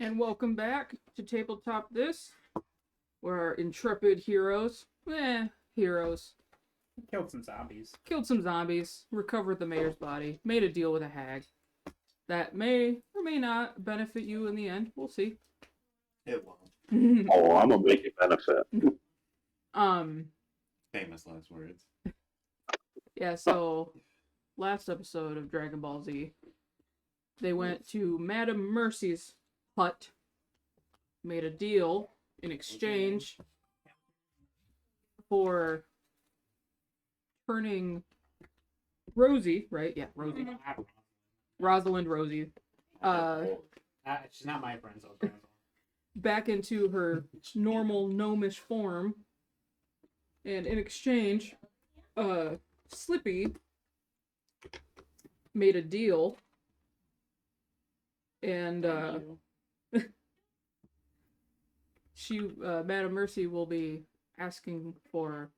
And welcome back to Tabletop This, where our intrepid heroes, heroes, Killed some zombies. killed some zombies, recovered the mayor's body, made a deal with a hag. That may or may not benefit you in the end. We'll see. It won't. Oh, I'm gonna make it benefit. Famous last words. Yeah, so last episode of Dragon Ball Z, they went to Madame Mercy's hut, made a deal in exchange for turning Rosie, right? Yeah, Rosie. Rosalind Rosie. She's not my friend, so it's Rosalind. Back into her normal gnomish form. And in exchange, Slippy made a deal. And Madame Mercy will be asking for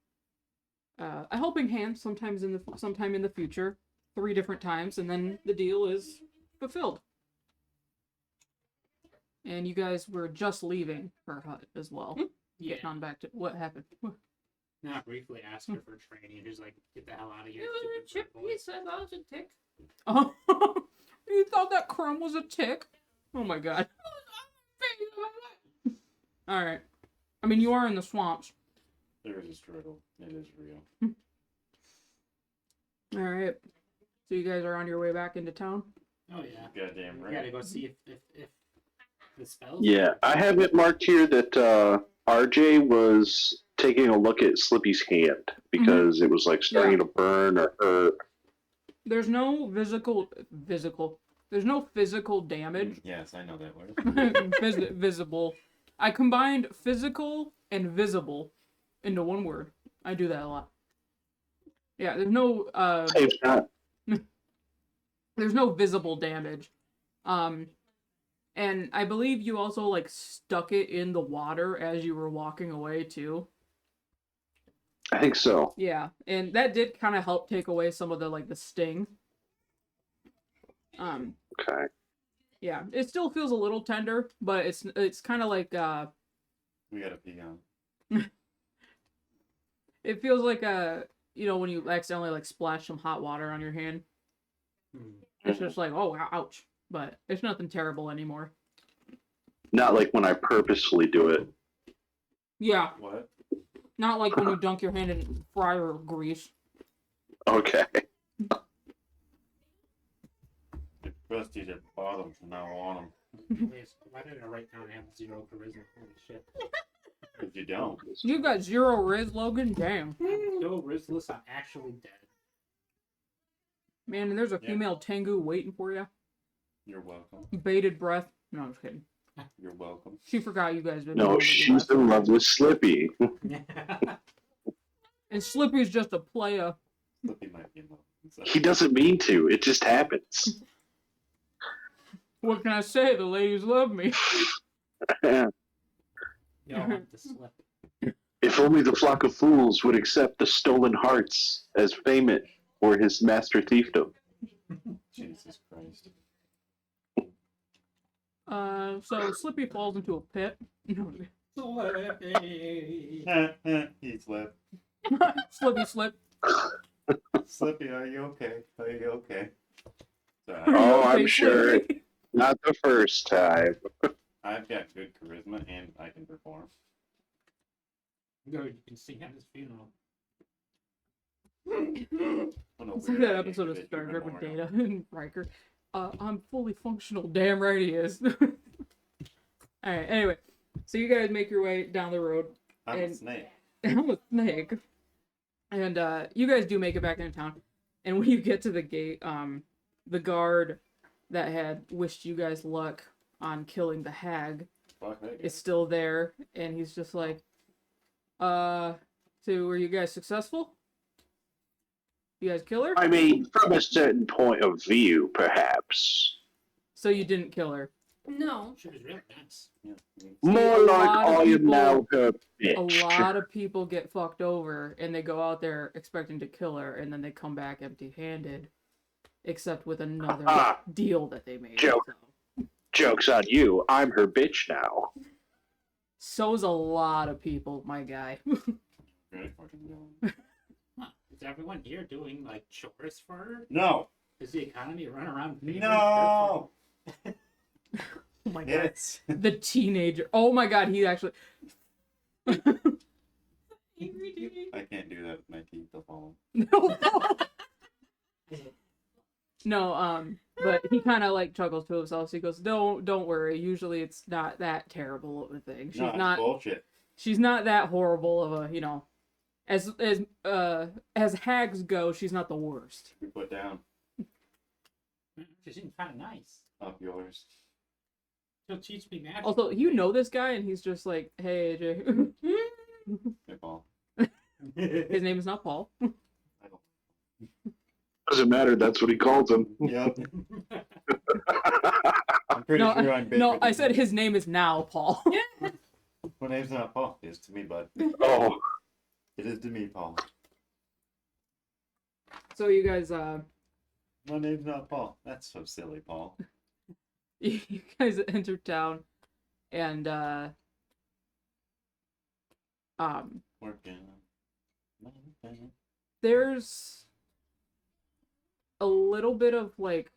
a helping hand sometime in the future, 3 different times, and then the deal is fulfilled. And you guys were just leaving her hut as well. Yeah. Getting on back to what happened. Not briefly asked her for training. Just like, get the hell out of here. Chip, he said I was a tick. Oh, you thought that crumb was a tick? Oh my god. Alright. I mean, you are in the swamps. There is a struggle. It is real. Alright. So you guys are on your way back into town? Oh yeah. Goddamn We right. gotta go see if the spells. Yeah, I have it marked here that RJ was taking a look at Slippy's hand because it was like starting to burn or hurt. There's no There's no physical damage. Yes, I know that word. Visible. I combined physical and visible into one word. I do that a lot. Yeah, there's no Hey, Scott. there's no visible damage. And I believe you also like stuck it in the water as you were walking away too. I think so. Yeah, and that did kind of help take away some of the sting. Okay. Yeah, it still feels a little tender, but it's kind of like We gotta pee on. it feels like when you accidentally like splash some hot water on your hand. It's just like, oh, ouch. But it's nothing terrible anymore. Not like when I purposefully do it. Yeah, What? not like when you dunk your hand in fryer grease. Okay. The crusties at the bottom from now on them. Why did I write down I have 0 charisma? Holy shit. If you don't. You got 0 Riz, Logan? Damn. I'm so riskless, I'm actually dead. Man, and there's a Yeah. female Tengu waiting for you. You're welcome. Bated breath. No, I'm just kidding. You're welcome. She forgot you guys didn't. No, she's in love with Slippy. And Slippy's just a playa. Slippy might be in love. So. He doesn't mean to. It just happens. What can I say? The ladies love me. Yo, I want the slip. If only the flock of fools would accept the stolen hearts as payment for his master thiefdom. Jesus Christ. So Slippy falls into a pit. He slipped. Slippy slip. Slippy, are you okay? Are you okay? So Oh, Okay, I'm sure. Slippy. Not the first time. I've got good charisma and I can perform. You can sing at his funeral. Oh, no, It's like weird that idea, episode of but Star you Trek with memorial. Data and Riker. I'm fully functional. Damn right he is. Alright, anyway. So you guys make your way down the road. I'm a And- snake. I'm a snake. And you guys do make it back into town. And when you get to the gate, the guard that had wished you guys luck on killing the hag Fuck that guy. is still there. And he's just like, so were you guys successful? You guys kill her? I mean, from a certain point of view, perhaps. So you didn't kill her. No. She was really nice. Yeah. More a like lot of I am people- now her A bitch. lot of people get fucked over and they go out there expecting to kill her and then they come back empty-handed, except with another Ah. deal that they made. Joke. So. Joke's on you. I'm her bitch now. So's a lot of people, my guy. Really fucking dumb. Huh. Is everyone here doing like chores for her? No. Does the economy run around? paying her No. Oh my god. Yes. The teenager. Oh my god, he actually. for- I can't do that with my teeth. They'll fall. No. No, but he kind of like chuckles to himself. So he goes, "Don't worry. Usually it's not that terrible of a thing. She's No, it's not. bullshit. She's not that horrible of a, you know, as hags go. She's not the worst." We put down She seems kind of nice. up yours. She'll teach me magic. Also, you know this guy, and he's just like, "Hey, AJ." Hey, Paul. His name is not Paul. I don't. Doesn't matter. That's what he calls him. Yep. I'm pretty No, sure I'm bigger. No, than I said you. his name is now Paul. My name's not Paul. It's to me, bud. Oh, It is to me, Paul. So you guys, My name's not Paul. That's so silly, Paul. you guys enter town, and Working. there's a little bit of like,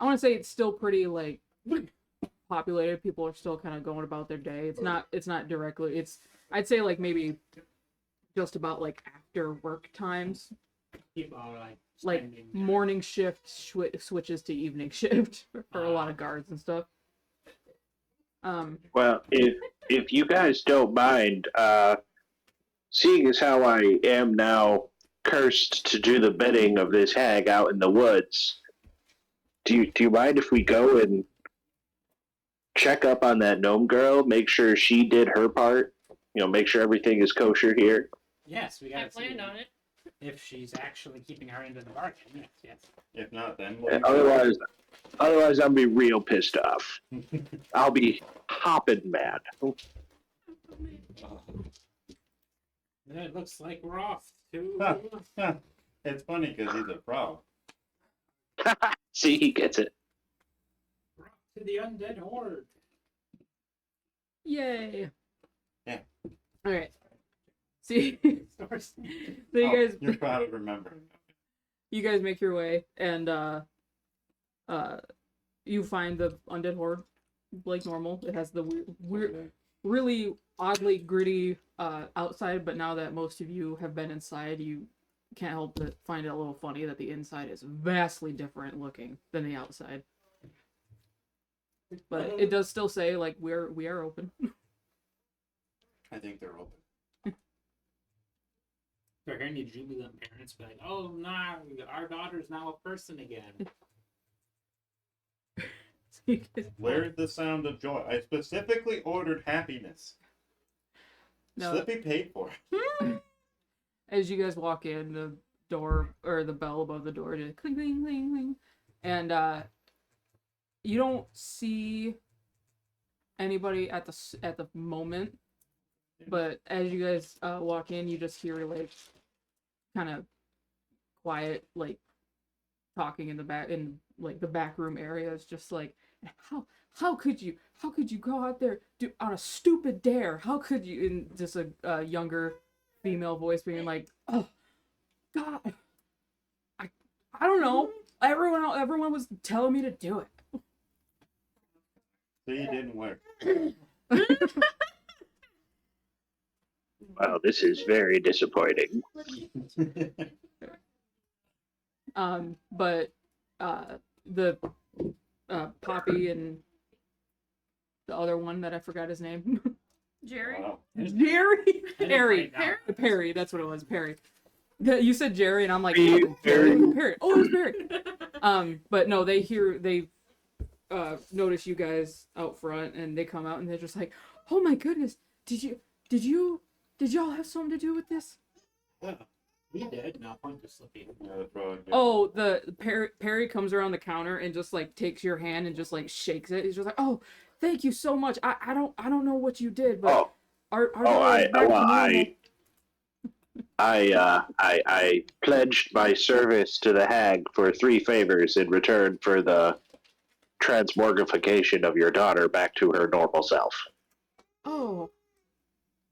I want to say it's still pretty like populated. People are still kind of going about their day. It's not directly. I'd say like maybe just about like after work times. People are Like spending- morning shift switches to evening shift for a lot of guards and stuff. well, if you guys don't mind, seeing as how I am now cursed to do the bidding of this hag out in the woods, do you mind if we go and check up on that gnome girl, make sure she did her part, make sure everything is kosher here? Yes, we I gotta see planned on it. if she's actually keeping her end of the bargain. Yes, yes. If not, then Otherwise, I'll be real pissed off. I'll be hopping mad. It looks like we're off to. It's funny because he's a pro. See, he gets it. We're off to the undead horde. Yay! Yeah. All right. See, Source. so you guys, You're proud of remembering. you guys make your way, and you find the undead horde like normal. It has the weird, really oddly gritty outside, but now that most of you have been inside, you can't help but find it a little funny that the inside is vastly different looking than the outside. But it does still say like we are open. I think they're open. They're hearing the jubilant parents be like, "Oh, nah, our daughter's now a person again." Where's the sound of joy? I specifically ordered happiness. No. Slippy paid for it. As you guys walk in, the door or the bell above the door just cling cling cling cling, and you don't see anybody at the moment, but as you guys walk in, you just hear like kind of quiet like talking in like the back room area. It's just like how could you go out there on a stupid dare? How could you? In just a younger female voice being like, "Oh God, I don't know. Everyone was telling me to do it." See, it didn't work. Wow, this is very disappointing. But the Poppy and the other one that I forgot his name. Jerry? Wow. Jerry? Perry. Perry? Perry, that's what it was, Perry. You said Jerry, and I'm like, Perry. Perry. Oh, it's Perry. But no, they notice you guys out front, and they come out, and they're just like, "Oh my goodness, did y'all have something to do with this?" We did. Now point to Slippy. Yeah, that's right. Oh, Perry comes around the counter and just like takes your hand and just like shakes it. He's just like, "Oh, thank you so much. I don't know what you did, but Oh, our daughter is back to normal." I pledged my service to the hag for 3 favors in return for the transmorgification of your daughter back to her normal self. Oh,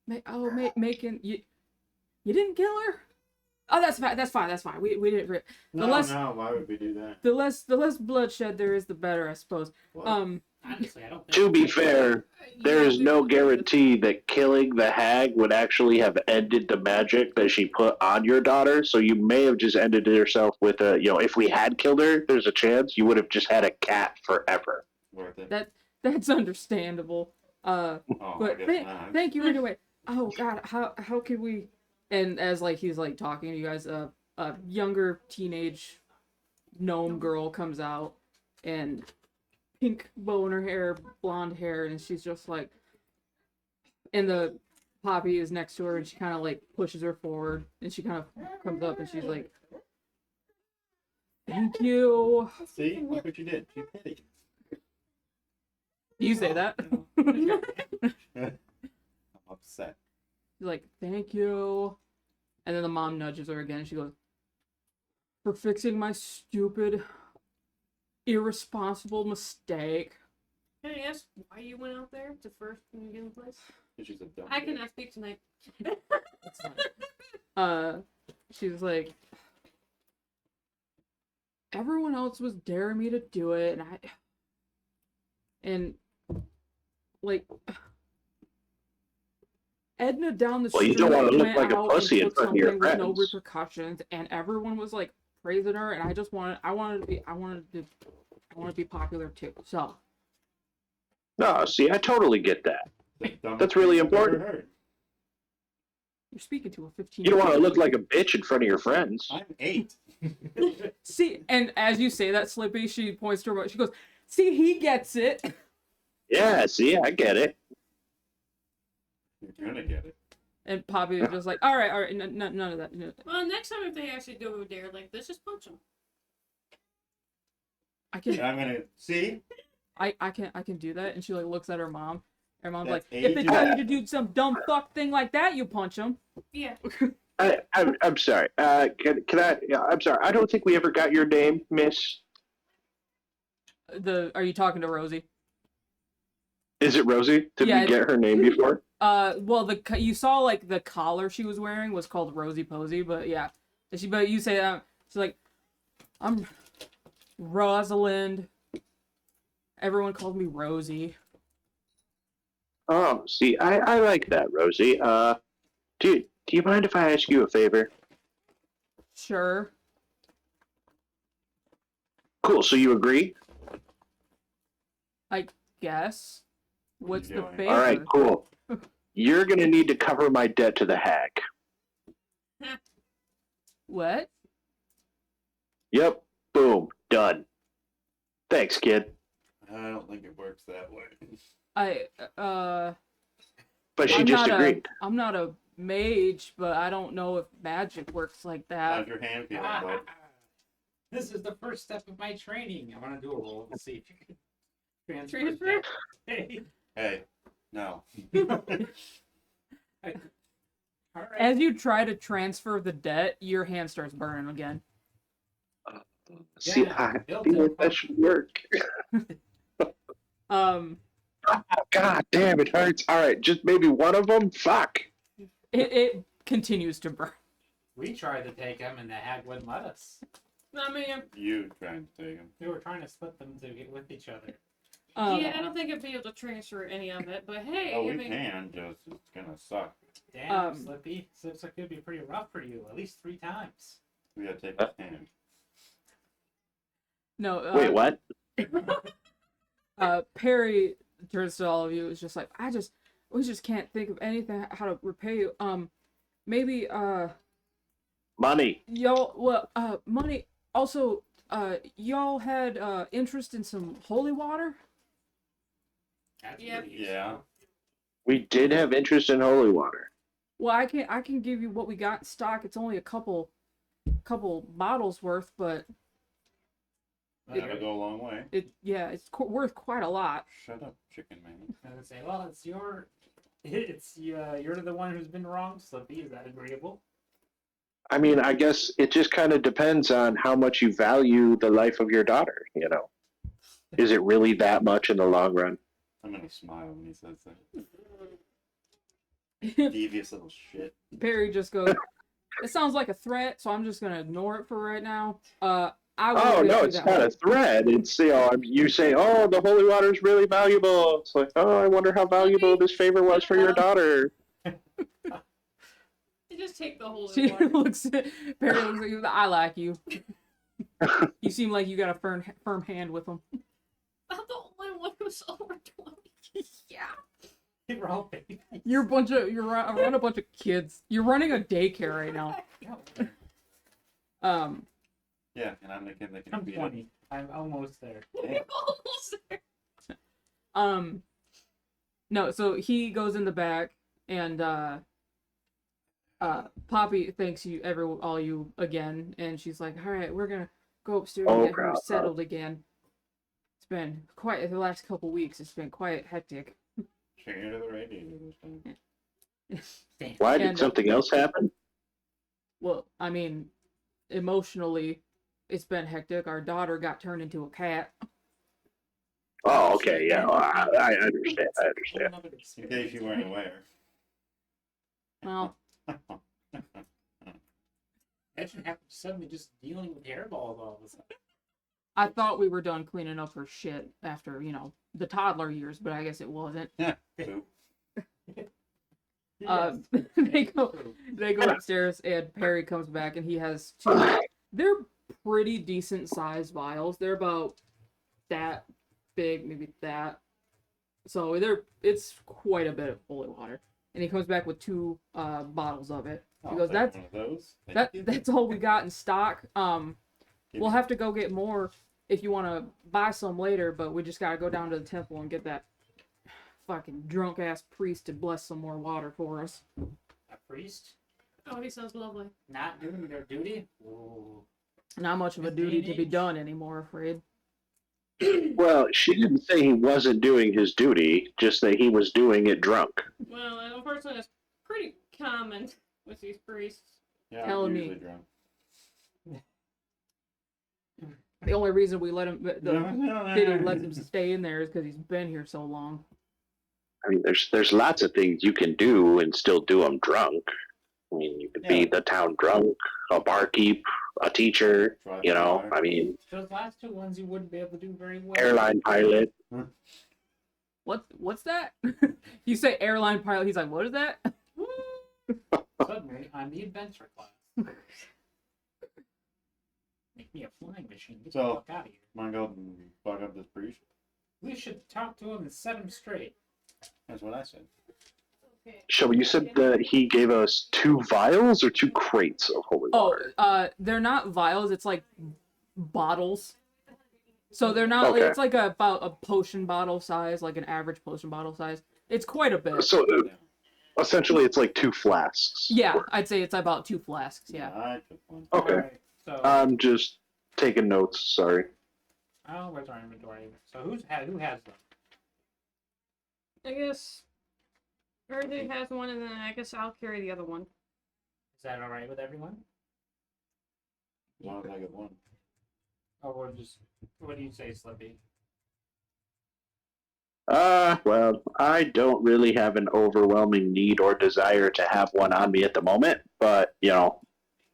Macon, you didn't kill her? Oh, that's fine. That's fine. That's fine. We didn't. No, less why would we do that? the less bloodshed there is, the better, I suppose. What? Honestly, I don't think. To be fair, there Yeah, is no guarantee that killing the hag would actually have ended the magic that she put on your daughter. So you may have just ended it yourself with a, if we had killed her, there's a chance you would have just had a cat forever. Worth it. That's understandable. Oh, But I guess not. thank you anyway. Oh God, how could we? And as like he's like talking to you guys, a younger teenage gnome girl comes out, and pink bow in her hair, blonde hair, and she's just like, and the Poppy is next to her, and she kind of like pushes her forward, and she kind of comes up, and she's like, "Thank you." See, look what you did. She's petty. You say that. I'm upset. She's like, "Thank you," and then the mom nudges her again, and she goes, "For fixing my stupid, irresponsible mistake." Can I ask why you went out there to first and begin the place? She's a dumb I bitch. cannot speak tonight. That's fine. She was like, everyone else was daring me to do it, and like Edna down the Well, street you don't wanna look went like a out pussy and in put front of your something with no friends. repercussions, and everyone was like praising her, and I wanted to be popular too. So No, see, I totally get that. The dumbest That's really thing I've ever important. heard. you're speaking to a 15. You don't want to look like a bitch in front of your friends. I'm 8. See, and as you say that, Slippy, she points to her. She goes, "See, he gets it." Yeah, see, I get it. You're gonna get it. And Poppy is just like, all right, none of that. No. Well, next time if they actually do a dare like this, just punch them. I can, I'm gonna see. I can do that. And she like looks at her mom. Her mom's That's like, if they ages- tell you to do some dumb fuck thing like that, you punch them. Yeah. I'm sorry. Can I? Yeah, I'm sorry. I don't think we ever got your name, Miss. Are you talking to Rosie? Is it Rosie? Did Yeah, we get her name before? Well, you saw like the collar she was wearing was called Rosie Posey, but yeah, but you say she's like, I'm Rosalind. Everyone called me Rosie. Oh, see, I like that, Rosie. Do you mind if I ask you a favor? Sure. Cool. So you agree? I guess. What's you the doing? favor? All right. Cool. You're gonna need to cover my debt to the hag. What? Yep. Boom. Done. Thanks, kid. I don't think it works that way. But she I'm just not agreed. I'm not a mage, but I don't know if magic works like that. How's your hand feeling, bud? This is the first step of my training. I want to do a roll and see if you can transfer. Transfer? Hey. Hey, no. All right. As you try to transfer the debt, your hand starts burning again. See, Yeah, I built feel it. like that should work. God damn, it hurts. All right, just maybe one of them. Fuck. It continues to burn. We tried to take him, and the hag wouldn't let us. I mean, You trying to take him. We were trying to split them to get with each other. yeah, I don't think I'd be able to transfer any of it, but hey, Oh, I we mean, can, just it's gonna suck. Damn, Slippy. Looks like it'd be pretty rough for you, at least 3 times. We gotta take his hand. No. Wait, what? Perry turns to all of you. Is just like, we just can't think of anything how to repay you. Maybe Money. money. Also, y'all had interest in some holy water. That's Yeah. pretty Yeah. useful. We did have interest in holy water. Well, I can give you what we got in stock. It's only a couple bottles worth, but That'll go a long way. it's worth quite a lot. Shut up, chicken man. I would say, well, you're the one who's been wrong, Slippy. Is that agreeable? I mean, I guess it just kind of depends on how much you value the life of your daughter, you know. Is it really that much in the long run? I'm gonna smile when he says that. Devious little shit. Perry just goes, it sounds like a threat, so I'm just gonna ignore it for right now. I will Oh get no, you it's that not one. a threat. It's you say, oh, the holy water is really valuable. It's like, oh, I wonder how valuable this favor was for your daughter. You just take the whole She water. looks at Perry looks at you. I like you. You seem like you got a firm hand with him. I'm the only one who's over 20. Yeah. We're all babies. You're around a bunch of kids. You're running a daycare right now. Yeah, and I'm the kid that can I'm beat 20. I'm almost there. You're almost there. No, so he goes in the back and Poppy thanks you all you again, and she's like, all right, we're gonna go upstairs and get her settled again. It's been quite the last couple weeks. It's been quite hectic. Chain to the radiator this time. Why did And, something else happen? Well, I mean, emotionally, it's been hectic. Our daughter got turned into a cat. Oh, okay, yeah, well, I understand. I understand. In case you weren't aware. Well, Imagine having suddenly just dealing with hairballs all of a sudden. I thought we were done cleaning up her shit after, the toddler years, but I guess it wasn't. Poop. They go upstairs and Perry comes back and he has two. They're pretty decent sized vials. They're about that big, maybe that. So it's quite a bit of holy water. And he comes back with two bottles of it. He goes, One of those. Thank you. that's all we got in stock. We'll have to go get more if you want to buy some later, but we just gotta go down to the temple and get that fucking drunk ass priest to bless some more water for us. A priest Oh, he sounds lovely. not doing their duty? Ooh. Not much of a This duty day to and be age. done anymore, afraid. Well, she didn't say he wasn't doing his duty, just that he was doing it drunk. Well, unfortunately, that's pretty common with these priests. Yeah, telling I'm me. usually drunk. The only reason we let him, the city lets him No. stay in there is because he's been here so long. I mean, there's lots of things you can do and still do them drunk. I mean, you could be Yeah. the town drunk, a barkeep, a teacher, Drive you the know, water. I mean, Those last two ones you wouldn't be able to do very well. airline pilot. What's that? You say airline pilot, he's like, what is that? Suddenly, I'm the adventure class. Make me a flying machine. Get So- the fuck out of here. Wanna go and fuck up this priest? We should talk to him and set him straight. That's what I said. Okay. So you said that he gave us 2 vials or 2 crates of holy water? They're not vials, it's like bottles. So they're not, Okay. it's like about a potion bottle size, like an average potion bottle size. It's quite a bit. So essentially, it's like 2 flasks. Yeah, I'd say it's about 2 flasks, yeah. I took one. Okay. Alright, so, I'm just taking notes. Sorry. oh, where's our inventory? So who has them? I guess Erdy has one, and then I guess I'll carry the other one. Is that alright with everyone? As long as I get one. Or just, what do you say, Slippy? Well, I don't really have an overwhelming need or desire to have one on me at the moment, but,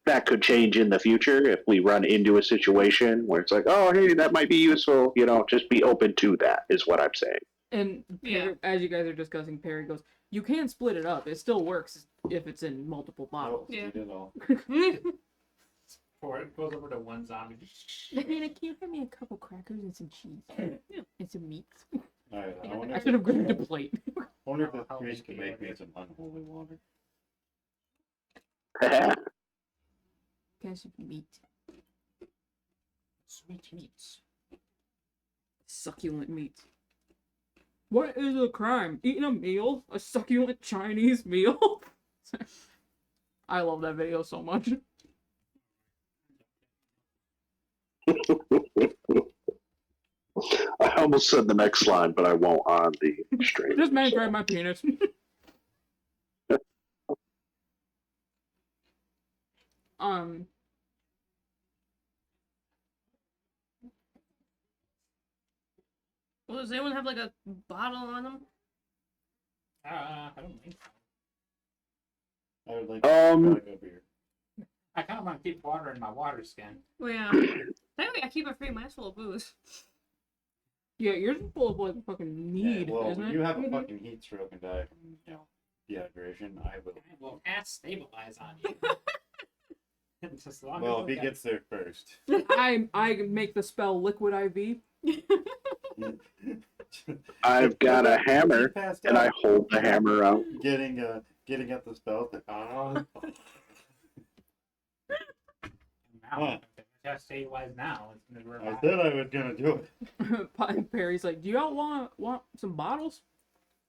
that could change in the future if we run into a situation where it's like, oh, hey, that might be useful, just be open to that, is what I'm saying. And Yeah. as you guys are discussing, Perry goes, you can split it up. It still works if it's in multiple bottles. Nope, Yeah. you did all. Or it goes over to one zombie. Nana, can you have me a couple crackers and some cheese? And some meat. Alright, I I wonder, should have grabbed a plate. wonder if the priest can make me some unholy water. Can some meat. Sweet meats. Succulent meat. What is a crime? Eating a meal? A succulent Chinese meal? I love that video so much. I almost said the next line, but I won't on the stream. This man grabbed my penis. um. Well, does anyone have like a bottle on them? I don't think so. I would like to Um, go beer. I kind of want to keep water in my water skin. Well, yeah. Technically, I keep a free mask full of booze. Yeah, yours is full of like fucking mead, Yeah, well, isn't when it? you have a Mhm. fucking heat stroke and die from, dehydration, I will. Well, cast stabilize on you. It's just long Well, as if he look gets there first. I make the spell liquid IV. I've got a hammer, Passed and I out. hold the hammer out. Getting at the spell. now, cast stabilize now. It's gonna I revive. said I was gonna do it. Perry's like, do y'all want some bottles?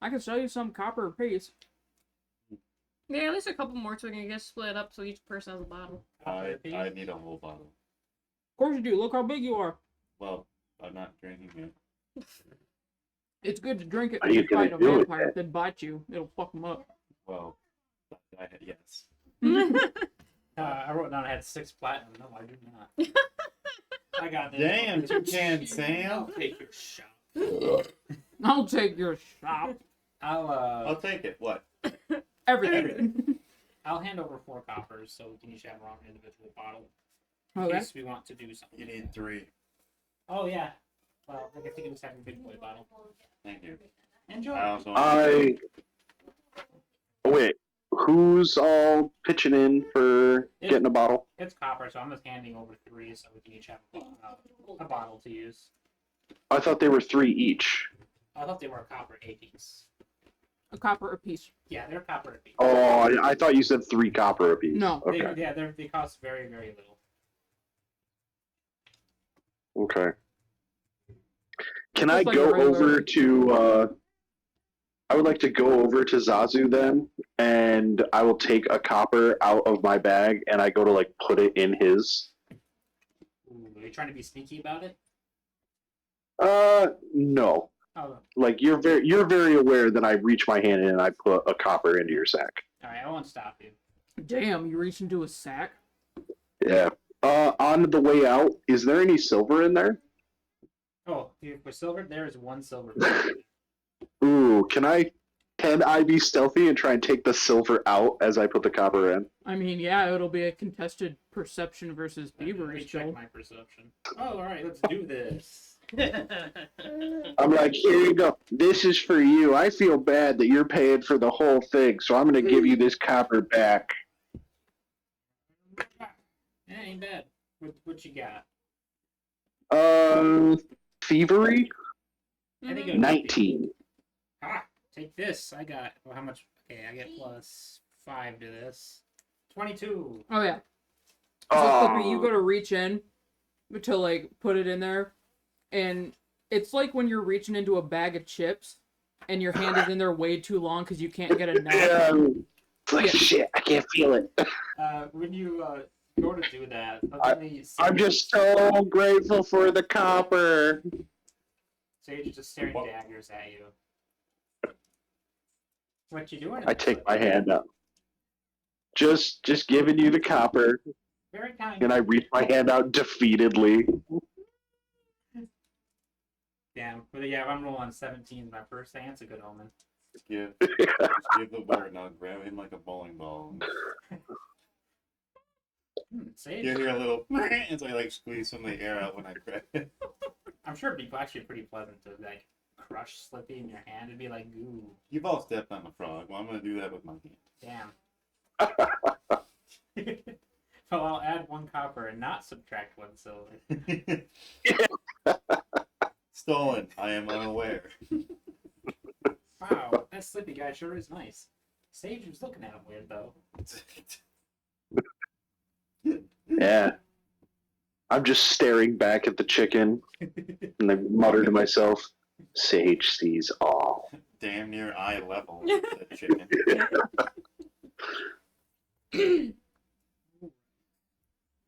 I can sell you some copper apiece. Yeah, at least a couple more so we can get split up so each person has a bottle. I need a whole bottle. Of course you do. Look how big you are. Well, I'm not drinking it. It's good to drink it Are when you you fight a gonna do it, vampire that bite you. It'll fuck them up. Well, yes. I wrote down I had 6 platinum. No, I do not. I got this. Damn, Toucan I'll Sam. take your shot. I'll take your shop. I'll take it. What? Everything. I'll hand over 4 coppers so we can each have our own individual bottle in Okay. case we want to do something. You need 3. Oh yeah. Well, I guess you can just have a big boy bottle. Thank you. Enjoy. I also Wait, who's all pitching in for getting a bottle? It's copper, so I'm just handing over 3 so we can each have a bottle to use. I thought they were 3 each. I thought they were copper apiece. A copper apiece. Yeah, they're copper apiece. Oh, I thought you said 3 copper apiece. No. Okay. They cost very, very little. Okay. Can Just I like go a regular- over to I would like to go over to Zazu then, and I will take a copper out of my bag and I go to like put it in his. Ooh, are you trying to be sneaky about it? No. Oh, Like you're very aware that I reach my hand in and I put a copper into your sack. alright, I won't stop you. Damn, you reach into a sack? Yeah. On the way out, is there any silver in there? Oh, for silver, there is 1 silver. Ooh, can I be stealthy and try and take the silver out as I put the copper in? I mean, yeah, it'll be a contested perception versus Let me thievery recheck still. my perception. Oh, alright, let's do this. I'm like, here you go. This is for you. I feel bad that you're paying for the whole thing, so I'm going to give you this copper back. Yeah, ain't bad. What you got? Thievery? I think it Mhm. would 19. Ah, take this. I got, well, how much? Okay, I get plus 5 to this. 22. Oh, yeah. So, Flippy, you go to reach in to, like, put it in there, and it's like when you're reaching into a bag of chips, and your hand is in there way too long because you can't get enough. It's like, Yeah. shit, I can't feel it. When you go to do that, I'm just so grateful for the copper. Sage is just staring daggers at you. What you doing? I take my hand up. Just giving you the copper, Very kind. and I reach my hand out defeatedly. Damn. But yeah, if I'm rolling 17 my first thing, that's a good omen. Just give the word and I'll grab him like a bowling ball. Sage? You hear a little as I like squeeze some of the air out when I grab it. I'm sure it'd be actually pretty pleasant to like crush Slippy in your hand. It'd be like goo. You've all stepped on a frog. Well, I'm gonna do that with my hand. Damn. Well, I'll add 1 copper and not subtract 1 silver. Stolen. I am unaware. Wow, that Slippy guy sure is nice. Sage was looking at him weird though. Yeah. I'm just staring back at the chicken, and I mutter to myself, Sage sees all. Damn near eye level. That chicken.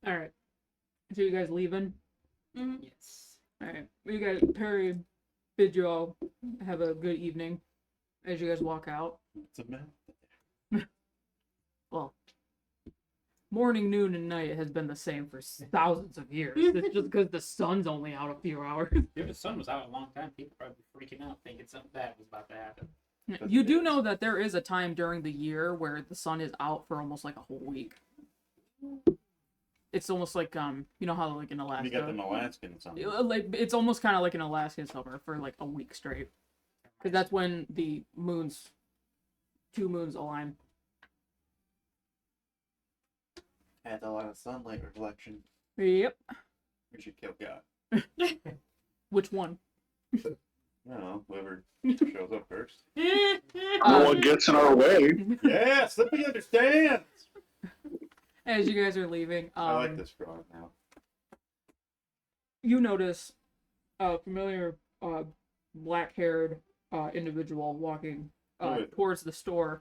Alright. So you guys leaving? Mhm. Yes. Alright. You guys, Perry bid you all have a good evening as you guys walk out. It's a mess. Well, morning, noon, and night has been the same for thousands of years. It's just because the sun's only out a few hours. If the sun was out a long time, people probably be freaking out, thinking something bad was about to happen. You do know that there is a time during the year where the sun is out for almost like a whole week. It's almost like you know how like in Alaska, You got them Alaskan something. like it's almost kind of like an Alaskan summer for like a week straight, because that's when the two moons align. Had a lot of sunlight reflection. Yep. We should kill God. Which one? I don't know, whoever shows up first. No one gets in our way. Yeah, Slippy understands. As you guys are leaving, I like this frog now. you notice a familiar black-haired individual walking towards the store.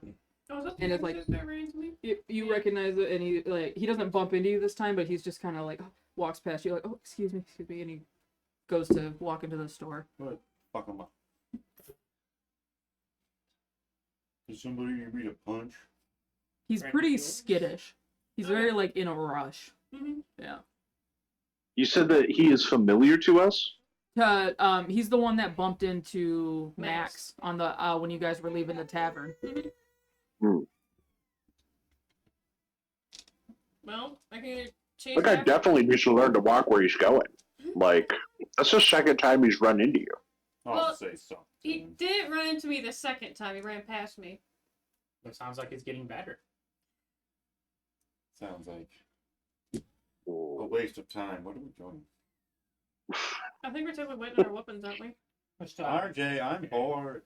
Oh, is that And the it's like- exorcist that ran into me? You recognize it, and he doesn't bump into you this time, but he's just kind of like walks past you, like, oh, excuse me, and he goes to walk into the store. What? Fuck him up. Does somebody need me to punch? He's Brand pretty new? skittish. He's very like in a rush. Mm-hmm. Yeah. You said that he is familiar to us? He's the one that bumped into Max Max. on the when you guys were leaving the tavern. Well, I can change That guy that. definitely needs to learn to walk where he's going. Like, that's the second time he's run into you. I'll Well, say something. He didn't run into me the second time. He ran past me. It sounds like it's getting better. Sounds like a waste of time. What are we doing? I think we're taking waiting on our weapons, aren't we? Let's RJ, I'm bored.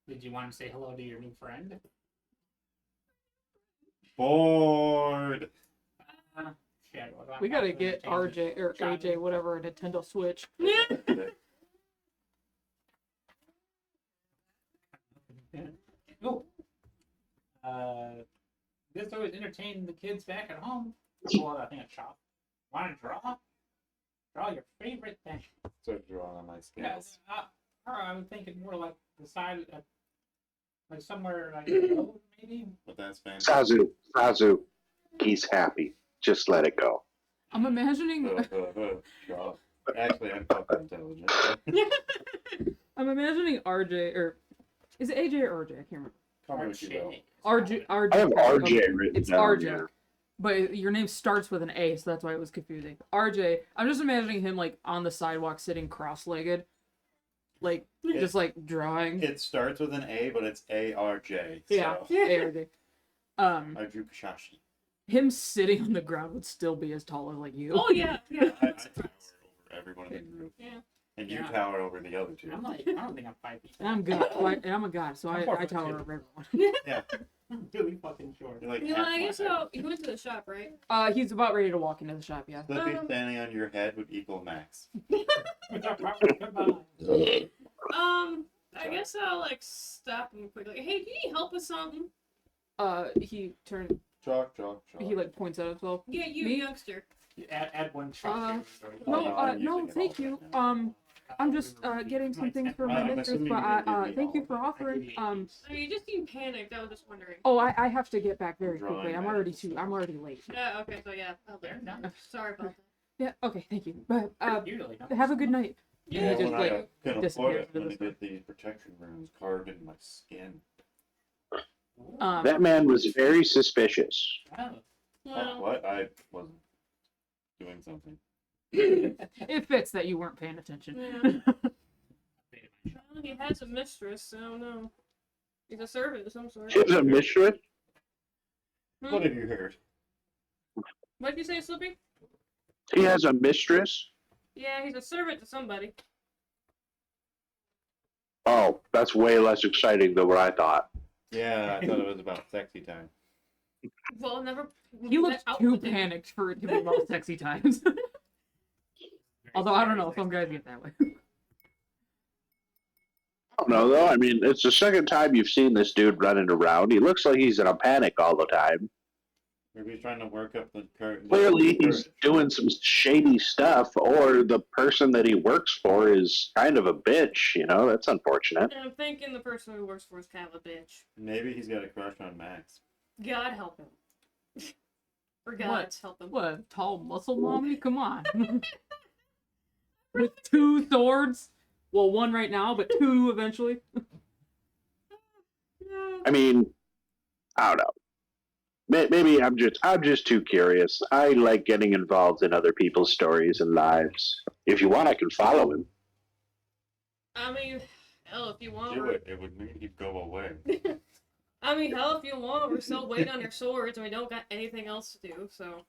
Did you want to say hello to your new friend? Bored. Shit, what do I We gotta have to get change it? RJ or Try AJ, whatever, a Nintendo Switch. Oh. This always entertain the kids back at home. Pull out, I think, a shop. Want to draw? Draw your favorite thing. Start drawing on my Yeah, scales. or I was thinking more like the side, like somewhere like the road, maybe. But that's fantastic. Sazu, he's happy. Just let it go. I'm imagining Draw. Actually, I'm fucking intelligent. I'm imagining RJ, or is it AJ or RJ? I can't remember. Call me what you will. RJ. RJ. I have okay, RJ written It's down RJ. here. But your name starts with an A, so that's why it was confusing. RJ, I'm just imagining him like on the sidewalk sitting cross-legged. Like just like drawing. It starts with an A, but it's ARJ. Yeah. So. ARJ. I drew Kashashi. Him sitting on the ground would still be as tall as like you. Oh yeah, yeah. I tower over everyone in the group. Yeah. And you Yeah. tower over the other two. I'm like, I don't think I'm 5 feet. And I'm God. And I'm a god, so I'm I 4'2". tower over everyone. Yeah. I'm really fucking short. You're like You know, half I my guess height. so. You went to the shop, right? He's about ready to walk into the shop. Yeah. Slippy standing on your head would equal max. Goodbye. I guess I'll like stop him quickly. Hey, do you need help with something? He turned. Chalk, chalk, chalk. He like points at himself. Yeah, you Me? youngster. Add one shot. Uh, to your story. No, I'm no, using it thank all you. right now. I'm just getting some things for my I'm mistress, assuming but you didn't give me thank you all for of it. offering. I mean, you just seemed panicked. I was just wondering. Oh, I have to get back very Drawing quickly. I'm magic already stuff. I'm already late. Yeah. Okay. So yeah. I'll Fair do. enough. Sorry about that. Yeah. Okay. Thank you. But Usually, no. have a good night. Yeah, And he just when like I can afford disappears it, I'm into gonna the get these protection runes carved into my skin. That man was very suspicious. Oh. Well, What? I wasn't doing something. it fits that you weren't paying attention. yeah. Well, he has a mistress. So I don't know. He's a servant of some sort. He's a mistress. Hmm? What have you heard? What'd you say, Slippy? He has a mistress. Yeah, he's a servant to somebody. Oh, that's way less exciting than what I thought. Yeah, I thought it was about sexy time. Well, never. He looks out too with it. panicked for it to be about sexy times. Although I don't know, some guys get that way. I don't know though. I mean, it's the second time you've seen this dude running around. He looks like he's in a panic all the time. Maybe he's trying to work up the curtain. Clearly, he's doing some shady stuff, or the person that he works for is kind of a bitch. You know, that's unfortunate. And I'm thinking the person who works for is kind of a bitch. Maybe he's got a crush on Max. God help him. For God's help him. What, tall muscle mommy? Come on. With 2 swords? Well, 1 right now, but 2 eventually. I mean, I don't know. Maybe I'm just too curious. I like getting involved in other people's stories and lives. If you want, I can follow him. I mean, hell, if you want. Do it. It would mean he'd go away. I mean, hell, if you want, we're still waiting on our swords and we don't got anything else to do, so.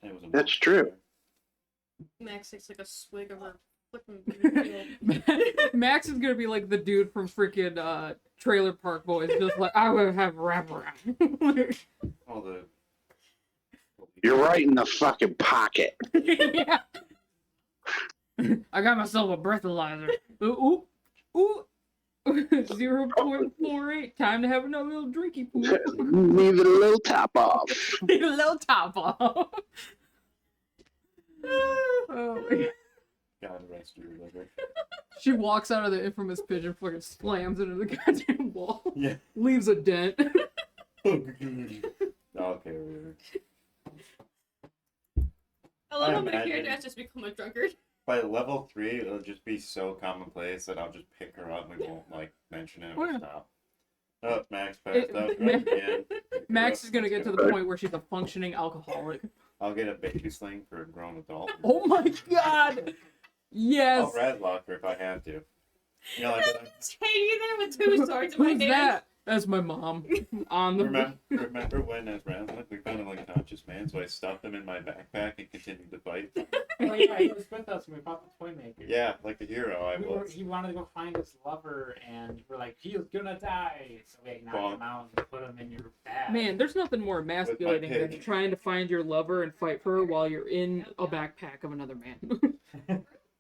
It was a That's true. Max takes like a swig of her flipping. Max is gonna be like the dude from freaking Trailer Park Boys, just like, I would have wraparound. Oh, the. You're You're right in the fucking pocket. Yeah. I got myself a breathalyzer. Ooh, ooh. 0.48. Time to have another little drinky pool. Leave it a little top off. Need a little top off. Oh, my God. God rest your liver. She walks out of the infamous pigeon, fucking slams into the goddamn wall. Yeah. Leaves a dent. Okay. Whatever. I love I how my imagine- character has just become a drunkard. By level 3, it'll just be so commonplace that I'll just pick her up and we won't like mention it or Yeah. stop. Oh, Max It- passed out drunk again. Max is gonna get to the point where she's a functioning alcoholic. I'll get a baby sling for a grown adult. Oh my god! I'll Yes! radlock her if I have to. You know, like, Hanging there with 2 swords in my Who's hand. that? That's my mom. On the remember when as Ramslick we found an unconscious man, so I stuffed him in my backpack and continued to fight? Oh yeah, he was with us when we fought the toy maker. Yeah, like the hero I was. He wanted to go find his lover, and we're like, he's gonna die. So we knocked him out and put him in your bag. Man, there's nothing more emasculating than pig. trying to find your lover and fight for her while you're in a backpack of another man.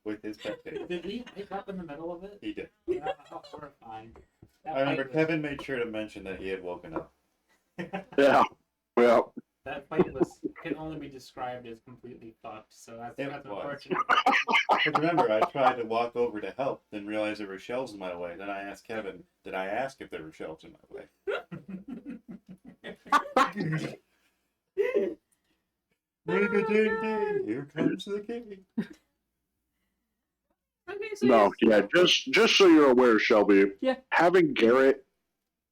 With his backpack. Did he wake up in the middle of it? He did. Yeah, how horrifying. That I remember fight was- Kevin made sure to mention that he had woken up. Yeah. Well, That fight can only be described as completely fucked. So that's It was. unfortunate. But remember, I tried to walk over to help, then realized there were shelves in my way. Then I asked Kevin, did I ask if there were shelves in my way? Ring a ding ding, here comes the king. Okay, so no, yeah, just so you're aware, Shelby, Yeah. having Garrett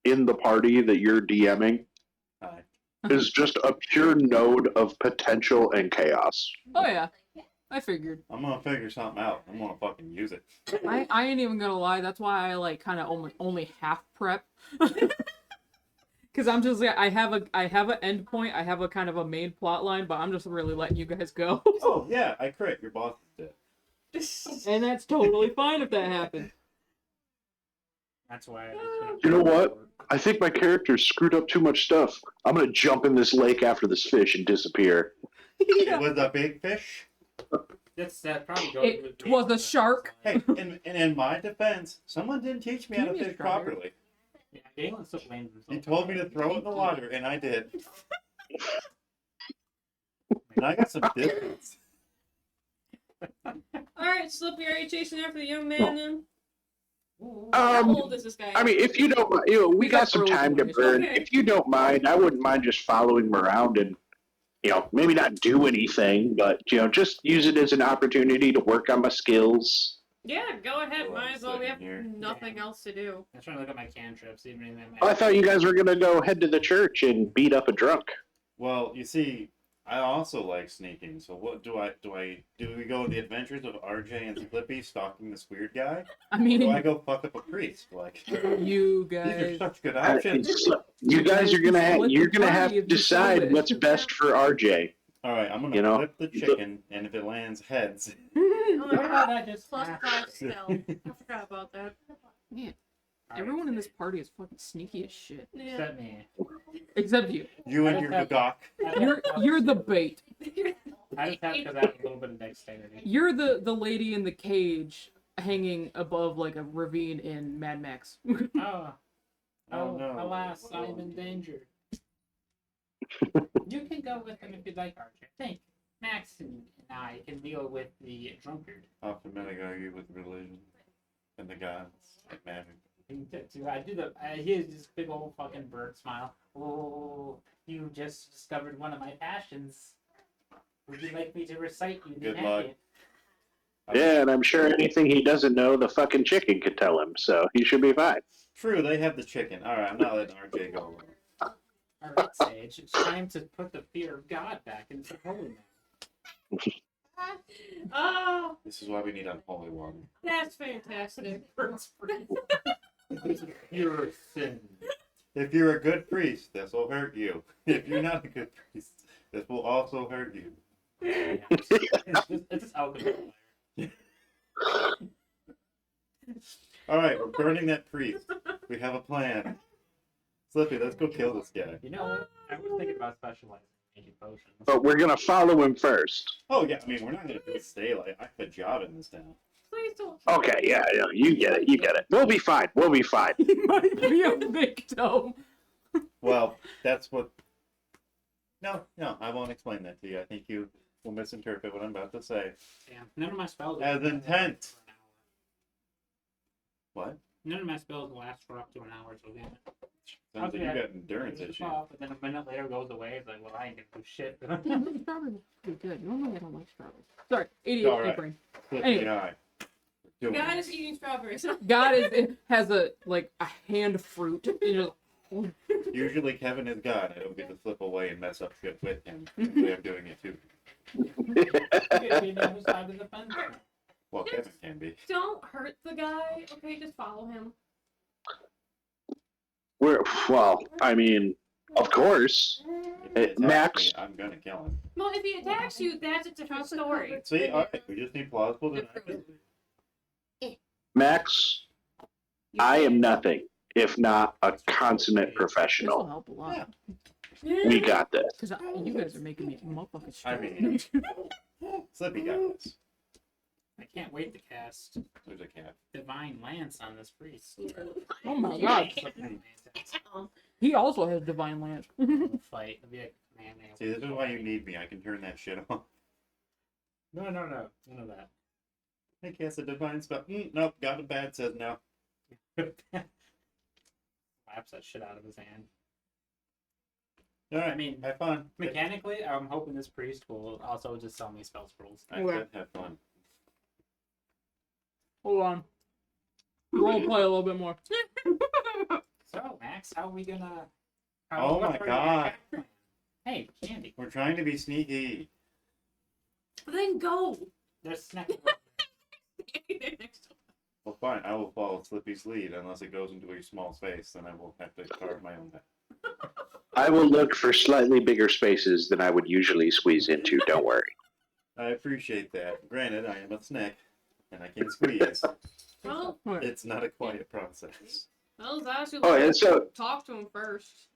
in the party that you're DMing Hi. is just a pure node of potential and chaos. Oh yeah, I figured. I'm gonna figure something out. I'm gonna fucking use it. I ain't even gonna lie. That's why I like kind of only half prep. Cause I'm just like I have an end point. I have a kind of a main plot line, but I'm just really letting you guys go. Oh yeah, I crit. Your boss did. And that's totally fine if that happens. That's why. You know what? I think my character screwed up too much stuff. I'm gonna jump in this lake after this fish and disappear. It was a big fish. That probably goes It with was a Galen. shark. Hey, in my defense, someone didn't teach me how to Give me a fish strawberry. properly. Yeah, Galen still blames himself. He told me to throw it in the water, and I did. And I got some distance. Alright, Slippy, are you chasing after the young man then? Ooh. How Um, old is this guy? I mean, if you don't, we got some time to burn. Okay. If you don't mind, I wouldn't mind just following him around and, maybe not do anything, but just use it as an opportunity to work on my skills. Yeah, go ahead. Well, Might as well. We have sitting here. nothing else to do. I'm trying to look at my cantrips, even in that. Oh, I thought you guys were gonna go head to the church and beat up a drunk. Well, you see, I also like sneaking. So what do we go the adventures of RJ and Slippy stalking this weird guy? I Or do I mean, go fuck up a priest? Like, you these are guys. such good options. You guys are gonna Split the you're gonna have party to if you decide so what's wish. best for RJ. All right, I'm gonna You know, flip the chicken, and if it lands heads, Oh my What about god. that just Plus ah, 5 stealth. I forgot about that. Man, alright, everyone in this party is fucking sneaky as shit, Yeah. Except me. except you. you and your doc. You're the bait. I just have because I have a little bit of dexterity. You're the lady in the cage hanging above like a ravine in Mad Max. Oh. Oh, no. Alas, I'm in danger. You can go with him if you'd like, Archer. I think Max and I can deal with the drunkard. Often men argue with religion and the gods. Like magic. I do the. He has this big old fucking bird smile. Oh, you just discovered one of my passions. Would you like me to recite you the Good luck. packet? Yeah, and I'm sure anything he doesn't know, the fucking chicken could tell him, so he should be fine. True, they have the chicken. All right, I'm not letting RJ go alone. All right, Sage. It's time to put the fear of God back into the holy man. Oh, This is why we need unholy water. that's fantastic. Pure sin. If you're a good priest, this will hurt you. If you're not a good priest, this will also hurt you. Yeah, it's just alcohol. All right, we're burning that priest. We have a plan. Slippy, let's go kill this guy. You know, I was thinking about specializing in making potions. But we're gonna follow him first. Oh yeah, I mean we're not gonna do stay like I have a job in this town. Please don't. Okay, yeah, you get it, you get it. We'll be fine, we'll be fine. He might be a victim. Well, that's what. No, I won't explain that to you. I think you will misinterpret what I'm about to say. Damn, none of my spells. As will intent. last for an hour. What? None of my spells will last for up to an hour, so damn it. Sounds like you got endurance issues. But then a minute later goes away. It's like, well, I ain't gonna do shit. Yeah, but strawberries are pretty good. Normally I don't like strawberries. Sorry, ADHD Alright. brain. Slippy Anyway. guy. Doing God this. is eating strawberries. God has a hand fruit. And you're like, Usually Kevin is God. I don't get to slip away and mess up shit with him. Usually I'm doing it too. You get to be on the other side of the fence. Well, Kevin can be. Don't hurt the guy. Okay, just follow him. Well, I mean, of course. If he attacks Max. me, I'm gonna kill him. Well, if he attacks you, that's a different story. See, alright, we just need plausible deniability. Max, I am nothing if not a consummate this will professional. help a lot. We got this. Because you guys are making me motherfucking I stressed. mean, Slippy got this. I can't wait to cast There's a cat. Divine Lance on this priest. Oh my god. He also has divine lance. We'll fight. It'll be like, man. See, this is why you need me. I can turn that shit off. No, none of that. I cast a divine spell. Nope, got a bad, says no. Slaps that shit out of his hand. Alright, I mean, have fun. mechanically, I'm hoping this priest will also just sell me spell scrolls. I said have fun. Hold on. Role play a little bit more. So, Max, how are we gonna? Oh my what's our God. attack plan? Hey, Candy. We're trying to be sneaky. Then go. There's snack. Well, fine, I will follow Slippy's lead unless it goes into a small space, then I will have to carve my own path. I will look for slightly bigger spaces than I would usually squeeze into, don't worry. I appreciate that. Granted, I am a snack, and I can squeeze. Well, It's not a quiet process. Zazu, Oh, and so talk to him first.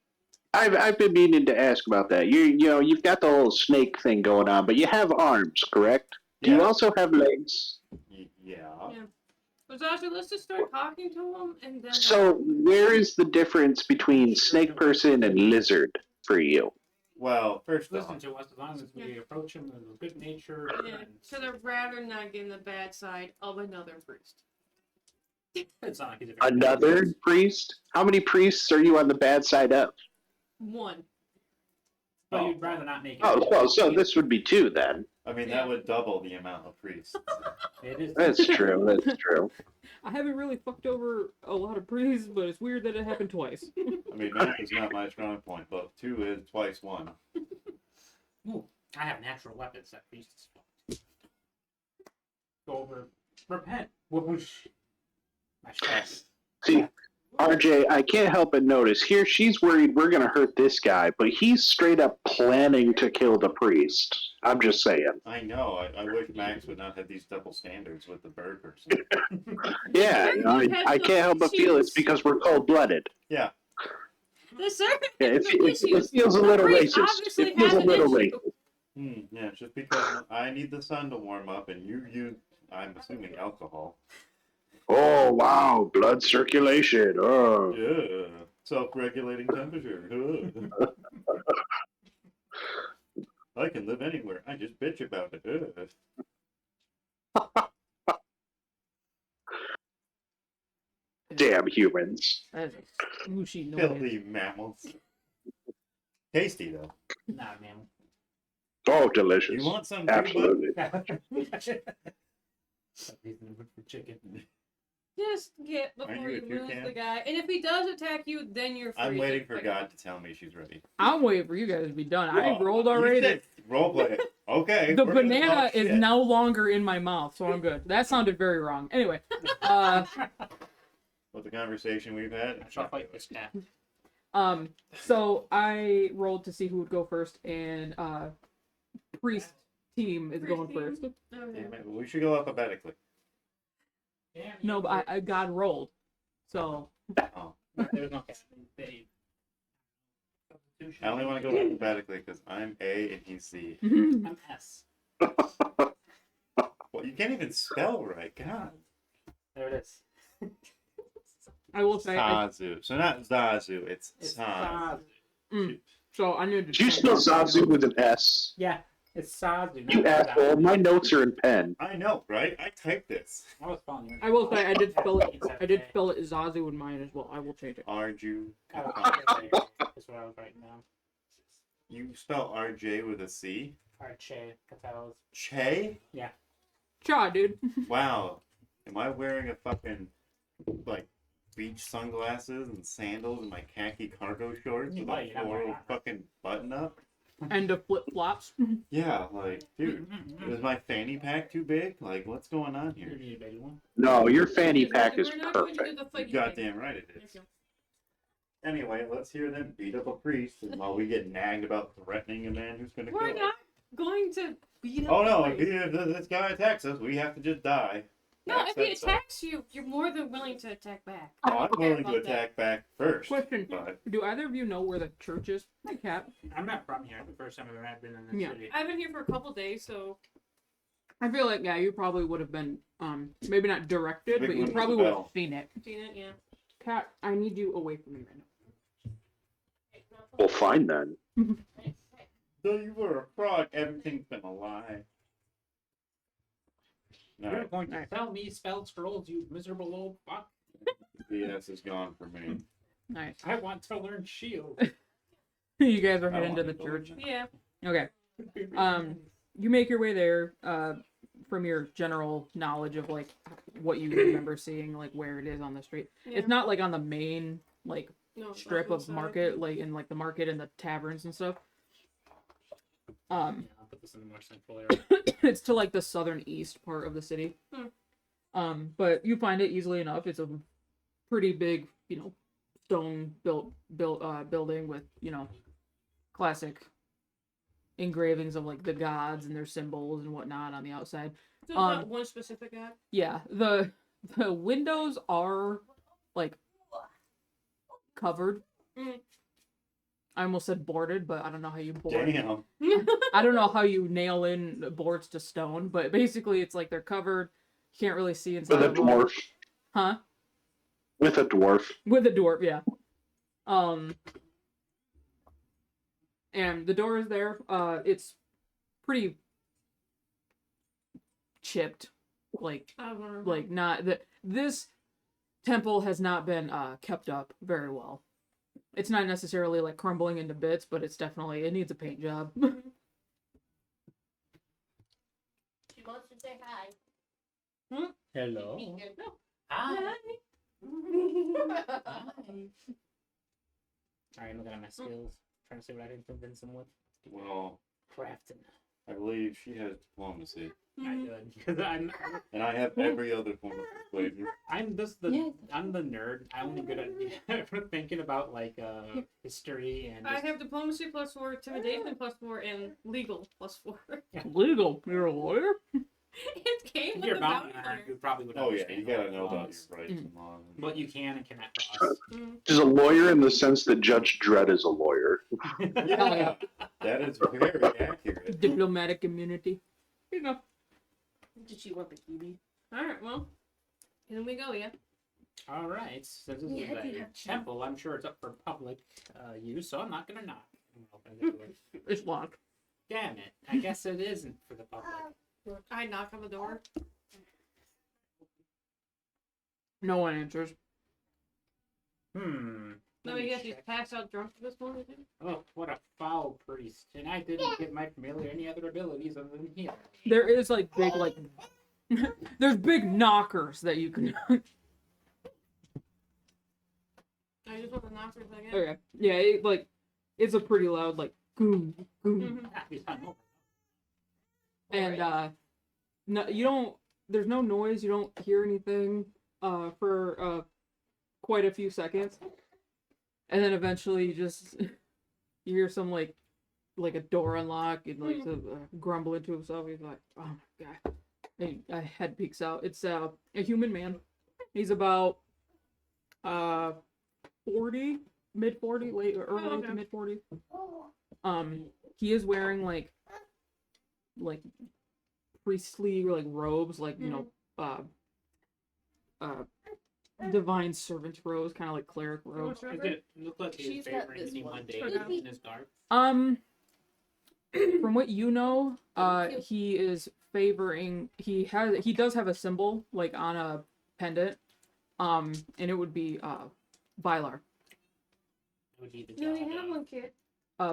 I've been meaning to ask about that. You've got the whole snake thing going on, but you have arms, correct? Do you Yeah. also have legs? Yeah. But Zazu, let's just start talking to him, and then. So where is the difference between snake person and lizard for you? Well, first Listen off, to us as long as we approach him with good nature. Yeah, because I'd rather not get in the bad side of another priest. It's not like he's a very Another priest? How many priests are you on the bad side of? One. But you'd rather not make it. Oh, well, so this would be two then. I mean, Yeah. that would double the amount of priests. It is. That's true. That's true. I haven't really fucked over a lot of priests, but it's weird that it happened twice. I mean, math is not my strong point, but 2 is twice 1. Ooh, I have natural weapons that priest is fucked. Go over. Repent. Whoosh. My stress. See, RJ, I can't help but notice here she's worried we're going to hurt this guy, but he's straight up planning to kill the priest. I'm just saying. I know. I wish Max would not have these double standards with the bird person. Yeah, I can't help but feel it's because we're cold blooded. Yeah. The servant Yeah, has no it issues. feels a The little priest racist. obviously It feels has a an little issue. racist. Yeah, just because I need the sun to warm up and you use, I'm assuming, alcohol. Oh, wow, blood circulation. Oh. Yeah. Self-regulating temperature. I can live anywhere. I just bitch about it. Damn humans. That is a smooshy noise. Filthy mammals. Tasty though. Nah, man. Oh, delicious. You want some too, bud? Absolutely. Some reason for chicken. Just get Are before you you a lose toucan? the guy. And if he does attack you, then you're free. I'm waiting for Like, God to tell me she's ready. I'm waiting for you guys to be done. I Oh, rolled you already. said role play it. Okay. The we're gonna banana talk is shit. no longer in my mouth, so I'm good. That sounded very wrong. Anyway, With the conversation we've had. I shall fight this cat. so I rolled to see who would go first, and priest team is going first. Okay. Damn it. Well, we should go alphabetically. Damn, No, but I God rolled, so Oh. There's no cat. They- I only want to go alphabetically because I'm A and he's C. I'm S. Well, you can't even spell right. God. There it is. I will say. Zazu. So not Zazu. It's It's Zazu. Sazu. So I need to. Do you spell Zazu with an S? Yeah, it's Sazu. You not asshole. Zazu. My notes are in pen. I know, right? I typed this. I was following you. I will say I did spell it. I did spell it Zazu in mine as well. I will change it. Arju. That's what I was writing down. You spell RJ with a C? Arche, Catals. Che? Cha, dude. Wow. Am I wearing a fucking, like, beach sunglasses and sandals and my khaki cargo shorts You with might, a not floral wearing that. fucking button up? And the flip flops. Yeah, like, dude, is my fanny pack too big? Like, what's going on You here? need a baby one. No, your fanny Because pack is we're not going to do perfect. the You're fighting goddamn right it thing. is. Anyway, let's hear them beat up a priest and while we get nagged about threatening a man who's gonna We're kill us. not going to beat up Oh no, the if, priest. if this guy attacks us, we have to just die. No, Max if he said so. attacks you, you're more than willing to attack back. Oh, I I'm don't care willing to about that. attack back first. Question: But do either of you know where the church is? Hi, Cat. I'm not from here. The first time I've ever been in this Yeah. city. I've been here for a couple days, so I feel like you probably would have been maybe not directed, Big but you win probably with would the have bell. seen it. seen it, yeah. Cat, I need you away from me right now. Well, fine then. though you were a frog, everything's been a lie. You're Alright, going to tell me spelled scrolls, you miserable old fuck. BS is gone for me. Nice. I want to learn shield. You guys are I heading to want the to go church. in Yeah. Okay. You make your way there. From your general knowledge of like what you remember seeing, like where it is on the street. Yeah. It's not like on the main like No, it's strip not of inside. market, like in like the market and the taverns and stuff. Yeah, I'll put this in a more central area. It's to like the southern east part of the city. But you find it easily enough. It's a pretty big, stone built building with, classic engravings of like the gods and their symbols and whatnot on the outside. So it's not one specific guy. Yeah, the windows are like covered. Mm. I almost said boarded, but I don't know how you board. Damn. I don't know how you nail in boards to stone, but basically it's like they're covered. You can't really see inside With a of them. dwarf. Huh? With a dwarf. With a dwarf, yeah. And the door is there. It's pretty chipped. Like not that this temple has not been kept up very well. It's not necessarily like crumbling into bits, but it needs a paint job. She wants to say hi. Hello. No. Hi. Alright, looking at my skills. Trying to see what I can convince him with. Well, Crafting. I believe she has diplomacy. I did. Because I'm And I have every other form of persuasion. I'm the nerd. I'm only good at thinking about like history and I just- have diplomacy +4, intimidation +4, and legal +4. Legal. You're a lawyer? It came if with you're the a bounty bounty hunter, hunter. you probably would Oh yeah, understand you gotta all know the about laws. your rights and laws. What you can and cannot cross. She's a lawyer in the sense that Judge Dredd is a lawyer. Yeah, that is very accurate. Diplomatic immunity. Here you go. Did she want the kiwi? Alright, well, here we go, yeah. All right, so this Yeah, I do is a have temple. I'm sure it's up for public use, so I'm not gonna knock. I'm not gonna do it. It's locked. Damn it! I guess it isn't for the public. I knock on the door. No one answers. No, Let me you guys just check. pass out drunk at this point, I think. Oh, what a foul priest. And I didn't give my familiar any other abilities other than healing. There is like big like there's big knockers that you can I just want the knockers, I guess. Okay. Yeah, it's a pretty loud like goom goom. Mhm. Ah, he's not over. And no, you don't. There's no noise. You don't hear anything for quite a few seconds, and then eventually you just you hear some like a door unlock and like grumbling to himself. He's like, "Oh my god!" And a head peeks out. It's a human man. He's about 40, mid 40, late or early okay. to mid 40s. He is wearing like priestly like robes, like you know, divine servant robes, kind of like cleric robes. Does it look like he's She's got favoring this anyone one. dating in his garb? From what you know, he is favoring. He does have a symbol like on a pendant, and it would be Vylar, It would be the No, god, you have one, kid.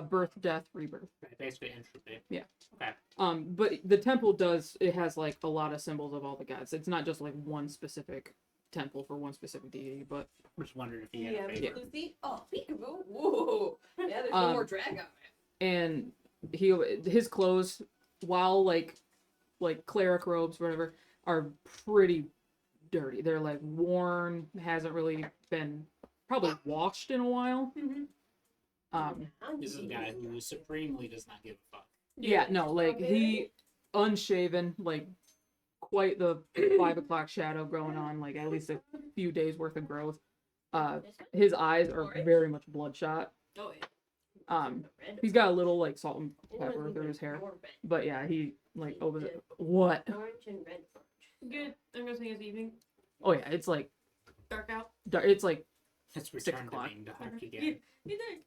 birth, death, rebirth. basically entropy. Yeah. Okay. But the temple it has like a lot of symbols of all the gods. It's not just like one specific temple for one specific deity, but Just wondered if he had Yeah, a favorite. Lucy. Oh, peekaboo. Whoa. Yeah, there's no Um, more drag on it. and his clothes, while like cleric robes, whatever, are pretty dirty. They're like worn, hasn't really been probably washed in a while. This is a guy who supremely does not give a fuck. Yeah, no, like he unshaven, like quite the 5 o'clock shadow going on, like at least a few days worth of growth. His eyes are very much bloodshot. Oh, yeah. Red. He's got a little like salt and pepper through his hair, More red. but yeah, he like opens it. What? Orange and red orange. Good. I'm gonna say it's evening. Oh yeah, it's like Dark out. it's like Let's 6 return to o'clock. being dark You again. think?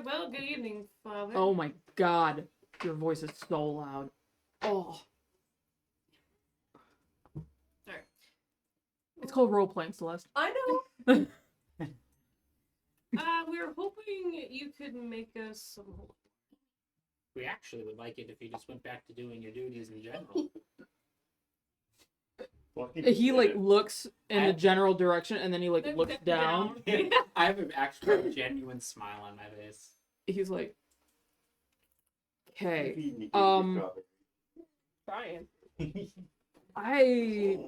Well, good evening, Father. oh my god, your voice is so loud. Oh, Sorry. it's called role playing, Celeste. I know. We were hoping you could make us some. We actually would like it if you just went back to doing your duties in general. He like looks in the general direction and then he like looks down. I have an actual genuine smile on my face. He's like, "Okay, Brian. I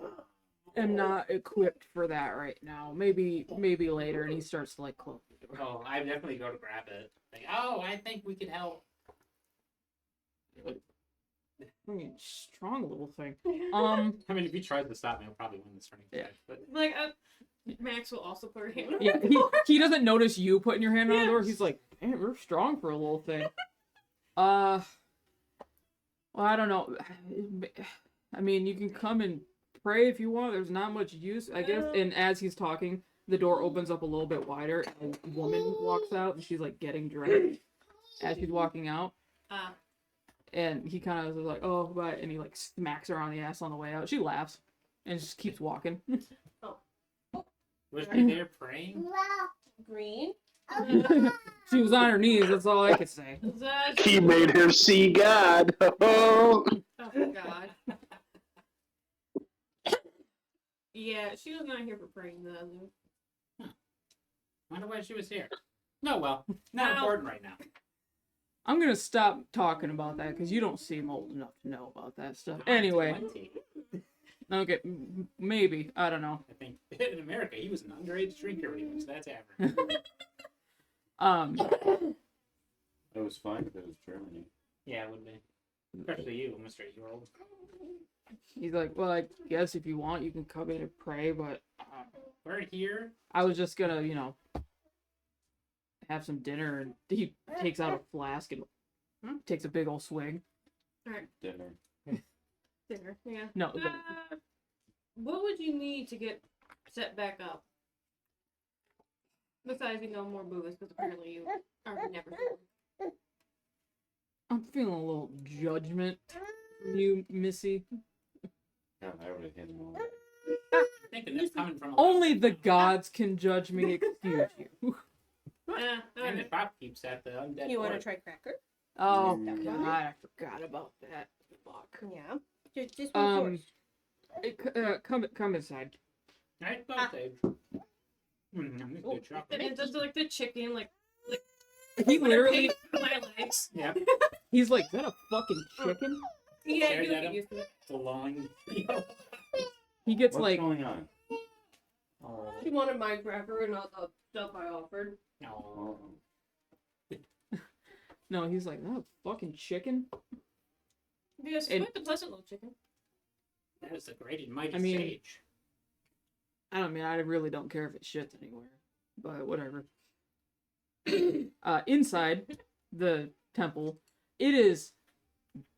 am not equipped for that right now. Maybe later." And he starts to like close the door. Oh, I definitely go to grab it. Like, oh, I think we can help. I mean, strong little thing. I mean, if he tries to stop me, I'll probably win this turning. Yeah. But Like, Max will also put her hand on Yeah, the door. he doesn't notice you putting your hand on the door. He's like, "Man, we're strong for a little thing." Well, I don't know. I mean, you can come and pray if you want. There's not much use, I guess. And as he's talking, the door opens up a little bit wider, and a woman walks out, and she's like getting dressed as she's walking out. And he kind of is like, "Oh, but," and he like smacks her on the ass on the way out. She laughs and just keeps walking. was she there praying? Green. She was on her knees. That's all I could say. He made her see God. Oh, Oh God. Yeah, she was not here for praying though. Wonder why she was here. No, well, not No. important right now. I'm gonna stop talking about that because you don't seem old enough to know about that stuff. Anyway, 20. okay, maybe, I don't know. I think in America he was an underage drinker when he was that's average. It was fine if it was Germany. Yeah, it would be. Especially you, Mr. 8-year-old. He's like, "Well, I guess if you want, you can come in and pray, but We're here. I was just gonna, have some dinner." And he takes out a flask and takes a big old swig. Dinner. Dinner, yeah. No, What would you need to get set back up? Besides, more booze, because apparently you are never. I'm feeling a little judgment from you, Missy. God, I would have hit him all. Thinking that's coming from Only the gods can judge me. Excuse you. Yeah, And the alright. shop keeps at the undead. You want to fort. try cracker? Oh Mm. god, I forgot about that. Fuck. Yeah. Just one first. Come inside. Right? Go Ah. save. This Oh, good chocolate. And it does like the chicken, like He literally, my legs. Yeah. he's like, is that a fucking chicken? Yeah, Stares you at get him. used to it. Glowing. He gets What's like, going on? Oh. She wanted my cracker and not the stuff I offered. No. no, he's like, that a fucking chicken? Yes, And- quite the pleasant little chicken. That is a great and mighty I mean- sage. I really don't care if it shits anywhere, but whatever. Inside the temple, it is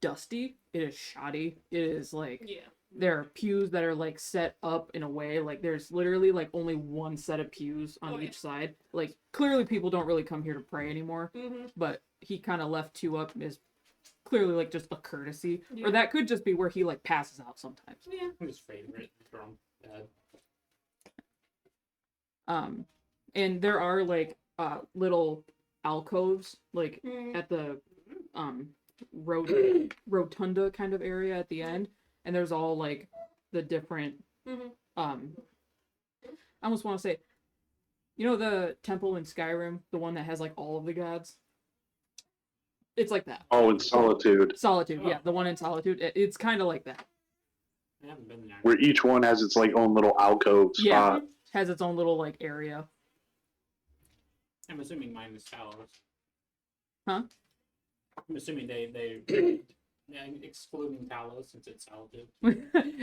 dusty, it is shoddy, it is like, Yeah. there are pews that are like set up in a way, like there's literally like only one set of pews on Oh, yeah. each side. Like, clearly people don't really come here to pray anymore, Mm-hmm. but he kind of left two up as clearly like just a courtesy. Yeah. Or that could just be where he like passes out sometimes. Yeah. His favorite from bed. And there are like little alcoves like Mm. at the rotunda kind of area at the end, and there's all like the different Mhm. I almost want to say, you know, the temple in Skyrim, the one that has like all of the gods, it's like that. Oh, in Solitude, Solitude, yeah, the one in Solitude, it's kind of like that. I haven't been there. where each one has its like own little alcove Yeah. spot. Has its own little like area. I'm assuming mine is Talos. Huh? I'm assuming they yeah, excluding Talos since it's Solitude.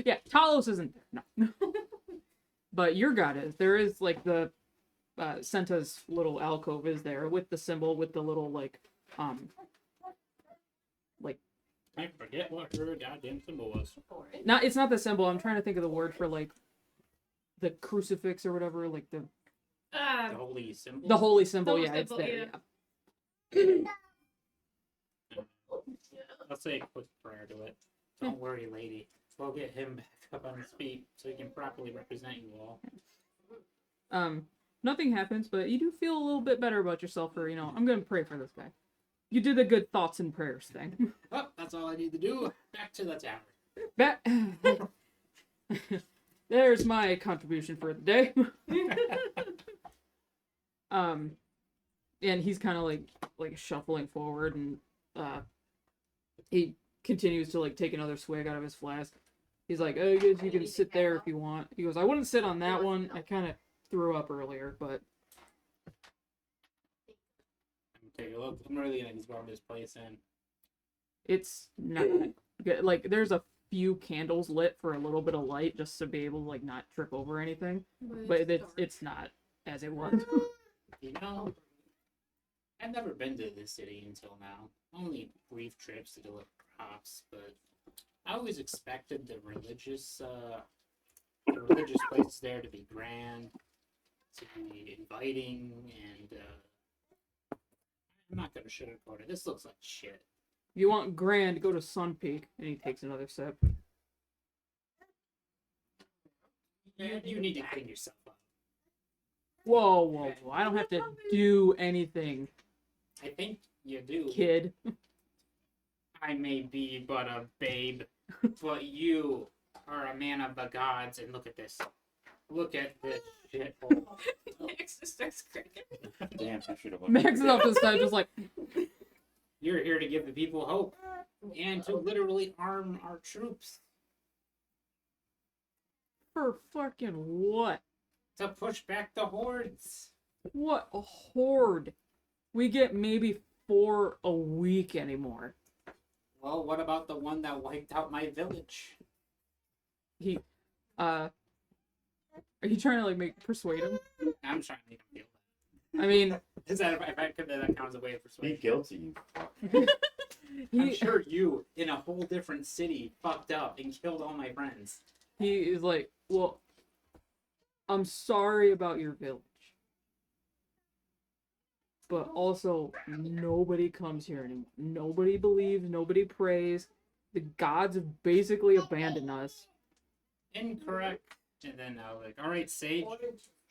Yeah, Talos isn't there. No. But your god is. There is like the Senta's little alcove is there with the symbol with the little like I forget what her goddamn symbol was. it's not the symbol. I'm trying to think of the word for like the crucifix or whatever, like the The holy symbol. the holy symbol. Holy Yeah, it's symbol, there. yeah. Yeah. Let's say a quick prayer to it. Don't worry, lady. We'll get him back up on his feet so he can properly represent you all. Nothing happens, but you do feel a little bit better about yourself for, you know, I'm gonna pray for this guy. You did the good thoughts and prayers thing. Oh, that's all I need to do. Back to the tower. That there's my contribution for the day. And he's kind of like shuffling forward, and he continues to like take another swig out of his flask. He's like, "Oh, you guys, you can sit there if you want." He goes, "I wouldn't sit on that one. I kind of threw up earlier, but Take a look. I'm really gonna rub this place in. it's not good. Like there's a few candles lit for a little bit of light just to be able to like not trip over anything, but it's not as it was." You know, I've never been to this city until now. Only brief trips to deliver crops, but I always expected the religious places there to be grand, to be inviting, and I'm not gonna sugarcoat it. This looks like shit. If you want grand, go to Sun Peak. And he takes another sip. You need to clean yourself up. Whoa. I don't have to do anything, I think you do. kid. I may be but a babe, but you are a man of the gods, and look at this. Look at this shithole. Max just starts cracking. Damn, I should have. Max is up this time just like, You're here to give the people hope, and to literally arm our troops. for fucking what? To push back the hordes. What a horde. We get maybe 4 a week anymore. Well, what about the one that wiped out my village? Are you trying to like persuade him? I'm trying to make him feel I mean, that. Is that if I could that counts as a way of Be persuasion? guilty, you fuck. I'm he sure you, in a whole different city, fucked up and killed all my friends. is like, well, I'm sorry about your village. But also, nobody comes here anymore. Nobody believes, nobody prays. The gods have basically abandoned us. Incorrect. And then I was like, all right, Sage,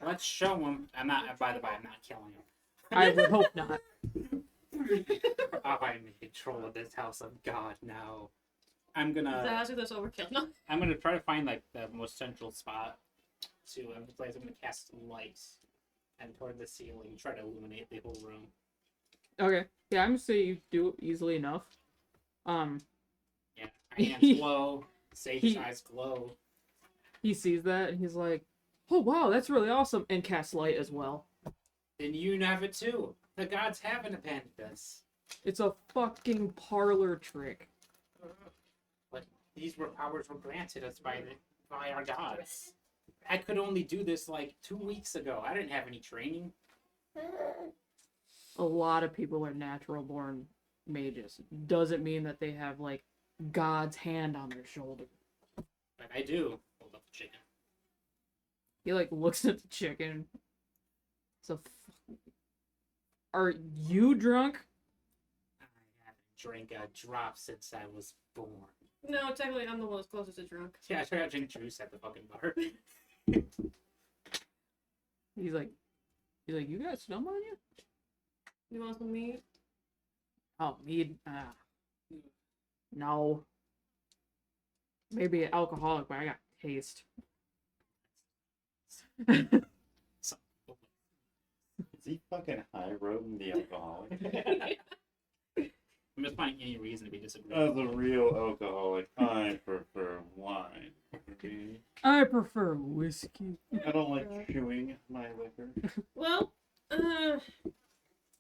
let's show him. I'm not, by the way, I'm not killing him. I would hope not. Oh, I'm in control of this house of God now. I'm gonna That's overkill. No. I'm gonna try to find like the most central spot to emphasize. I'm gonna cast lights and toward the ceiling, try to illuminate the whole room. Okay. Yeah, I'm gonna say you do it easily enough. Yeah, my hands glow, Sage's he- eyes glow. He sees that and he's like, "Oh wow, that's really awesome!" and casts light as well. Then you have it too. The gods haven't abandoned us. It's a fucking parlor trick. But these powers were granted us by our gods. I could only do this like 2 weeks ago. I didn't have any training. A lot of people are natural born mages. Doesn't mean that they have like God's hand on their shoulder. But I do. Hold up the chicken. He like looks at the chicken. So, are you drunk? I haven't drank a drop since I was born. No, technically, I'm the one that's closest to drunk. Yeah, I tried to drink juice at the fucking bar. He's like, you got stum on you? You want some meat? Oh, mead. No. Maybe alcoholic, but I got taste. Is he fucking high roading the alcoholic? I'm just finding any reason to be disagreeing. As a real alcoholic, I prefer wine. I prefer whiskey. I don't like chewing my liquor. Well,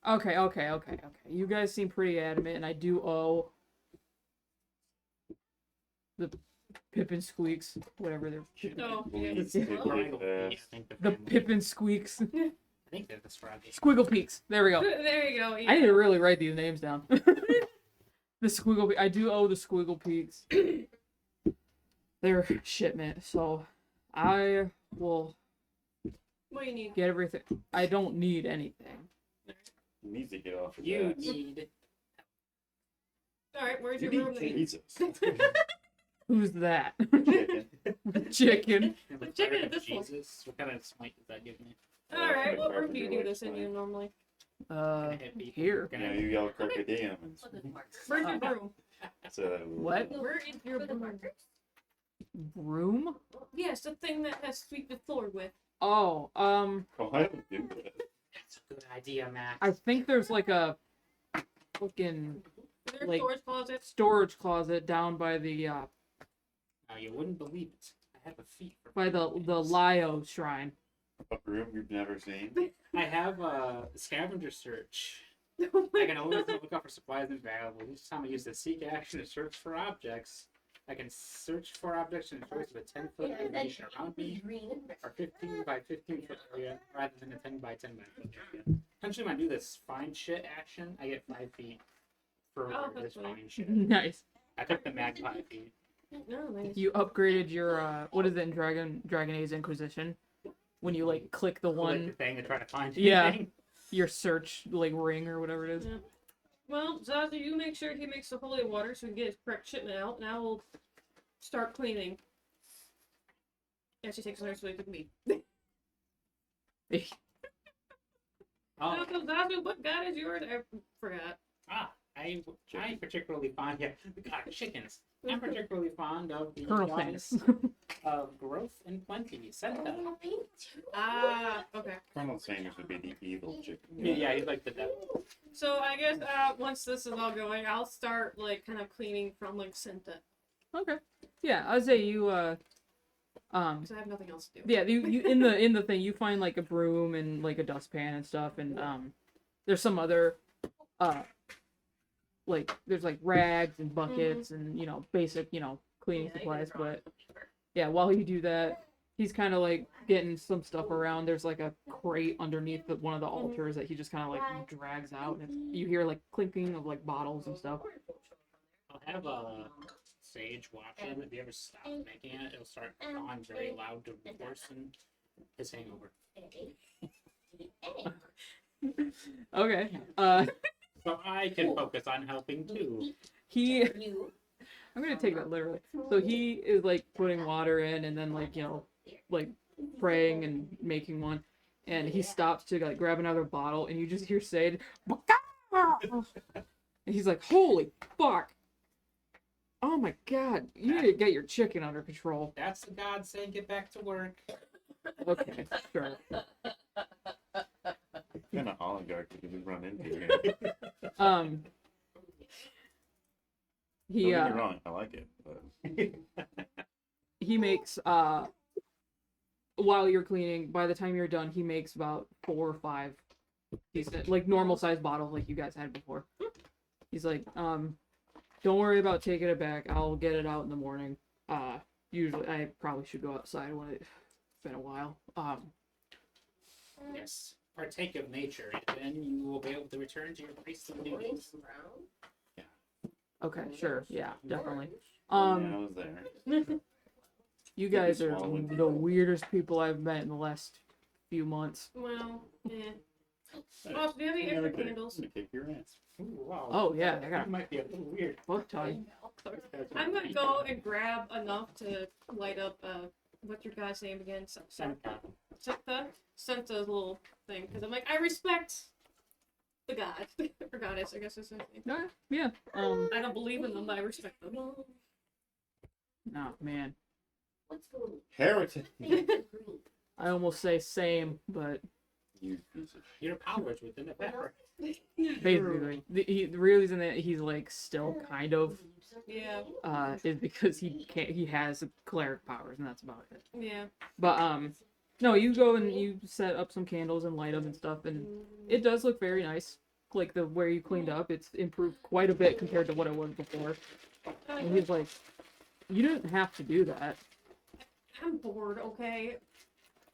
Okay. You guys seem pretty adamant, and I do owe the Pippin Squeaks, whatever they're. no. Please Yeah. take Or I it go- fast. I think The family- Pippin Squeaks. I think they're the Scroggies. Squiggle Peaks. There we go. There you go. Yeah. I need to really write these names down. The Squiggle I do owe the Squiggle Peaks. They're shit, man. So I will What do you need? get everything. I don't need anything. He needs to get off his You ass. need. All right, where's You your room? need then? Jesus. Who's that? Chicken. Chicken. The chicken fire at this point. Jesus. What kind of smite does that give me? All right, what room Carpenter do you do likes this in mine. you normally? Gonna hit people. Here. You Gonna know, you yell crocodile. Where's your broom? So What? Where is your broom? Broom? Yes, the thing that has sweep the floor with. Oh, Oh, I don't do that. That's a good idea, Max. I think there's like a fucking Is there a Like- storage closet? storage closet down by the Now you wouldn't believe it. I have a feat for by the Lio shrine. A room you've never seen. I have a scavenger search. Oh my I can always God. look up for supplies available. Each time I use the seek action to search for objects, I can search for objects in a choice of a 10-foot radiation around me, or 15 by 15 foot area, rather than a 10 by 10 by foot area. Essentially, when I do this find shit action, I get 5 feet for Oh, this that's funny. find shit. Nice. I took the magpie feet. No, nice. You upgraded your what is it in Dragon Age Inquisition? When you like click the Like the one thing to try to find Yeah. anything. your search like ring or whatever it is. Yeah. Well, Zazu, you make sure he makes the holy water so we can get his correct shipment out, and I will start cleaning. Actually, takes another swig with me. Oh, So, Zazu, what god is yours? I forgot. I particularly find chickens. I'm particularly fond of the Colonel goddess Thanos. of growth and plenty, Senta. Ah, okay. Colonel Sanders would be the evil chicken. Yeah, he's like the devil. So I guess once this is all going, I'll start like kind of cleaning from like Senta, Okay. Yeah, I'd say you because I have nothing else to do. yeah, you in the thing you find like a broom and like a dustpan and stuff, and there's some other like there's like rags and buckets and basic cleaning supplies. But yeah, while you do that, he's kind of like getting some stuff around. There's like a crate underneath one of the altars that he just kind of like drags out, and you hear like clinking of like bottles and stuff. I'll have Sage watch him. If he ever stops making it, it'll start on very loud to worsen his hangover. Okay. So I can focus on helping too. He I'm gonna take that literally. So he is like putting water in and then like like praying and making one, and he stops to like grab another bottle, and you just hear Sade, and he's like, "Holy fuck! Oh my god, you need to get your chicken under control." That's the god saying get back to work. Okay, sure. What kind of oligarch did we run into here? He Don't get me wrong, I like it, but he makes while you're cleaning, by the time you're done, he makes about 4 or 5 decent, like normal sized bottles like you guys had before. He's like, don't worry about taking it back. I'll get it out in the morning. Usually I probably should go outside when it's been a while. Yes. Partake of nature, and then you will be able to return to your priestly duties. Okay, sure. Yeah, definitely. yeah, I was there. You guys are Swallowing. the weirdest people I've met in the last few months. Well, yeah. Well, do you have any extra candles? I'm gonna kick your ass. Ooh, wow. Oh yeah, I That got might be a little weird. fuck ton. I'm gonna go and grab enough to light up, what's your guy's name again? Senta little thing. Because I'm like, I respect the god. Or goddess, I guess is his name. Yeah. I don't believe in them, but I respect them. Nah, man. Heretic. I almost say same, but You piece of Your powers within the pepper. basically, the real reason that he's like still kind of Yeah, is because he has cleric powers, and that's about it. yeah. But no, you go and you set up some candles and light them and stuff, and it does look very nice. Like the where you cleaned up, it's improved quite a bit compared to what it was before. And he's like, you didn't have to do that. I'm bored, okay?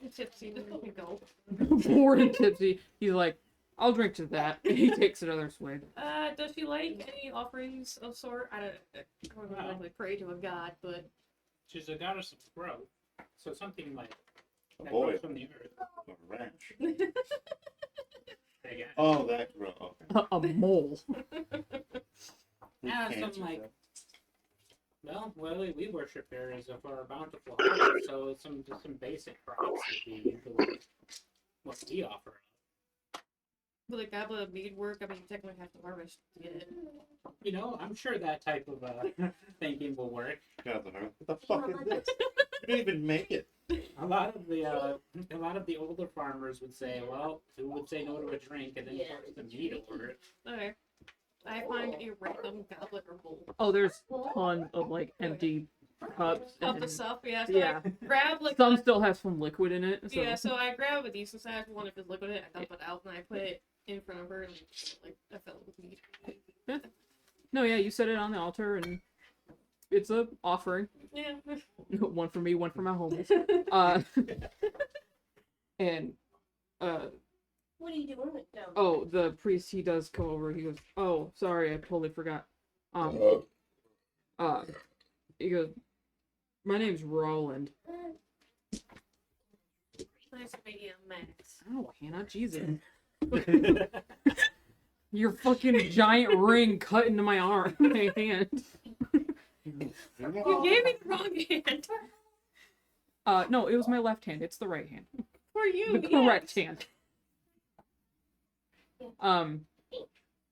I'm tipsy, just let me go. Bored and tipsy. He's like, I'll drink to that. And he takes another swig. Does she like any offerings of sort? I don't really pray to a god, but She's a goddess of growth, so something like a that boy. grows from the earth. A ranch. Again. Oh, that girl. Okay. A mole. Yeah, Cancer, some like. though. Well, we worship areas of our bountiful harvest, so some basic crops would be usually what we offer. will the goblet of mead work? I mean, you technically have to harvest to get it. You know, I'm sure that type of thinking will work. God, what the fuck is this? You didn't even make it. A lot of the older farmers would say, well, who would say no to a drink and then force the meat over it? Okay. I find a random goblet or bowl Oh, there's a ton of like empty cups. of the And stuff. Yeah, so yeah. I grab like some still have some liquid in it. So. yeah, so I grab a decent sized one if it's liquid. I dump it out and I put it in front of her and like I fill it with mead. No, yeah, you set it on the altar and it's a offering. Yeah. One for me, one for my homies. And What are you doing with them? oh, the priest, he does come over. He goes, "Oh, sorry, I totally forgot." He goes, "My name's Roland." Nice to meet you, Max. Oh, Hannah, Jesus. Your fucking giant ring cut into my arm, my hand. You gave me the wrong hand. No, it was my left hand. It's the right hand. For you, The yes. correct hand.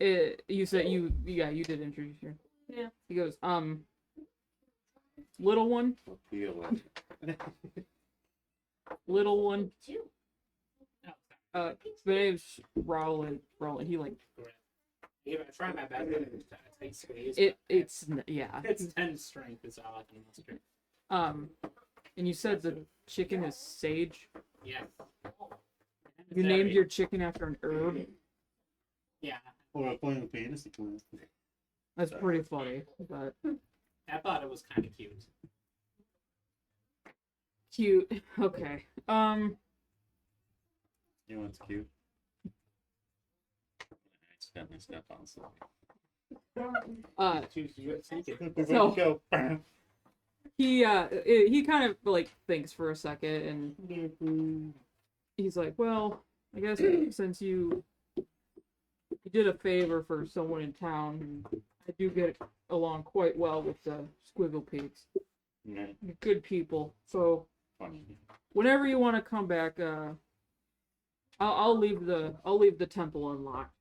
You said you did introduce her. Yeah. He goes, little one, Feel it. little one. No, His name's Roland. He like even I try my best to tight squeeze. it's yeah. It's 10 strength is all I can muster. And you said the chicken is sage. Yeah. You named your chicken after an herb. Yeah. Oh, I'm playing with fantasy points. That's pretty funny, but I thought it was kind of cute. cute. Okay. You know what's cute? I accidentally stepped on something. Choose your thinking. So- Go. he kind of like thinks for a second and he's like, well, I guess since you did a favor for someone in town, I do get along quite well with the Squiggle Pigs. Yeah, Good people. So funny. whenever you want to come back, I'll leave the temple unlocked.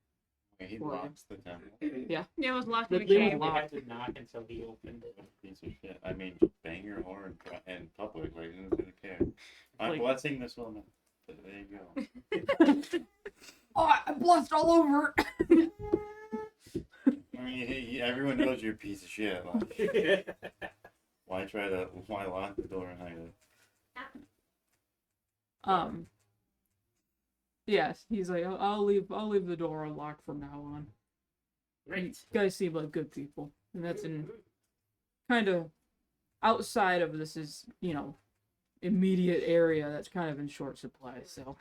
Wait, he For you. locks the temple. Yeah. Yeah, it was locked The in the thing cave. is They locked. had to knock until he opened it. Piece of shit. I mean, just bang your horn in public. Like, who's gonna care? I'm Like- blessing this woman. There you go. Oh, I blessed all over. I mean, everyone knows you're a piece of shit. Like, why lock the door and hide it? Yes, he's like, I'll leave the door unlocked from now on. Great. You guys seem like good people, and that's in kind of outside of this is immediate area that's kind of in short supply. So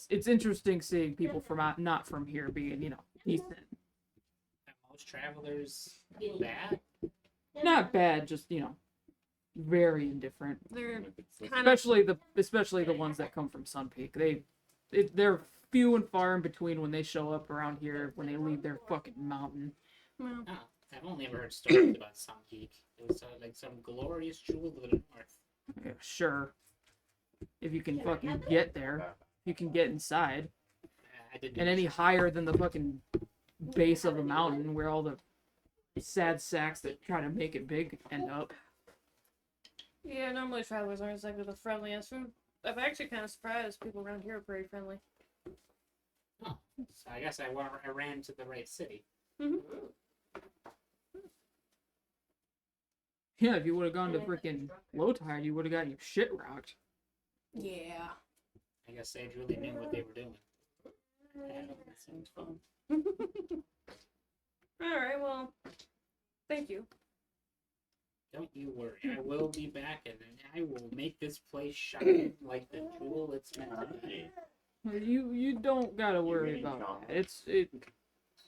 it's interesting seeing people from not from here being decent, Most travelers bad. not bad, just very indifferent. They're It's kind of. Especially the ones that come from Sun Peak. They're few and far in between when they show up around here when they leave their fucking mountain. Well, Oh, I've only ever heard stories about Sun Peak. It was like some glorious jewel of the north. Yeah, sure, if you can fucking get there, you can get inside. I didn't. And any higher than the fucking base of the mountain where all the sad sacks that try to make it big end up. yeah, normally travelers aren't exactly the friendliest. I'm actually kind of surprised people around here are pretty friendly. Oh, so I guess I ran to the right city. Yeah, if you would have gone to freaking Low Tide, you would have gotten your shit rocked. Yeah. I guess they really knew what they were doing. That sounds fun. Alright, well, thank you. Don't you worry, I will be back, and I will make this place shine like the jewel it's meant to be. You don't gotta worry about that.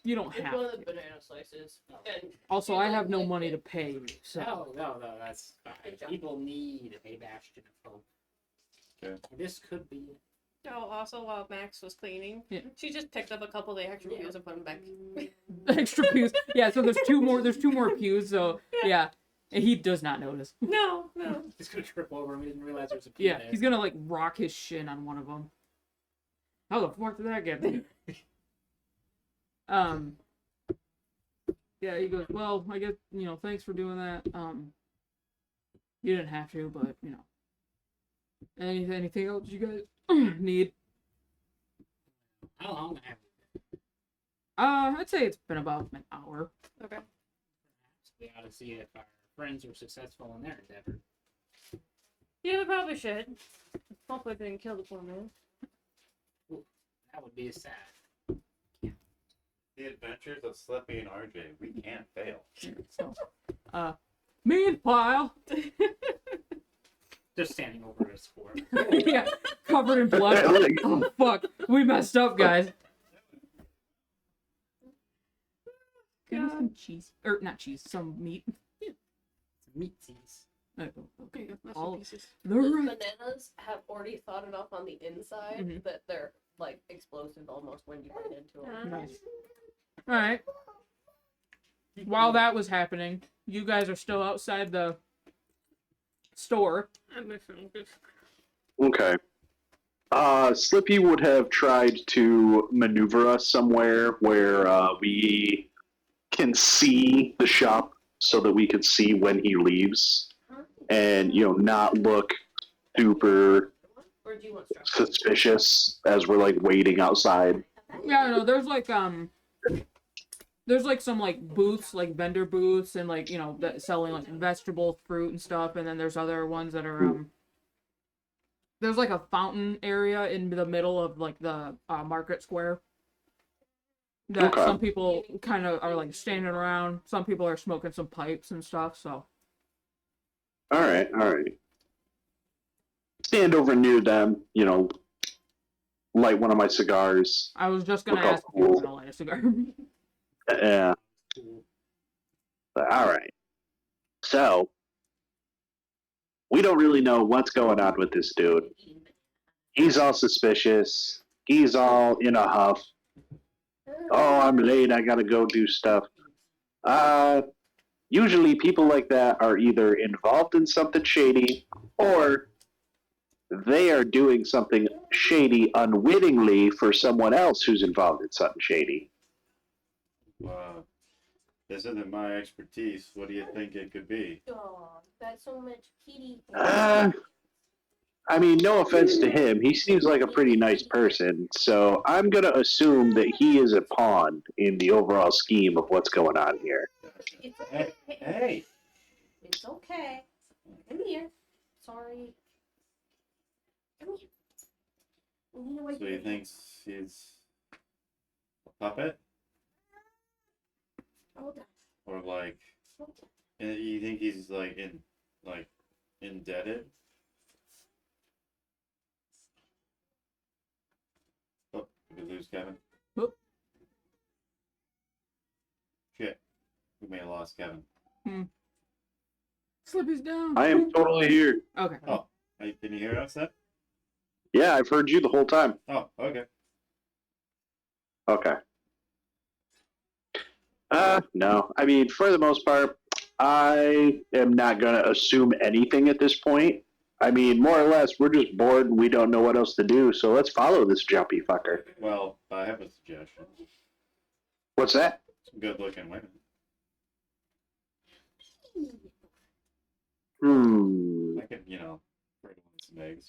You don't It's have one of the to. banana slices. And Also, I have no money to pay you, so No, that's fine. People need a bastion of hope. Okay. This could be it. Oh, also, while Max was cleaning, Yeah. she just picked up a couple of the extra pews and put them back. extra pews. Yeah, so there's two more pews. So yeah, and he does not notice. No. He's gonna trip over him. He didn't realize there was a pew Yeah, there. he's gonna like rock his shin on one of them. How the fuck did that get there? Yeah, he goes, well, I guess, thanks for doing that. You didn't have to, but, anything else you guys need? How long have I'd say it's been about an hour. Okay. we ought to see if our friends were successful in their endeavor? Yeah, we probably should. Hopefully they didn't kill the poor man. That would be sad. The adventures of Slippy and RJ. We can't fail. So, meanwhile, Just standing over a score. yeah, covered in blood. Oh, fuck. We messed up, guys. Give me some cheese. Or, not cheese, some meat. Meatsies. Oh, okay. That's All some pieces. the those right. bananas have already thought enough on the inside Mhm. that they're like explosive almost when you bite into them. Nice. Alright. While that was happening, you guys are still outside the store. I'm missing this. Okay. Slippy would have tried to maneuver us somewhere where we can see the shop so that we could see when he leaves and, not look super Or do you want strawberry? suspicious as we're like waiting outside. Yeah, no, there's some like booths, like vendor booths, and like that selling like vegetable, fruit, and stuff. And then there's other ones that are there's like a fountain area in the middle of like the market square. That Okay. some people kind of are like standing around. Some people are smoking some pipes and stuff. So All right. Stand over near them, light one of my cigars. I was just gonna Look how ask if you were cool. gonna light a cigar. Yeah. All right. So, we don't really know what's going on with this dude. He's all suspicious. He's all in a huff. Oh, I'm late. I gotta go do stuff. usually people like that are either involved in something shady or they are doing something shady unwittingly for someone else who's involved in something shady. Wow. This isn't my expertise. What do you think it could be? Oh, got so much kitty. I mean, no offense to him, he seems like a pretty nice person, so I'm gonna assume that he is a pawn in the overall scheme of what's going on here. It's Hey, okay. hey! It's okay. Come here. Sorry. Come here. You know what So he thinks he's a puppet? Hold on. Or like, Hold on. you think he's like indebted? Oh, did we lose Kevin? Whoop. Shit. We may have lost Kevin. Slippy's down. I am totally here. Okay. Oh, hey, can you hear us then? Yeah, I've heard you the whole time. Oh, okay. Okay. No. I mean, for the most part, I am not going to assume anything at this point. I mean, more or less, we're just bored and we don't know what else to do, so let's follow this jumpy fucker. Well, I have a suggestion. What's that? Some good looking women. I could, bring on some eggs.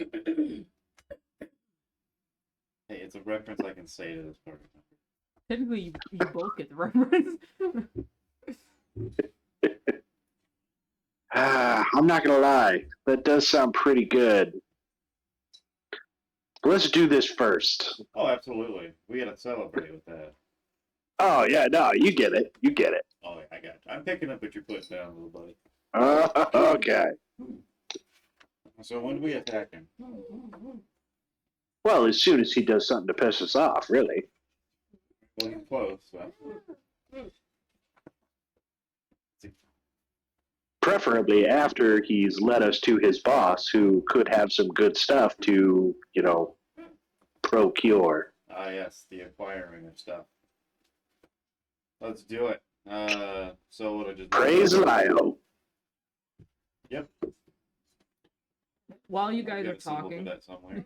Hey, it's a reference I can say to this part. Technically, you both get the reference. I'm not going to lie. That does sound pretty good. Let's do this first. Oh, absolutely. We gotta celebrate with that. Oh, yeah, no, you get it. You get it. Oh, I got you. I'm picking up what you're putting down, little buddy. Okay. So when do we attack him? Well, as soon as he does something to piss us off, really. Well, he's close, so. Preferably after he's led us to his boss, who could have some good stuff to, procure. Ah, yes, the acquiring of stuff. Let's do it. So what I just Praise Lio. Yep. While you guys Get are a symbol for talking, that somewhere.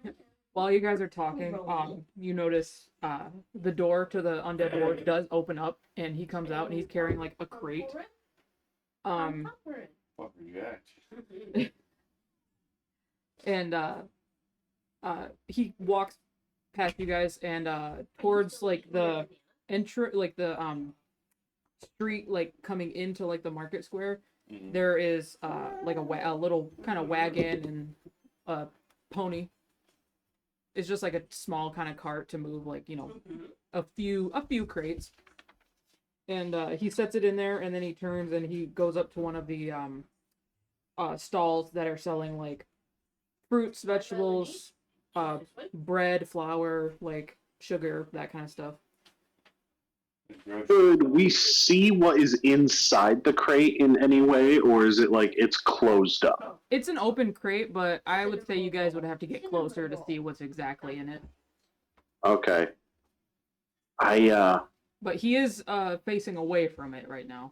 you notice the door to the undead lord does open up, and he comes out, and he's carrying like a crate. Fuck are you at? And he walks past you guys and towards like the street, like coming into like the market square. Mhm. There is like a little kind of wagon and a pony. It's just like a small kind of cart to move like a few crates. And he sets it in there, and then he turns and he goes up to one of the stalls that are selling like fruits, vegetables, bread, flour, like sugar, that kind of stuff. Could we see what is inside the crate in any way, or is it like it's closed up? It's an open crate, but I would say you guys would have to get closer to see what's exactly in it. Okay. But he is facing away from it right now.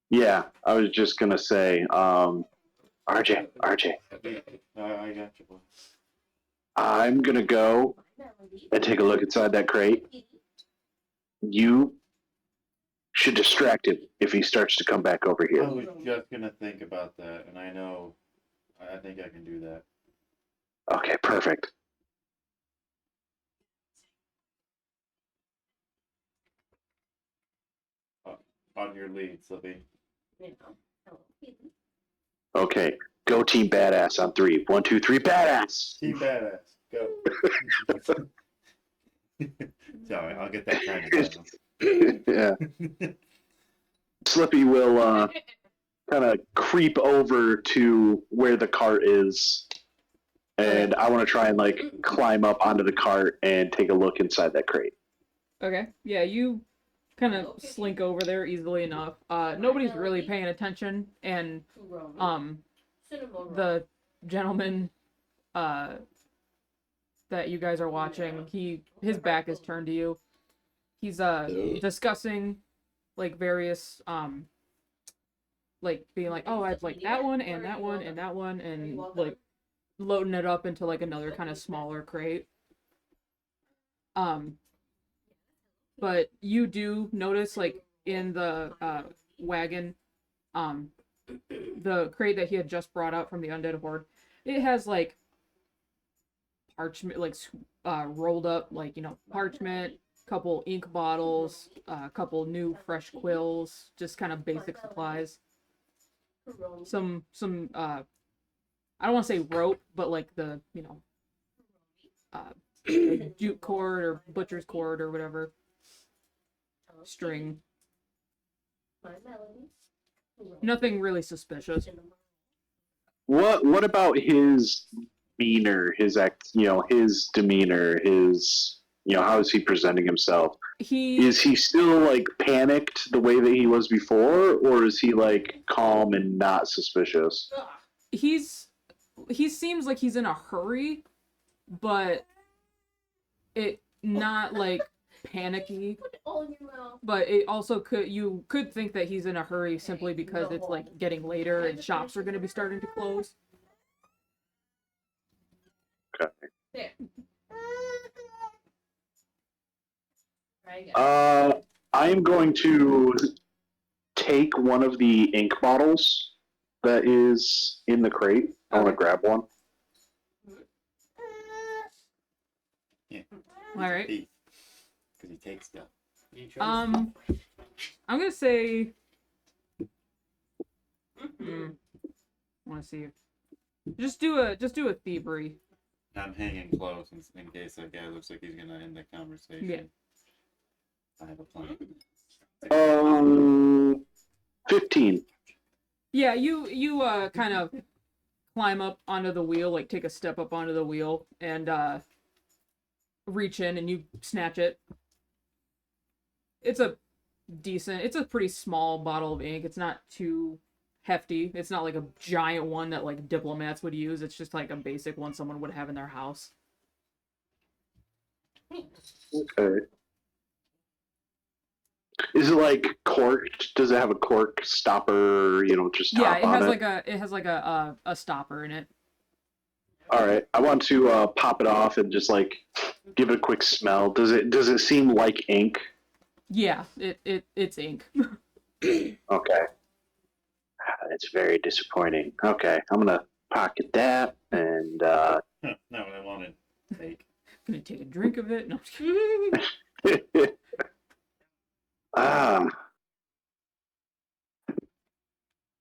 Yeah, I was just gonna say, RJ, I got you, boy. I'm gonna go and take a look inside that crate. You should distract him if he starts to come back over I here. was just gonna think about that, and I think I can do that. Okay, perfect. On your lead, Slippy. Okay, go Team Badass on 3. 1, 2, 3, badass! Team Badass, go. Sorry, I'll get that time Yeah. Slippy will kind of creep over to where the cart is, and I want to try and like climb up onto the cart and take a look inside that crate. Okay. Yeah, you kind of slink over there easily enough. Nobody's really paying attention, and the gentleman that you guys are watching, his back is turned to you. He's discussing like various like being like, oh, I'd like that one and that one and that one, and like loading it up into like another kind of smaller crate. But you do notice like in the wagon, the crate that he had just brought out from the undead horde, it has like parchment, like rolled up, like, you know, parchment, couple ink bottles, a couple new fresh quills, just kind of basic supplies. Some I don't want to say rope, but like the, you know, jute cord or butcher's cord or whatever, string. Nothing really suspicious. What about his demeanor, his his demeanor, his, how is he presenting himself? Is he still like panicked the way that he was before, or is he like calm and not suspicious? He seems like he's in a hurry, but it not like panicky. But it also you could think that he's in a hurry simply because it's like getting later and shops are going to be starting to close. Okay. There. I am going to take one of the ink bottles that is in the crate. I want to grab one. Yeah. All right. Because he takes stuff. I'm gonna say. I want to see. Just do a thievery. I'm hanging close in case that guy looks like he's gonna end the conversation. Yeah. I have a plan. 15. Yeah, you kind of climb up onto the wheel, like take a step up onto the wheel, and reach in and you snatch it. It's a pretty small bottle of ink. It's not too hefty. It's not like a giant one that like diplomats would use. It's just like a basic one someone would have in their house. Okay. Is it like corked? Does it have a cork stopper? Just top Yeah, on it? it has like a stopper in it. All right. I want to pop it off and just like give it a quick smell. Does it seem like ink? Yeah, it's ink. Okay. It's very disappointing. Okay, I'm gonna pocket that and Not what I wanted. Take. Gonna take a drink of it. No, I'm just kidding.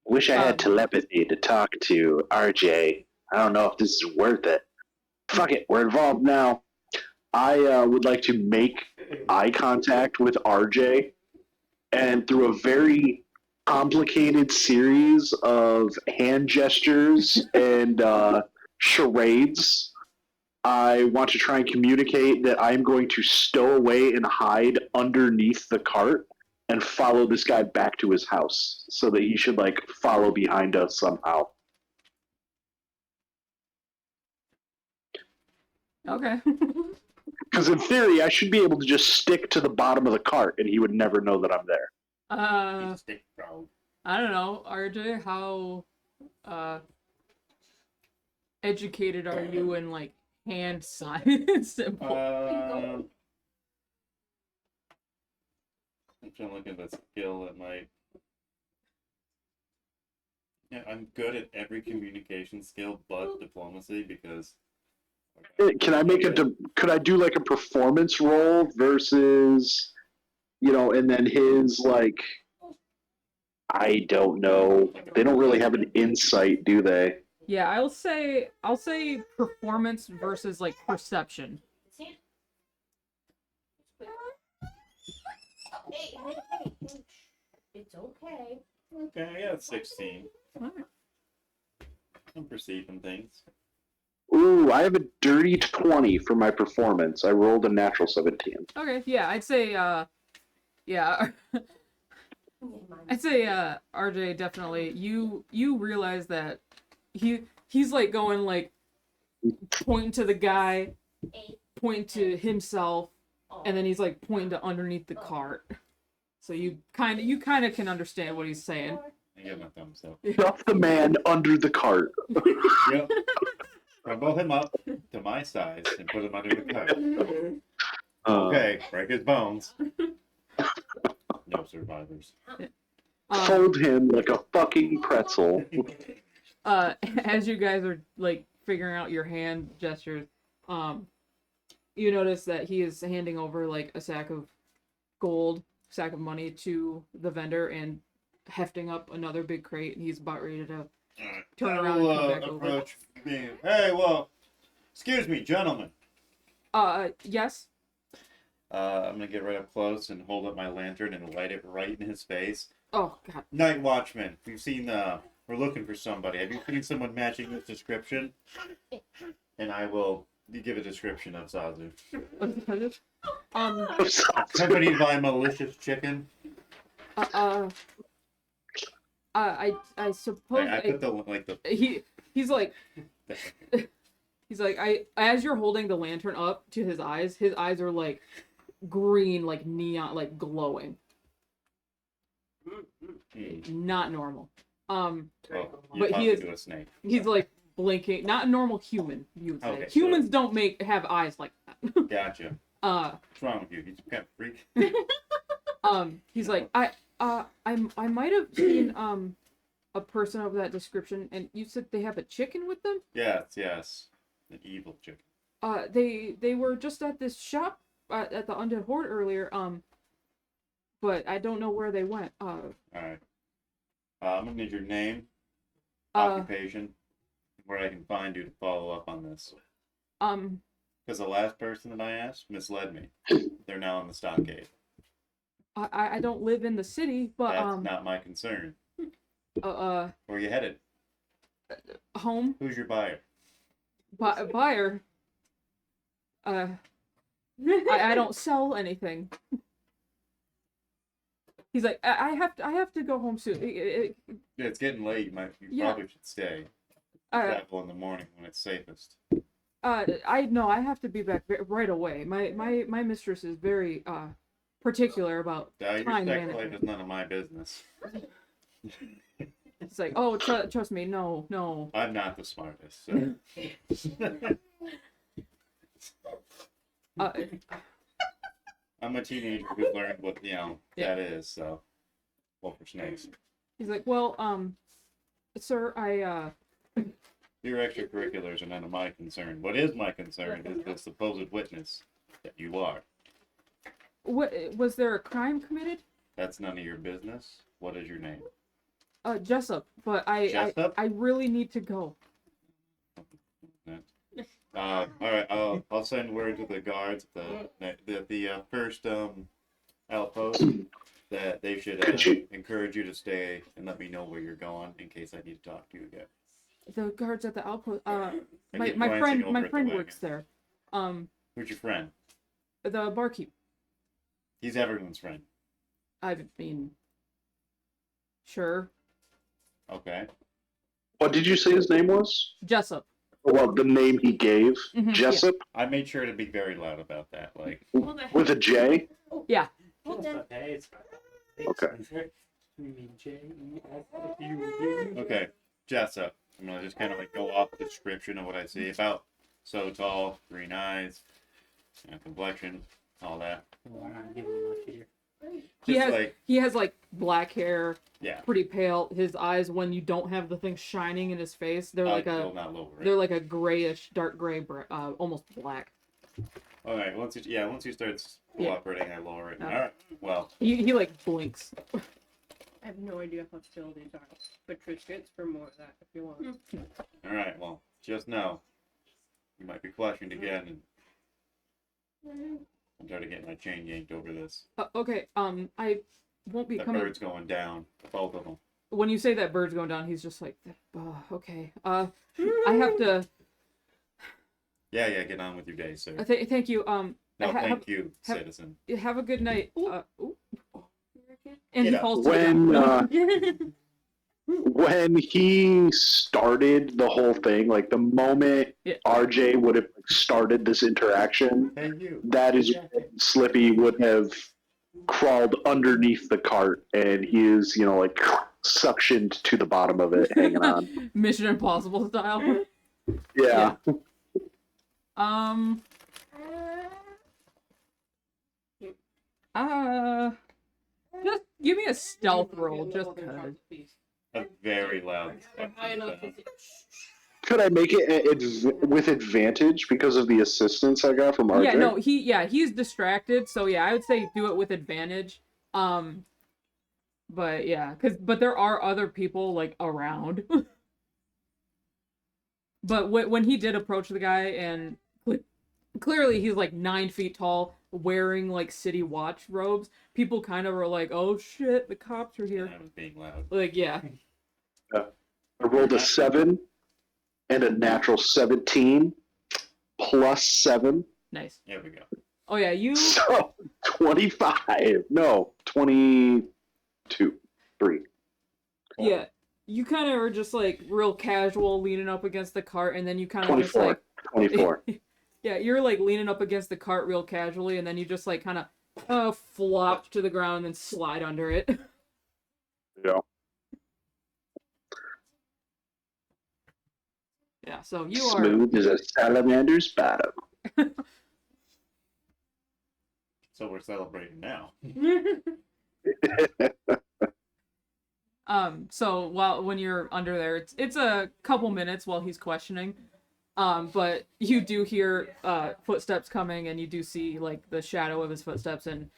Wish I had telepathy to talk to RJ. I don't know if this is worth it. Fuck it, we're involved now. I would like to make eye contact with RJ, and through a very complicated series of hand gestures and charades, I want to try and communicate that I'm going to stow away and hide underneath the cart and follow this guy back to his house so that he should like follow behind us somehow. Okay. Because in theory, I should be able to just stick to the bottom of the cart and he would never know that I'm there. He's a stick bro. I don't know, RJ, how educated are you in like hand signs? I'm trying to look at the skill that might. Yeah, I'm good at every communication skill but diplomacy because. Can I make could I do like a performance roll versus, and then his like, I don't know. They don't really have an insight, do they? Yeah, I'll say performance versus like perception. Hey, it's okay. Okay, I got 16. I'm perceiving things. Ooh, I have a dirty 20 for my performance. I rolled a natural 17. Okay, yeah, I'd say yeah. I'd say RJ definitely you realize that he's like going like pointing to the guy, pointing to himself, and then he's like pointing to underneath the cart. So you kind of can understand what he's saying. I give him a thumbs up. Stuff the man under the cart. Yep. Crumble him up to my size and put him under the cart. Okay, break his bones. No survivors. Fold him like a fucking pretzel. As you guys are like figuring out your hand gestures, you notice that he is handing over like a sack of money to the vendor and hefting up another big crate, and he's about ready to turn around and come back over. Approach me. Hey, well, excuse me, gentlemen. Yes. I'm gonna get right up close and hold up my lantern and light it right in his face. Oh God. Night Watchman, we've seen, we're looking for somebody. Have you seen someone matching this description? And I will give a description of Zazu. Somebody buy malicious chicken. I suppose I put the he's like as you're holding the lantern up to his eyes are like green, like neon, like glowing. Not normal. Well, but he is to a snake. he's like blinking. Not a normal human, you would say. Okay, Humans don't have eyes like that. Gotcha. What's wrong with you? He's kind of freak. He's like, I might have seen a person of that description, and you said they have a chicken with them? Yes. An evil chicken. They were just at this shop at the Undead Horde earlier, but I don't know where they went. Alright. I'm gonna need your name, occupation, where I can find you to follow up on this. Because the last person that I asked misled me. They're now on the stockade. I don't live in the city, but That's not my concern. Where are you headed? Home. Who's your buyer? Buyer. I don't sell anything. He's like, I have to go home soon. Yeah, it's getting late. You probably should stay. Travel in the morning when it's safest. I have to be back right away. My mistress is very particular about Your time sex life management. is none of my business. It's like, oh, trust me, no. I'm not the smartest. So. I'm a teenager who learned what that is. So, well, for snakes. He's like, well, sir, Your extracurriculars are none of my concern. What is my concern is the supposed witness that you are. What was there a crime committed? That's none of your business. What is your name? Jessup, but Jessup? I really need to go. All right. I'll send word to the guards at the first outpost that they should encourage you to stay and let me know where you're going in case I need to talk to you again. The guards at the outpost. My glancing over friend at the wagon. works there. Who's your friend? The barkeep. He's everyone's friend. I mean, sure. Okay. What did you say his name was? Jessup. Well, the name he gave, Mhm, Jessup, I made sure to be very loud about that. Like, with a J. Yeah. Okay. okay, Jessup. I'm gonna just kind of like go off the description of what I see. About so tall, green eyes, complexion, all that. He has like black hair. Yeah. Pretty pale. His eyes, when you don't have the thing shining in his face, they're like they're like a grayish, dark gray, almost black. All right. Once he starts cooperating, I lower it. Okay. All right. Well. He like blinks. I have no idea how still these are, but Trish gets for more of that if you want. All right. Well, just know you might be questioned again, and I'm trying to get my chain yanked over this. Okay. I won't be The coming. bird's going down. Both of them. When you say that bird's going down, he's just like, okay. I have to. Yeah. Get on with your day, sir. Thank you. No, thank you, citizen. Have a good night. And he Get falls to the ground. When he started the whole thing, like the moment RJ would have started this interaction, Thank you. that is when Slippy would have crawled underneath the cart, and he is, like suctioned to the bottom of it, hanging on. Mission Impossible style. Yeah. Um. Just give me a stealth roll, just cause. A very loud. Could I make it with advantage because of the assistance I got from RJ? Yeah, no, he's distracted, so yeah, I would say do it with advantage. But yeah, but there are other people like around. But when he did approach the guy, and clearly he's like 9 feet tall, wearing like city watch robes, people kind of were like, "Oh shit, the cops are here!" I was being loud. Like, yeah. I rolled a 7 and a natural 17 plus 7. Nice. There we go. Oh yeah, you. So 25. No, 22. 3. Yeah, you kind of are just like real casual, leaning up against the cart, and then you kind of just 24. like 24. Yeah, you're like leaning up against the cart real casually, and then you just like kind of flop to the ground and then slide under it. Yeah. Yeah, so you Smooth as a salamander's bottom. So we're celebrating now. So when you're under there, it's a couple minutes while he's questioning. But you do hear footsteps coming, and you do see like the shadow of his footsteps, and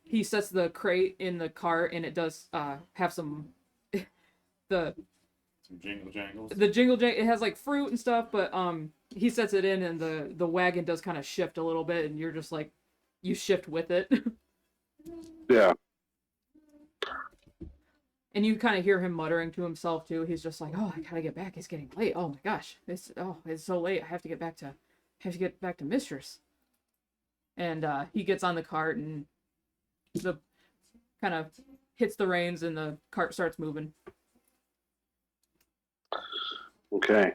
he sets the crate in the cart, and it does have some Some jingle jangles. it has like fruit and stuff, but he sets it in, and the wagon does kind of shift a little bit, and you're just like you shift with it. Yeah. And you kind of hear him muttering to himself too. He's just like, "Oh, I gotta get back. It's getting late. Oh my gosh, it's so late. I have to get back to Mistress." And he gets on the cart, and the kind of hits the reins, and the cart starts moving. Okay.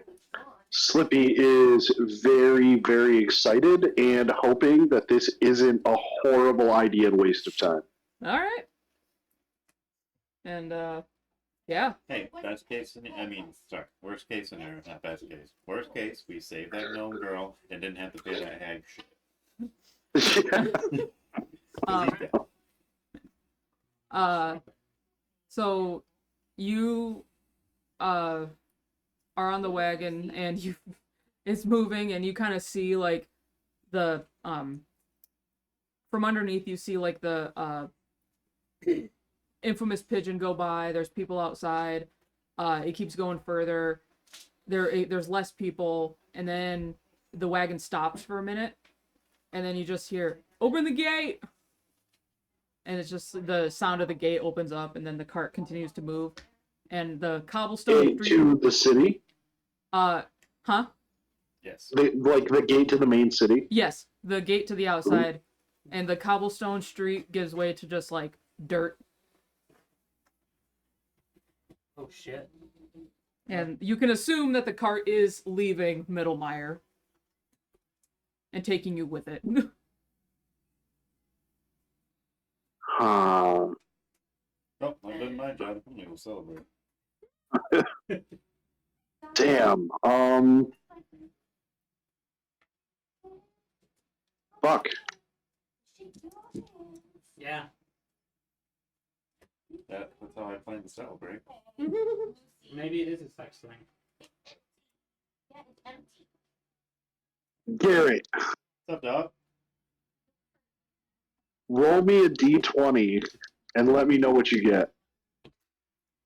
Slippy is very, very excited and hoping that this isn't a horrible idea and waste of time. All right. And yeah. Hey, worst case scenario, not best case. Worst case, we saved that gnome girl and didn't have to pay that hag shit. So you are on the wagon, and it's moving, and you kind of see like the from underneath you see like the infamous pigeon go by. There's people outside. It keeps going further. There's less people, and then the wagon stops for a minute, and then you just hear, "Open the gate!" And it's just the sound of the gate opens up, and then the cart continues to move, and the cobblestone street. To the city? Huh? Yes. Like the gate to the main city? Yes, the gate to the outside, and the cobblestone street gives way to just like dirt. Oh shit. And you can assume that the cart is leaving Middlemire and taking you with it. Oh, I've done my job. I'm gonna go celebrate. Damn. Fuck. Yeah. That's how I plan to celebrate. Maybe it is a sex thing. Garrett, What's up, dog? roll me a d20 and let me know what you get.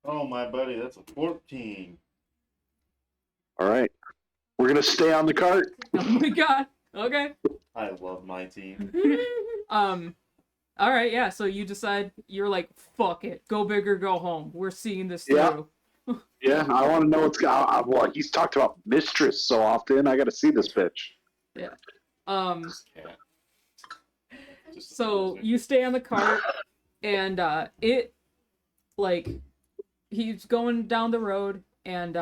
Oh, my buddy, that's a 14. All right. We're going to stay on the cart. Oh my god. Okay. I love my team. All right, yeah, so you decide, you're like, fuck it. Go big or go home. We're seeing this Yeah. through. Yeah, I want to know what's going on. Well, he's talked about Mistress so often. I got to see this bitch. Yeah. Cat. So you stay on the cart, and it, like, he's going down the road, and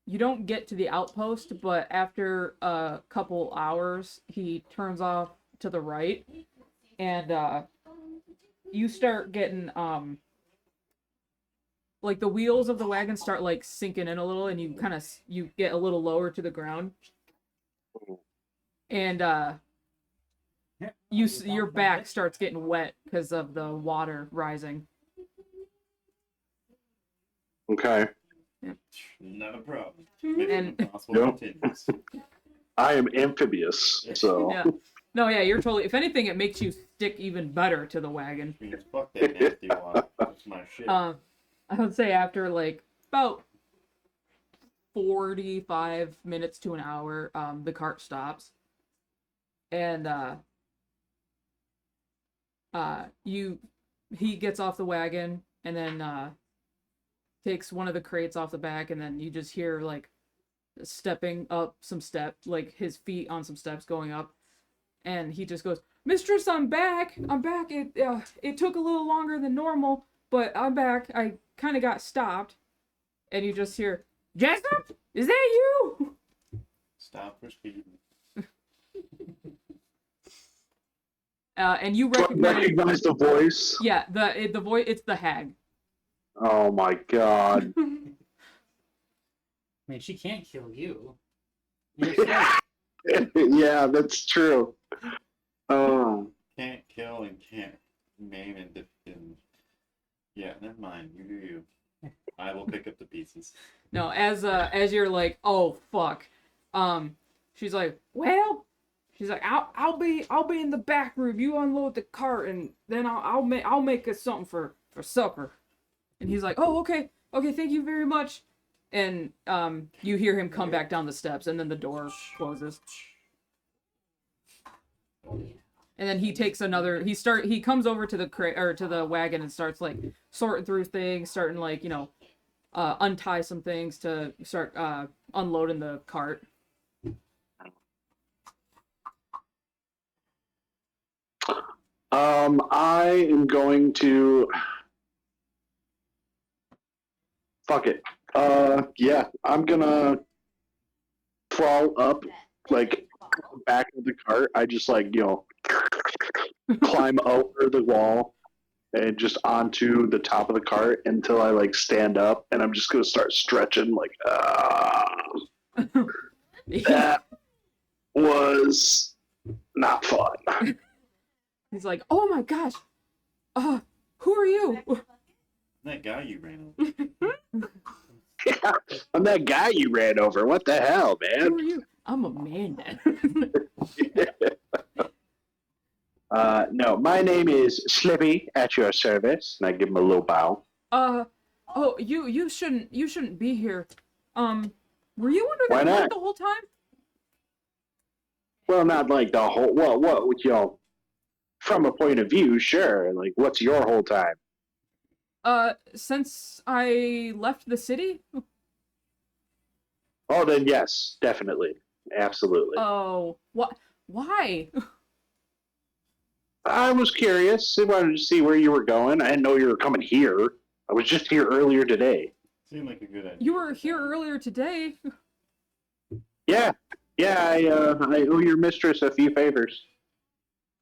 you don't get to the outpost, but after a couple hours, he turns off to the right, and you start getting like the wheels of the wagon start like sinking in a little, and you kind of you get a little lower to the ground, and your back starts getting wet because of the water rising. Okay. Not a problem. And Yep. I am amphibious, so. yeah, no, yeah, you're totally. If anything, it makes you stick even better to the wagon. Fuck that nasty water. That's my shit. I would say after like about 45 minutes to an hour, the cart stops, and he gets off the wagon and then takes one of the crates off the back, and then you just hear like stepping up some steps, like his feet on some steps going up, and he just goes, "Mistress, I'm back. It took a little longer than normal, but I'm back. I kind of got stopped." And you just hear, "Jessup, is that you?" Stop for speeding. And you Do I recognize recognize the voice? yeah, the voice, it's the hag. Oh my god. I mean, she can't kill you. You're safe. Yeah, that's true. Oh. Can't kill and can't maim and yeah, never mind. You do you. I will pick up the pieces. No, as you're like, "Oh fuck," she's like, "Well," she's like, I'll be in the back room. You unload the cart, and then I'll make us something for supper." And he's like, "Oh, okay, thank you very much." And you hear him come back down the steps, and then the door closes. And then he takes another. He comes over to the wagon and starts like sorting through things, starting like untie some things to start unloading the cart. I am going to. Fuck it. Yeah, I'm gonna crawl up, like, back of the cart. I just, like, climb over the wall and just onto the top of the cart until I, like, stand up, and I'm just gonna start stretching, like, that was not fun. He's like, "Oh my gosh, who are you?" That guy you ran over. Yeah, I'm that guy you ran over. What the hell, "Who man?" are you?" "I'm a man." No, my name is Slippy, at your service, and I give him a little bow. Oh, you shouldn't be here. Were you under Why that not? light the whole time? Well, not like the whole. Well, what from a point of view, sure. Like, what's your whole time? Since I left the city? Oh, then yes, definitely, absolutely. Oh, what? Why? I was curious. I wanted to see where you were going. I didn't know you were coming here. I was just here earlier today. Seemed like a good idea. You were here earlier today. Yeah. I owe your mistress a few favors.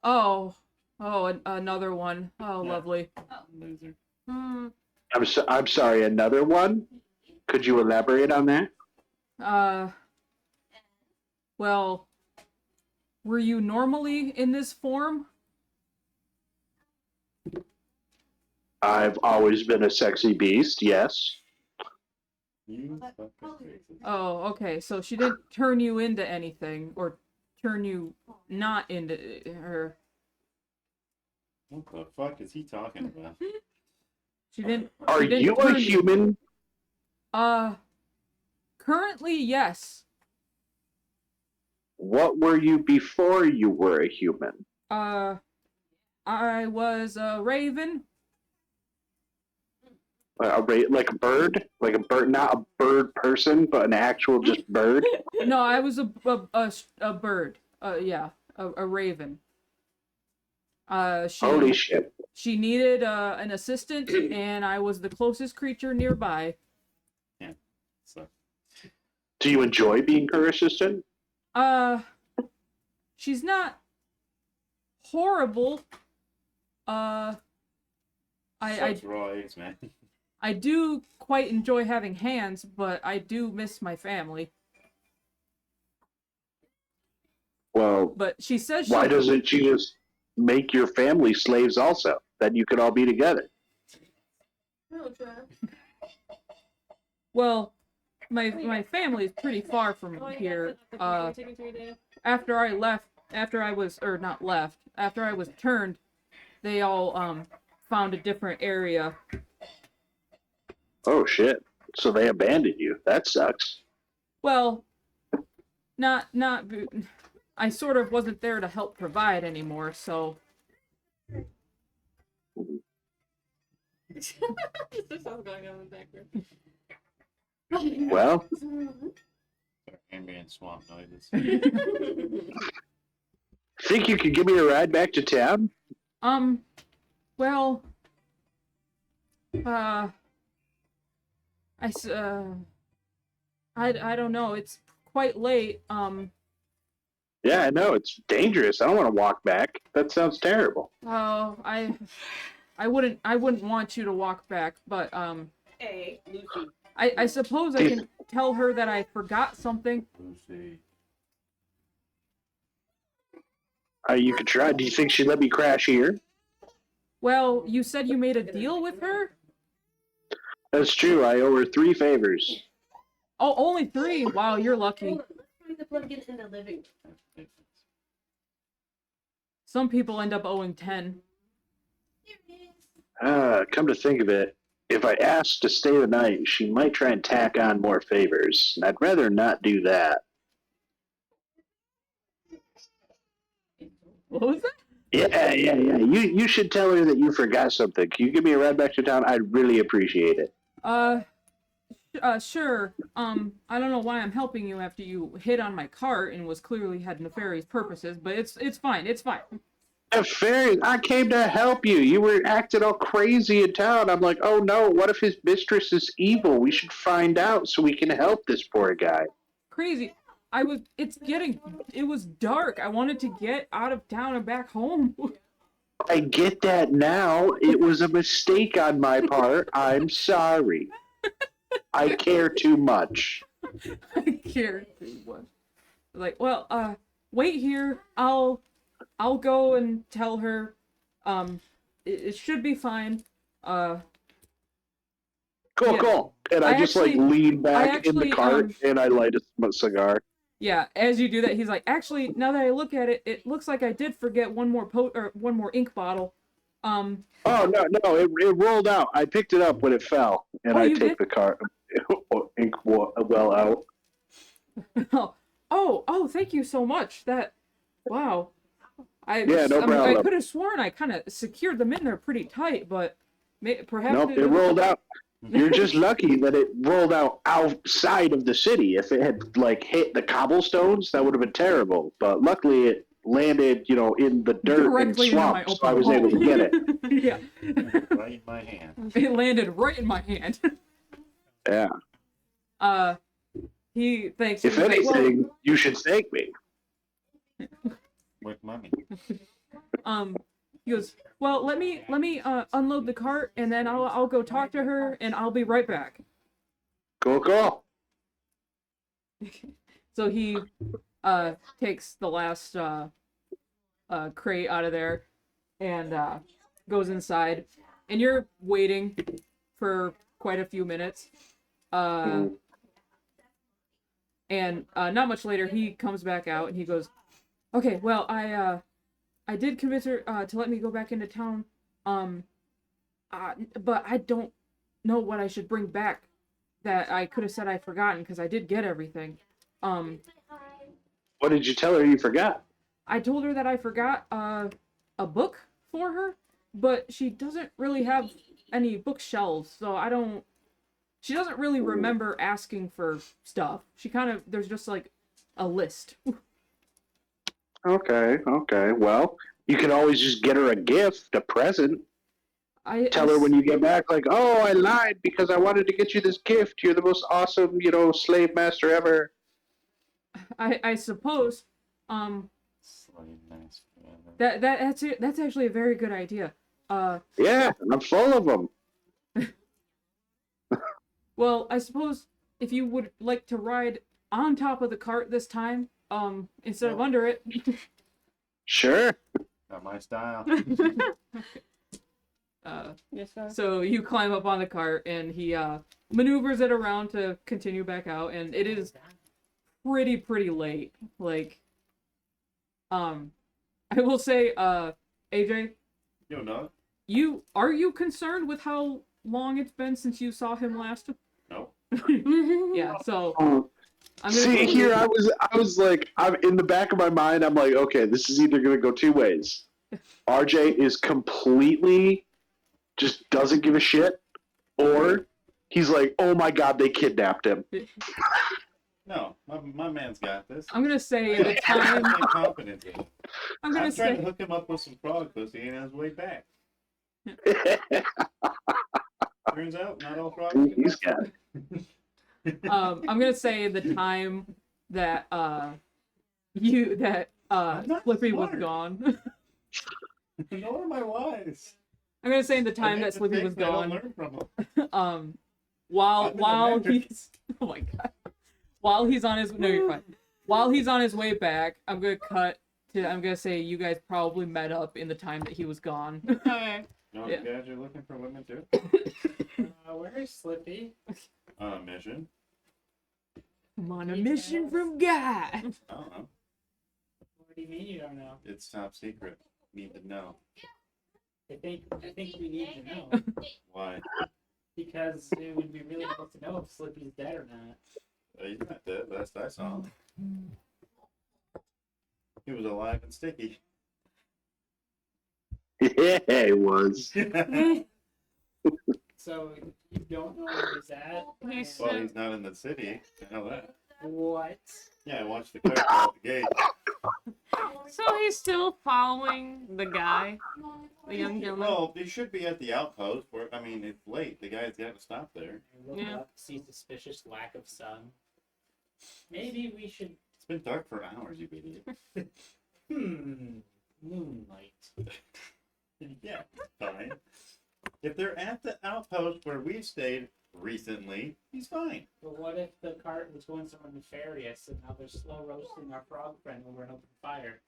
Oh, another one. Oh, Yeah. lovely. Loser. I'm sorry. Another one? Could you elaborate on that? Well, were you normally in this form? I've always been a sexy beast. Yes. You fucking racist. Oh, okay. So she didn't turn you into anything, or turn you not into her. What the fuck is he talking about? She didn't. Are she didn't you a turn human? Currently, yes. What were you before you were a human? I was a raven. Like a bird? Like a bird, not a bird person, but an actual just bird? No, I was a bird. Yeah, a raven. Holy shit. She needed an assistant, and I was the closest creature nearby. Yeah. So Do you enjoy being her assistant? She's not horrible. I sucks raw eggs, man. I do quite enjoy having hands, but I do miss my family. Well, But she says why she'll... doesn't she just make your family slaves also? Then you could all be together. No, Trav. Well, my family is pretty far from Oh, here. Take me to your dad. After I left, after I was, or not left, after I was turned, they all found a different area. Oh shit! So they abandoned you. That sucks. Well, not I sort of wasn't there to help provide anymore, so This sounds going on in the background. Well, Ambient swamp noises. think you could give me a ride back to town? well, I don't know. It's quite late. Yeah, I know it's dangerous. I don't want to walk back. That sounds terrible. Oh, I wouldn't want you to walk back, but Hey, Lucy. I suppose I can tell her that I forgot something. Lucy. You could try. Do you think she'd let me crash here? Well, you said you made a deal with her? That's true. I owe her 3 favors. Oh, only 3? Wow, you're lucky. Hold on, let's try the plug in the living room. Some people end up owing 10. Come to think of it, if I asked to stay the night, she might try and tack on more favors. I'd rather not do that. What was that? Yeah. You should tell her that you forgot something. Can you give me a ride back to town? I'd really appreciate it. Sure. I don't know why I'm helping you after you hit on my cart and was clearly had nefarious purposes, but it's fine. It's fine. Fairy, I came to help you. You were acting all crazy in town. I'm like, oh no, what if his mistress is evil? We should find out so we can help this poor guy. Crazy. It was dark. I wanted to get out of town and back home. I get that now. It was a mistake on my part. I'm sorry. I care too much. I care too much. Like, well, wait here. I'll go and tell her. It should be fine. Cool. And I I just actually- lean back in the actually, cart and I light a cigar. Yeah, as you do that, he's like, actually, now that I look at it, it looks like I did forget one more ink bottle. Oh no! It rolled out. I picked it up when it fell, and Oh, I you take did? the cart ink well out. oh, thank you so much. Wow. Yeah, no I problem. could have sworn I kind of secured them in there pretty tight, but perhaps Nope, it rolled out. You're just lucky that it rolled out outside of the city. If it had hit the cobblestones, that would have been terrible. But luckily, it landed, in the dirt directly and into my swamp, so I open was able to get it. Yeah. Right in my hand. It landed right in my hand. Yeah. He thanks. If he's like, anything, you should thank me. With money. He goes, well, let me unload the cart, and then I'll go talk to her, and I'll be right back. Cool. So he takes the last crate out of there and goes inside, and you're waiting for quite a few minutes. And not much later, he comes back out and he goes, okay, well, I did convince her to let me go back into town, but I don't know what I should bring back that I could have said I'd forgotten, because I did get everything. What did you tell her you forgot? I told her that I forgot a book for her, but she doesn't really have any bookshelves, so she doesn't really remember asking for stuff. There's just a list. Okay. Well, you can always just get her a gift, a present. Tell her when you get back, oh, I lied because I wanted to get you this gift. You're the most awesome, slave master ever. I suppose. Slave master. That's actually a very good idea. Yeah, I'm full of them. Well, I suppose if you would like to ride on top of the cart this time, instead of Well- under it. Sure. Not my style. Yes, sir. So you climb up on the cart, and he maneuvers it around to continue back out, and it is pretty late. Like, I will say, AJ, You know? are you concerned with how long it's been since you saw him last? No. Yeah, so I'm gonna See, say here I was like, I'm in the back of my mind. I'm like, okay, this is either gonna go two ways. RJ is completely just doesn't give a shit, or he's like, oh my god, they kidnapped him. No, my man's got this. I'm gonna say I the time. have confidence in him. I'm gonna I'm trying to say hook him up with some frog pussy and on his way back. Turns out, not all frogs. He's got I'm gonna say the time that I'm not Flippy was smart. gone. Nor am I wise. I'm gonna say the I time make that Slippy was mistakes I don't gone. learn from him. While I'm an American. he's oh my god, while he's on his no, you're fine. While he's on his way back, I'm gonna say you guys probably met up in the time that he was gone. Okay. No, Yeah. you guys are looking for women too? Where is Slippy? On a mission? I'm on a mission from God. I don't know. What do you mean you don't know? It's top secret. Need to know. I think we need to know. Why? Because it would be really nice to know if Slippy's dead or not. He's not dead. Last I saw him. He was alive and sticky. yeah, he was. So you don't know where he's at? He's Well, he's not in the city. I know that. What? Yeah, I watched the car go out the gate. So he's still following the guy, the young gentleman. Well, he should be at the outpost. Where I mean, it's late. The guy's got to stop there. Look Yeah. up, see suspicious lack of sun. Maybe we should. It's been dark for hours, you idiot. Moonlight. Yeah, fine. If they're at the outpost where we stayed recently, he's fine. But what if the cart was going somewhere nefarious and now they're slow roasting our frog friend over an open fire?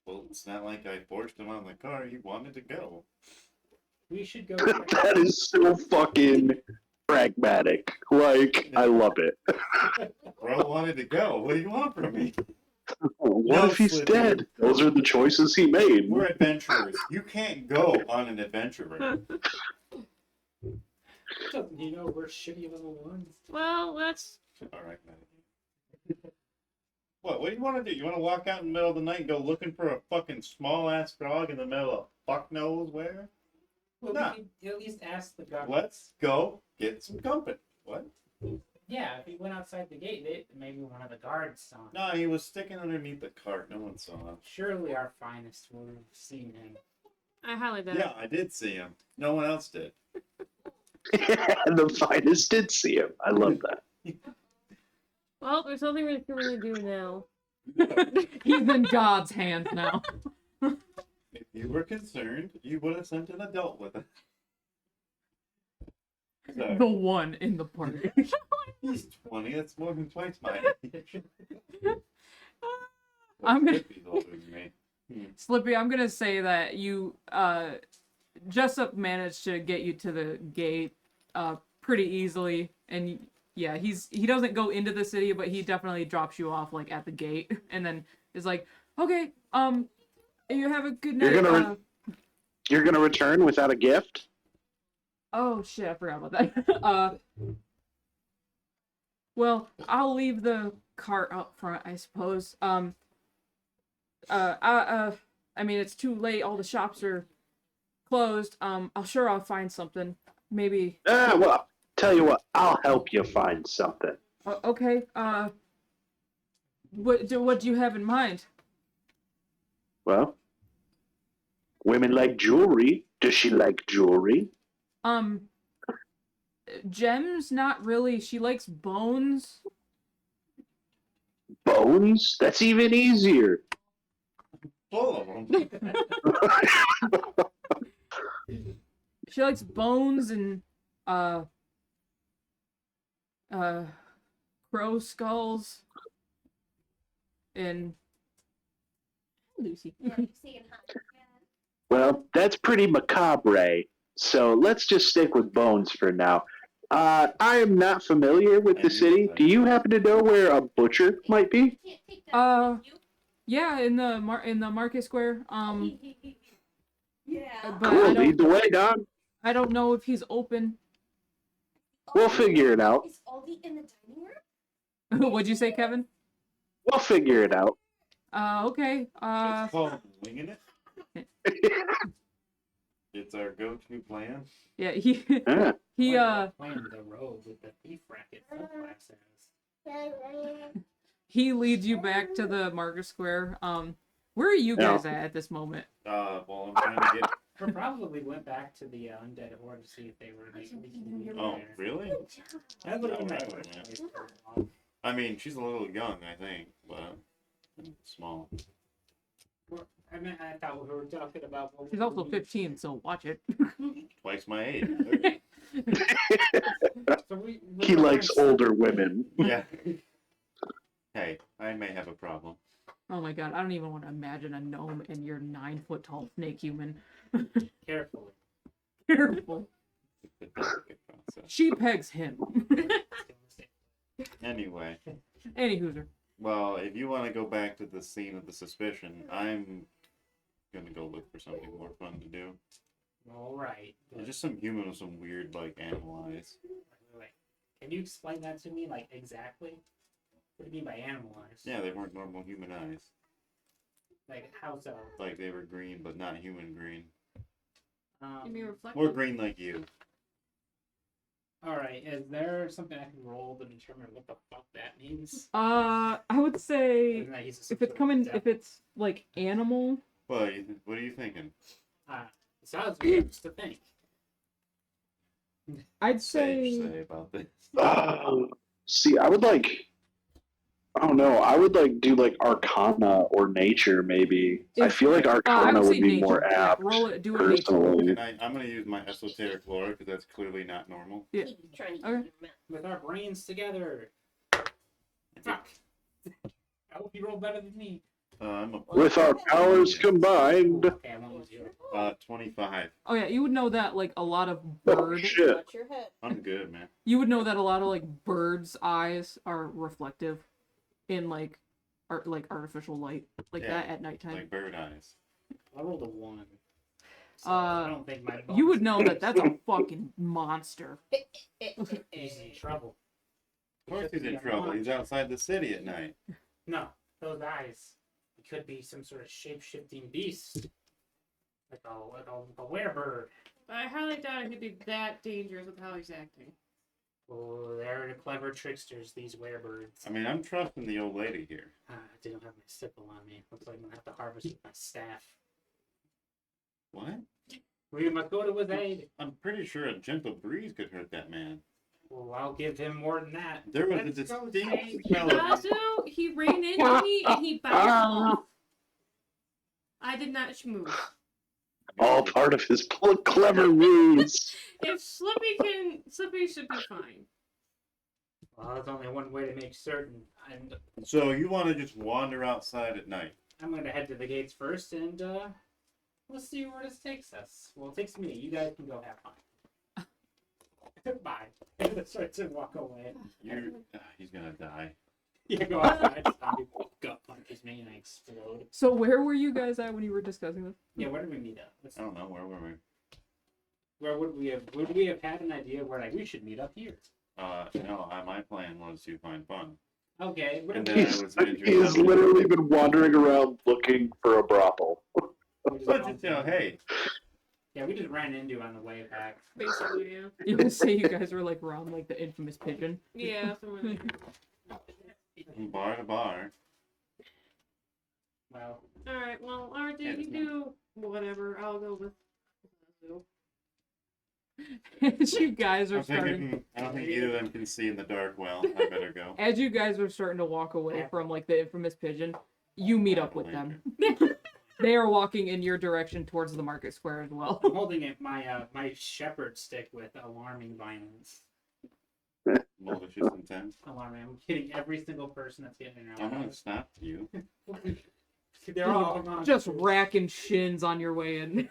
Well, it's not like I forced him on the car. He wanted to go. We should go. That is so fucking pragmatic. Like, I love it. Bro wanted to go. What do you want from me? What No, if he's Slippy. dead? Those are the choices he made. We're adventurers. You can't go on an adventurer. Doesn't he know we're shitty little ones? Well, that's All right, man. What do you want to do? You want to walk out in the middle of the night and go looking for a fucking small ass frog in the middle of fuck knows where? Well, Nah. we could at least ask the government. Let's go get some company. What? Yeah, if he went outside the gate, maybe one of the guards saw him. No, he was sticking underneath the cart. No one saw him. Surely our finest would have seen him. I highly doubt. Yeah, I did see him. No one else did. The finest did see him. I love that. Well, there's nothing we can really do now. He's in God's hands now. If you were concerned, you would have sent an adult with it. The So, one in the party. he's 20. That's more than twice my age. I'm gonna- He's older than me. Slippy, I'm gonna say that you Jessup managed to get you to the gate pretty easily, and yeah, he doesn't go into the city, but he definitely drops you off like at the gate, and then is like, okay, you have a good night. You're gonna return without a gift? Oh shit, I forgot about that. Well, I'll leave the cart out front, I suppose. I mean, it's too late. All the shops are closed. I'll find something. Maybe. Well, tell you what, I'll help you find something. Okay. What do you have in mind? Well, women like jewelry. Does she like jewelry? Gems? Not really. She likes bones. Bones? That's even easier. Full of them. She likes bones and crow skulls, and Lucy. Well, that's pretty macabre. So let's just stick with bones for now. I am not familiar with the city. Do you happen to know where a butcher might be? Yeah, in the market square. But Cool. Lead the way, Don. I don't know if he's open. We'll figure it out. Is Aldi in the dining room? What'd you say, Kevin? We'll figure it out. Okay. It's called winging it. It's our go-to plan. Yeah, he Yeah. he playing the road with the thief racket sunglasses. he leads you back to the market square. Where are you guys at this moment? Well, I'm trying to get. We probably went back to the undead horde to see if they were Oh, really? That would have been my Alright, first man. choice for a while. I mean, she's a little young, I think, but small. I mean, I thought we were talking about. She's also 15, so watch it. Twice my age. He likes older women. Yeah. Hey, I may have a problem. Oh my god, I don't even want to imagine a gnome and your 9-foot tall snake human. Carefully. Careful. She pegs him. Anyway. Any hooser. Well, if you want to go back to the scene of the suspicion, I'm gonna go look for something more fun to do. All right. There's just some human with some weird, like, animal eyes. Wait. Can you explain that to me, like, exactly? What do you mean by animal eyes? Yeah, they weren't normal human eyes. Like, how so? Like, they were green, but not human green. You mean reflective? More green like you. Alright, is there something I can roll to determine what the fuck that means? I would say Isn't that he's if it's coming, if it's like animal. What are you thinking? It sounds weird to think. I'd Say say about this. See, I would like. I don't know. I would like do like Arcana or Nature maybe. I feel like I Arcana would would say be nature. more Yeah, apt. roll it. Do a nature. Personally. And I'm gonna use my esoteric lore because that's clearly not normal. Yeah. Okay. With our brains together. Fuck. I hope you roll better than me. I'm a With our powers combined. Okay, I won't use you. 25. Oh yeah, you would know that like a lot of Oh bird. shit! Watch your head. I'm good, man. You would know that a lot of like birds' eyes are reflective in like artificial light like Yeah, that at nighttime. Like bird eyes. I rolled a 1. So Uh, I don't think my You would know that that's a fucking monster. He's in trouble. Of course he's in trouble. He's outside the city at night. No, those eyes. It could be some sort of shape-shifting beast. Like a werebird. I highly doubt he'd be that dangerous with how he's acting. Oh, they're the clever tricksters, these werebirds. I mean, I'm trusting the old lady here. I didn't have my sickle on me. Looks like I'm gonna have to harvest with my staff. What? We must go to his aid. I'm pretty sure a gentle breeze could hurt that man. Well, I'll give him more than that. There was a Let's go distinct save- smell of Also, he ran into me and he bounced off. I did not move. All part of his clever ruse. If Slippy should be fine. Well, there's only one way to make certain. And So you want to just wander outside at night? I'm gonna head to the gates first, and we'll see where this takes us. Well, it takes me. You guys can go have fun. Bye. And start to walk away. He's gonna die. Yeah, go outside. Zombie gut punches me and I explode. So where were you guys at when you were discussing this? Yeah, where did we meet up? I don't know, where were we? Where would we have? Would we have had an idea where like we should meet up here? No, my plan was to find fun. Okay. What And if then we- I was venturing He's out. literally been wandering around looking for a brothel. we just But just, hey, Yeah, we just ran into on the way back. Basically, yeah. You would say you guys were like around like the infamous pigeon. Yeah, somewhere there. from bar to bar. Well, Alright, well, RJ, Yeah, you it's do whatever. I'll go with Zoo. As you guys are I'm starting, thinking, I don't think either of them can see in the dark well. I better go. as you guys are starting to walk away from like the infamous pigeon, you meet up with them. They are walking in your direction towards the market square as well. I'm holding it my my shepherd stick with alarming violence. Malicious intent. Come on, man. I'm kidding every single person that's getting in I'm our gonna stop you. They're all monsters. Just racking shins on your way in.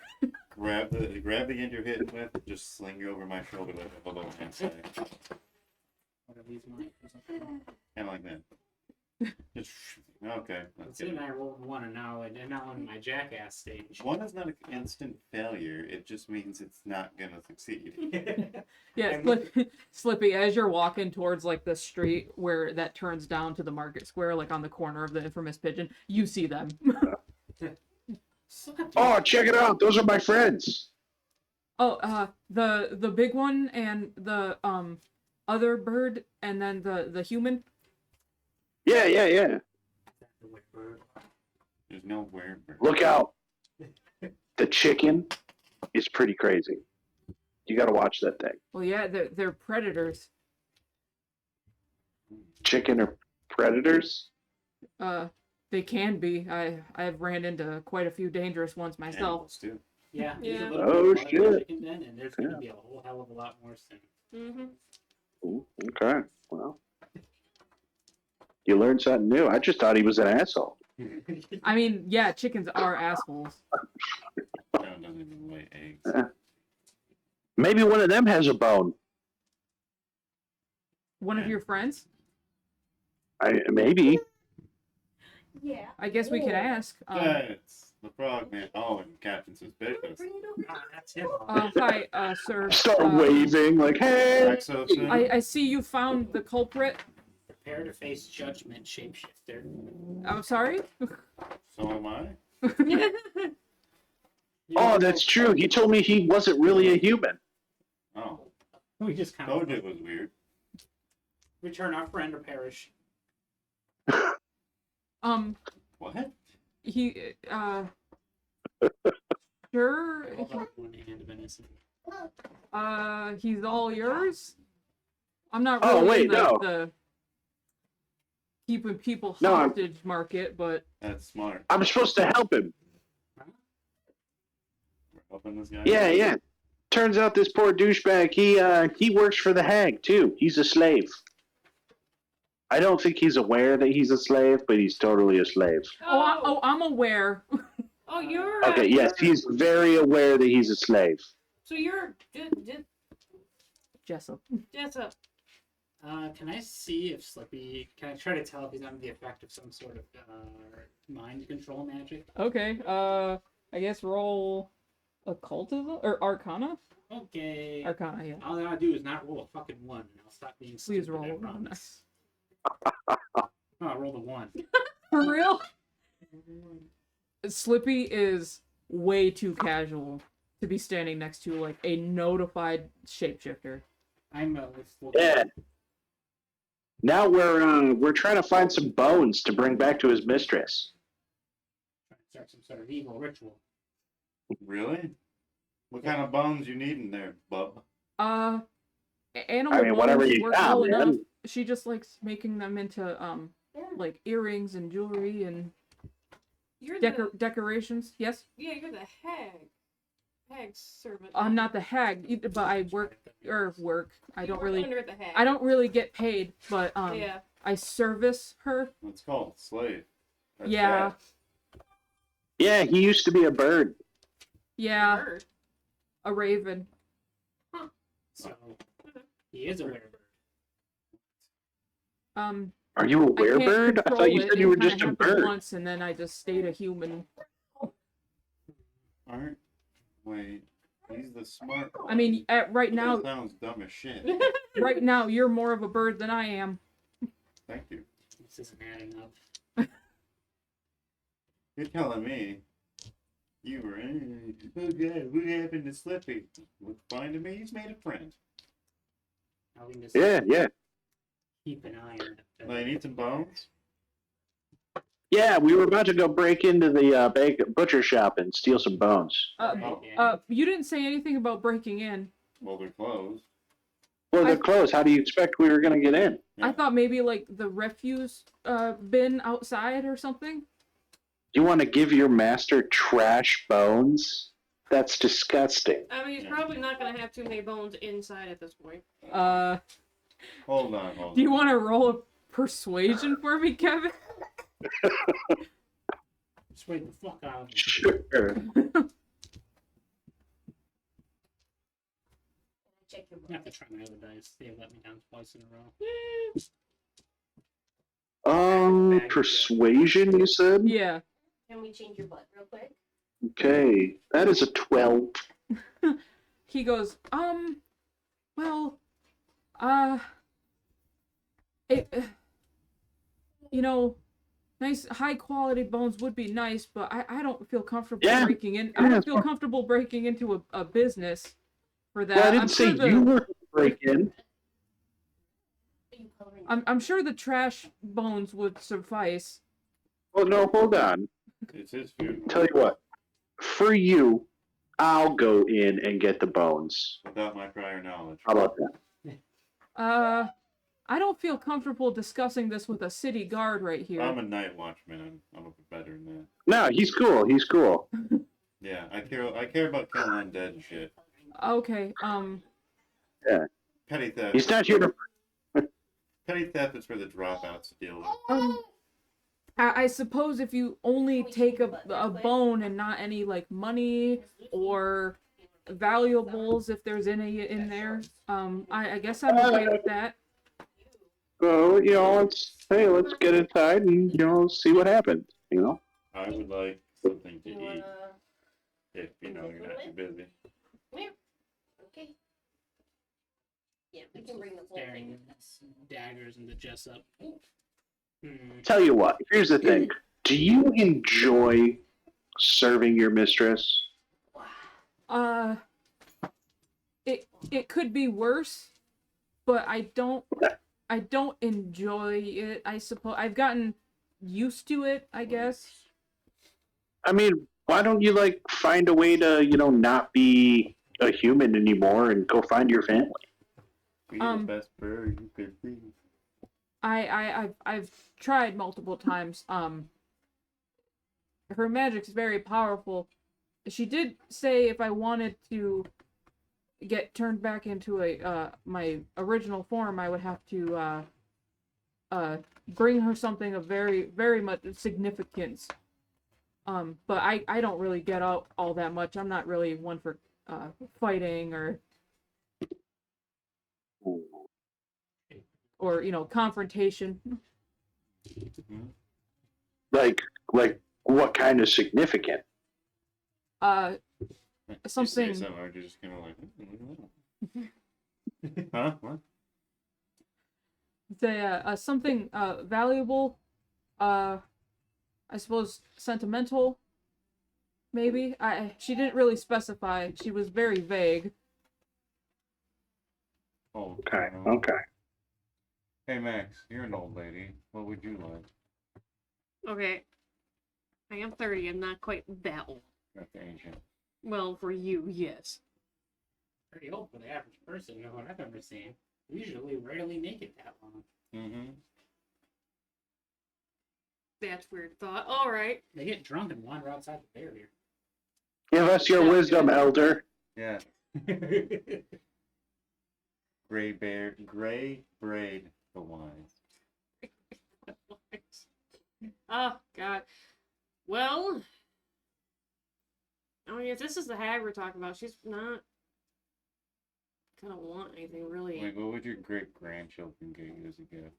Grab the end you're hitting with, and just sling you over my shoulder like a little hand side. What are these mine? Kind of like that. Just okay. That's Considering good. I rolled 1 and now in my jackass stage. One is not an instant failure. It just means it's not gonna succeed. Yeah, Slippy, as you're walking towards like the street where that turns down to the market square, like on the corner of the infamous pigeon, you see them. Oh, check it out. Those are my friends. Oh, the big one and the other bird and then the human. Yeah. There's no where. Look out. The chicken is pretty crazy. You got to watch that thing. Well, yeah, they're predators. Chicken are predators? They can be. I've ran into quite a few dangerous ones myself. Animals too. Yeah. Yeah. There's a Oh, little bit of shit. chicken then, and there's gonna be a whole hell of a lot more soon. Mm-hmm. Ooh, okay. Well, you learned something new. I just thought he was an asshole. I mean, yeah, chickens are assholes. John doesn't even lay eggs. Maybe one of them has a bone. One of your friends? Maybe. Yeah. I guess we could ask. That's the frog man. Oh, and Captain Suspicious. Bring it over. Ah, that's him. Hi, sir. Start waving like, hey. Exosuit. I see you found the culprit. Prepare to face judgment, shapeshifter. I'm sorry? So am I. Oh, that's true. He told me he wasn't really a human. Oh, We just kind told of you it was weird. return our friend or perish. What? He, sure, Hold up one hand of innocence. he's all yours? I'm not Oh, really wait, in, like, no. the keeping people No, I'm- hostage market, but That's smart. I'm supposed to help him. We're helping this guy. Yeah. Turns out this poor douchebag, he works for the hag too. He's a slave. I don't think he's aware that he's a slave, but he's totally a slave. I'm aware. Oh, you're. Okay, yes, he's very aware that he's a slave. So you're. Jessup. Jessup. Can I see if Slippy? Can I try to tell if he's under the effect of some sort of mind control magic? Okay, I guess roll occultism or arcana? Okay. Arcana, yeah. All I gotta do is not roll a fucking 1, and I'll stop being stupid. Please roll I a 1. promise. No, I rolled a 1. For real? Slippy is way too casual to be standing next to like a notified shapeshifter. I'm Yeah. Now we're trying to find some bones to bring back to his mistress. trying to start some sort of evil ritual. Really? What kind of bones you need in there, bub? Animal I mean, whatever bones you work got, well man. enough. She just likes making them into like earrings and jewelry and You're decorations. Yes, Yeah, you're the hag. Hag servant. I'm not the hag, but I work. I You don't work really. under the hag. I don't really get paid, but Yeah. I service her. It's called slave. That's Yeah. bad. Yeah, he used to be a bird. Yeah, Bird. a raven. So he is a werebird. Are you a I can't werebird? I control thought you it. said you It were kinda just a happened bird. once, and then I just stayed a human. Aren't. Wait. He's the smart one. I mean, right That now, sounds dumb as shit. right now, you're more of a bird than I am. Thank you. This isn't adding up. You're telling me you were in. Oh god, what happened to Slippy? Look fine to me. He's made a friend. Now we can just Yeah. keep an eye on it. Now you need some bones. Yeah, we were about to go break into the butcher shop and steal some bones. You didn't say anything about breaking in. Well, they're closed. Well, they're closed. How do you expect we were going to get in? I thought maybe like the refuse bin outside or something. You want to give your master trash bones? That's disgusting. I mean, he's Yeah. probably not gonna have too many bones inside at this point. Hold on. Do you want to roll a persuasion for me, Kevin? Persuade the fuck out of me. Sure. Check your I have to try my other dice. They let me down twice in a row. Persuasion, you said? Yeah. Can we change your butt real quick? Okay, that is a 12. He goes, well, it, you know, nice high quality bones would be nice, but I don't feel comfortable breaking in. I don't feel comfortable breaking into a business for that. Well, I didn't say you were to break in. I'm sure the trash bones would suffice. Well, no, hold on. It's his food. Tell you what, for you, I'll go in and get the bones. Without my prior knowledge. How about that? I don't feel comfortable discussing this with a city guard right here. I'm a night watchman. I'm a bit better than that. No, he's cool. Yeah, I care about killing undead and shit. Okay, Yeah. Petty theft. He's not here to... Petty theft is for the dropouts to deal with. I suppose if you only take a bone and not any, like, money or valuables, if there's any in there, I guess I'm okay with that. So, let's get inside and, see what happens, I would like something to eat. If, you're not too busy. Okay. Yeah, we can bring the whole Staring thing. at daggers and the Jessup. Tell you what, here's the thing. Do you enjoy serving your mistress? It could be worse, but I don't enjoy it, I suppose. I've gotten used to it, I guess. I mean, why don't you, find a way to, not be a human anymore and go find your family? Be the best bird you could be. I've tried multiple times. Her magic's very powerful. She did say if I wanted to get turned back into my original form, I would have to bring her something of very, very much significance. But I don't really get out all that much. I'm not really one for fighting or confrontation. Like what kind of significant? Something. You say something, or you're just kind of like, huh? What? Say something valuable. I suppose sentimental. Maybe. She didn't really specify. She was very vague. Oh, Okay. Hey Max, you're an old lady. What would you like? Okay. I am 30. I'm not quite that old. That's ancient. Well, for you, yes. Pretty old for the average person, what I've ever seen. Usually, rarely make it that long. Mm-hmm. That's weird thought. All right. They get drunk and wander outside the barrier. Give us your wisdom, elder. Yeah. Gray braid the wise. Oh, God. Well, I mean, if this is the hag we're talking about, she's not gonna want anything really. Like, what would your great-grandchildren get you as a gift?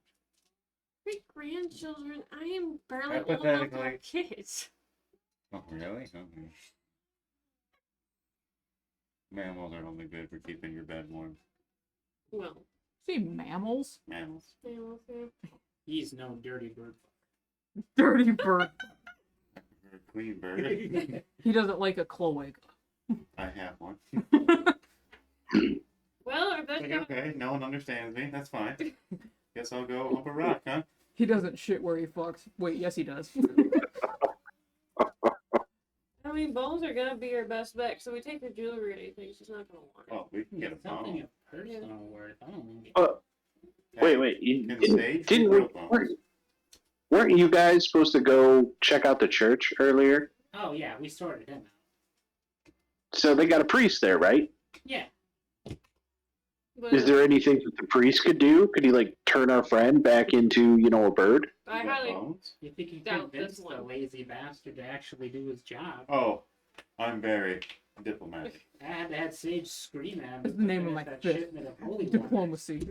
Great-grandchildren? I am barely old enough to have kids. Oh, really? Okay. Mammals are only good for keeping your bed warm. Well, See, mammals. Mammals. He's no dirty bird. Dirty bird. Clean bird. He doesn't like a cloaca. I have one. well, if that's Okay, no one understands me. That's fine. Guess I'll go up a rock, huh? He doesn't shit where he fucks. Wait, yes he does. I mean, bones are gonna be her best bet, so we take her jewelry or anything, she's not gonna want it. Oh, we can get a Something phone. of personal worth. I don't know. Wait. Real phones. Weren't you guys supposed to go check out the church earlier? Oh, yeah, we sorted him out. So they got a priest there, right? Yeah. But Is there anything that the priest could do? Could he like turn our friend back into, a bird? I You got highly bones? You think you Doubt convince this the one. lazy bastard to actually do his job? Oh, I'm very diplomatic. I had Sage scream at him. That's the name of finish my that fifth. shipment of holy water. Diplomacy.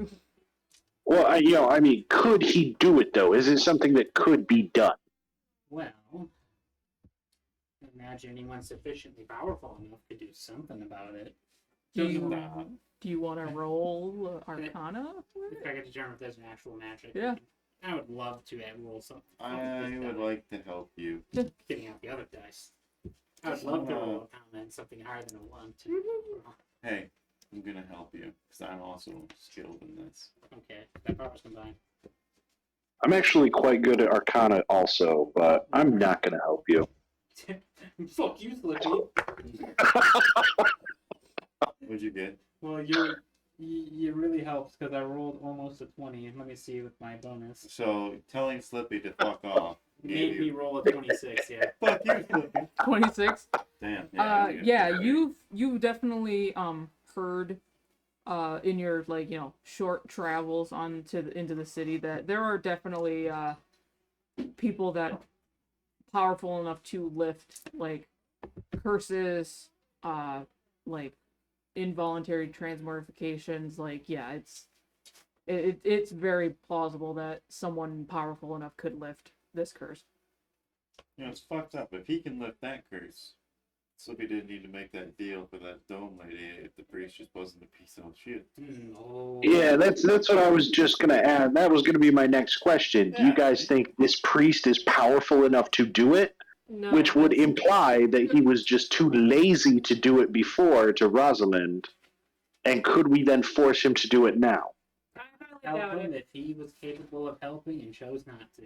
Well, I mean, could he do it though? Is it something that could be done? Well, imagine anyone sufficiently powerful enough to do something about it. Do Doesn't you, matter. do you want to roll Arcana? for If it? I could determine if there's an actual magic. Yeah. I would love to roll something. I would like to help you. Getting out the other dice. I would love to roll a comment something higher than a 1. Hey, I'm gonna help you because I'm also skilled in this. Okay, that powers combined. I'm actually quite good at Arcana also, but I'm not going to help you. Fuck you, Slippy. What'd you get? Well, you really helps because I rolled almost a 20. Let me see with my bonus. So telling Slippy to fuck off. Made me roll a 26. Yeah. Fuck you, Slippy. 26. Damn. Yeah, you've definitely heard in your short travels into the city that there are definitely people that powerful enough to lift like curses, like involuntary transmortifications. Like, yeah, it's very plausible that someone powerful enough could lift this curse. It's fucked up. If he can lift that curse, Slippy didn't need to make that deal for that dome lady if the priest just wasn't a piece of shit. No. Yeah, that's what I was just going to add. That was going to be my next question. Do you guys think this priest is powerful enough to do it? no. Which would imply that he was just too lazy to do it before to Rosalind. And could we then force him to do it now? I highly Help doubt him it. if he was capable of helping and chose not to.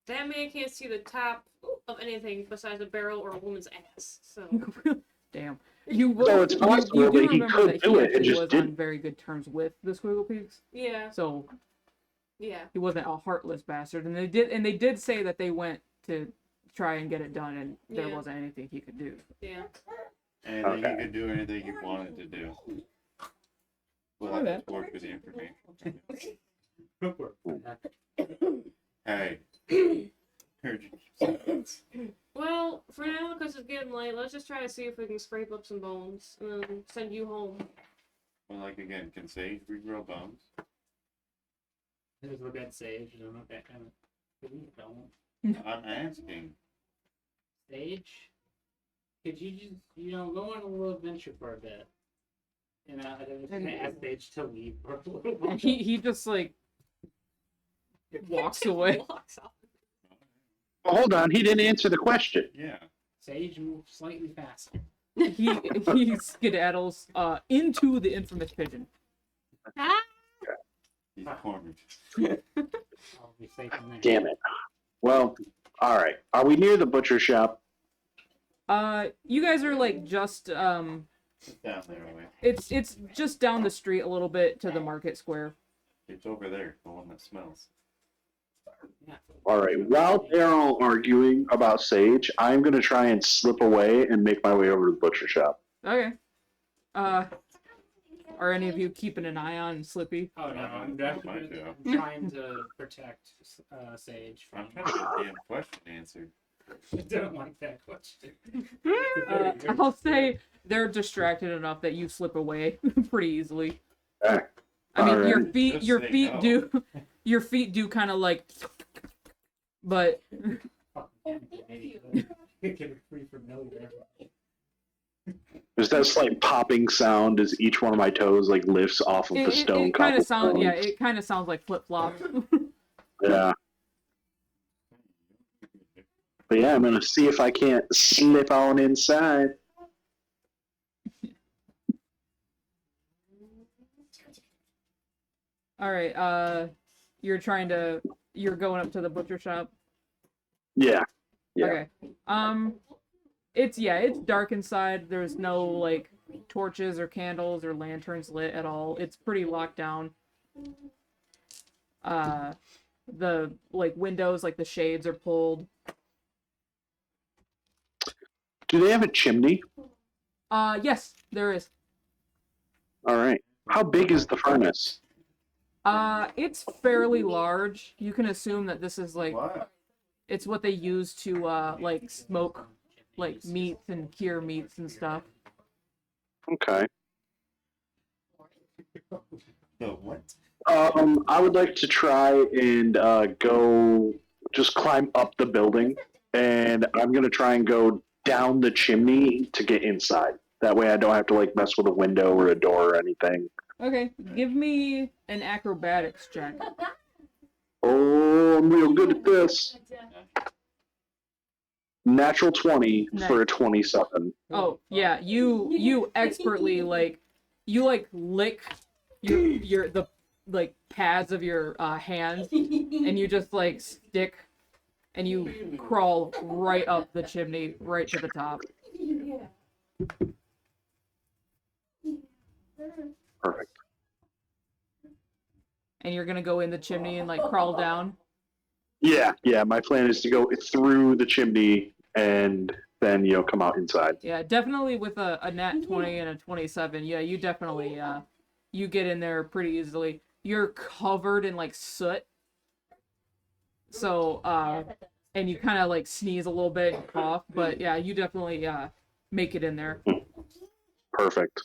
That man can't see the top of anything besides a barrel or a woman's ass. So Damn. So it's possible you do that he remember could that do he it and actually just was didn't. on very good terms with the Squiggle Pigs. yeah, So yeah. he wasn't a heartless bastard. And they did say that they went to try and get it done, and there Yeah. wasn't anything he could do. Yeah. And Okay. then he could do anything he wanted to do. Well, Okay. that work with the information. Hey. Heard you keep saying that. Well, for now, because it's getting late, let's just try to see if we can scrape up some bones and then send you home. Well, like again, can Sage regrow bones? This is the red sage. I don't know if that kind of. I'm asking. Sage, could you just, go on a little adventure for a bit? And I was going to ask Sage to leave for a little while. And he just like walks away. Walks off. Well, hold on, he didn't answer the question. Yeah. Sage moves slightly faster. He skedaddles into the infamous pigeon. He's cornered. I'll be safe in there. Damn it. Well, all right. Are we near the butcher shop? You guys are like just It's down there, away. it's just down the street a little bit to the market square. It's over there, the one that smells. Yeah. All right. While they're all arguing about Sage, I'm going to try and slip away and make my way over to the butcher shop. Okay. Are any of you keeping an eye on Slippy? Oh no, I'm I definitely do. I'm trying to protect Sage from. I'm trying to get a damn question answered. I don't like that question. I'll say they're distracted enough that you slip away pretty easily. Okay. I mean, Alright. Just your say feet no. do, your feet do kind of like, but Get free familiar. There's that slight popping sound as each one of my toes like lifts off of the stone it kind of sounds, cobblestone. yeah, it kind of sounds like flip flops. Yeah. But yeah, I'm gonna see if I can't slip on inside. All right, you're going up to the butcher shop. Yeah. Yeah. Okay. It's dark inside. There's no like torches or candles or lanterns lit at all. It's pretty locked down. The like windows, like the shades are pulled. Do they have a chimney? Yes, there is. All right. How big is the furnace? It's fairly large. You can assume that this is like What? it's what they use to like smoke like meats and cure meats and stuff. Okay. The what? I would like to try and go just climb up the building, and I'm gonna try and go down the chimney to get inside. That way, I don't have to like mess with a window or a door or anything. Okay, give me an acrobatics check. Oh, I'm real good at this. Natural 20 for a 27. Oh yeah, you expertly like you like lick your the like pads of your hands, and you just like stick, and you crawl right up the chimney, right to the top. Perfect. And you're gonna go in the chimney and like crawl down. Yeah, my plan is to go through the chimney and then come out inside. Yeah, definitely with a nat 20 and a 27. Yeah, you definitely you get in there pretty easily. You're covered in like soot. So and you kind of like sneeze a little bit and cough, but yeah, you definitely make it in there. Perfect.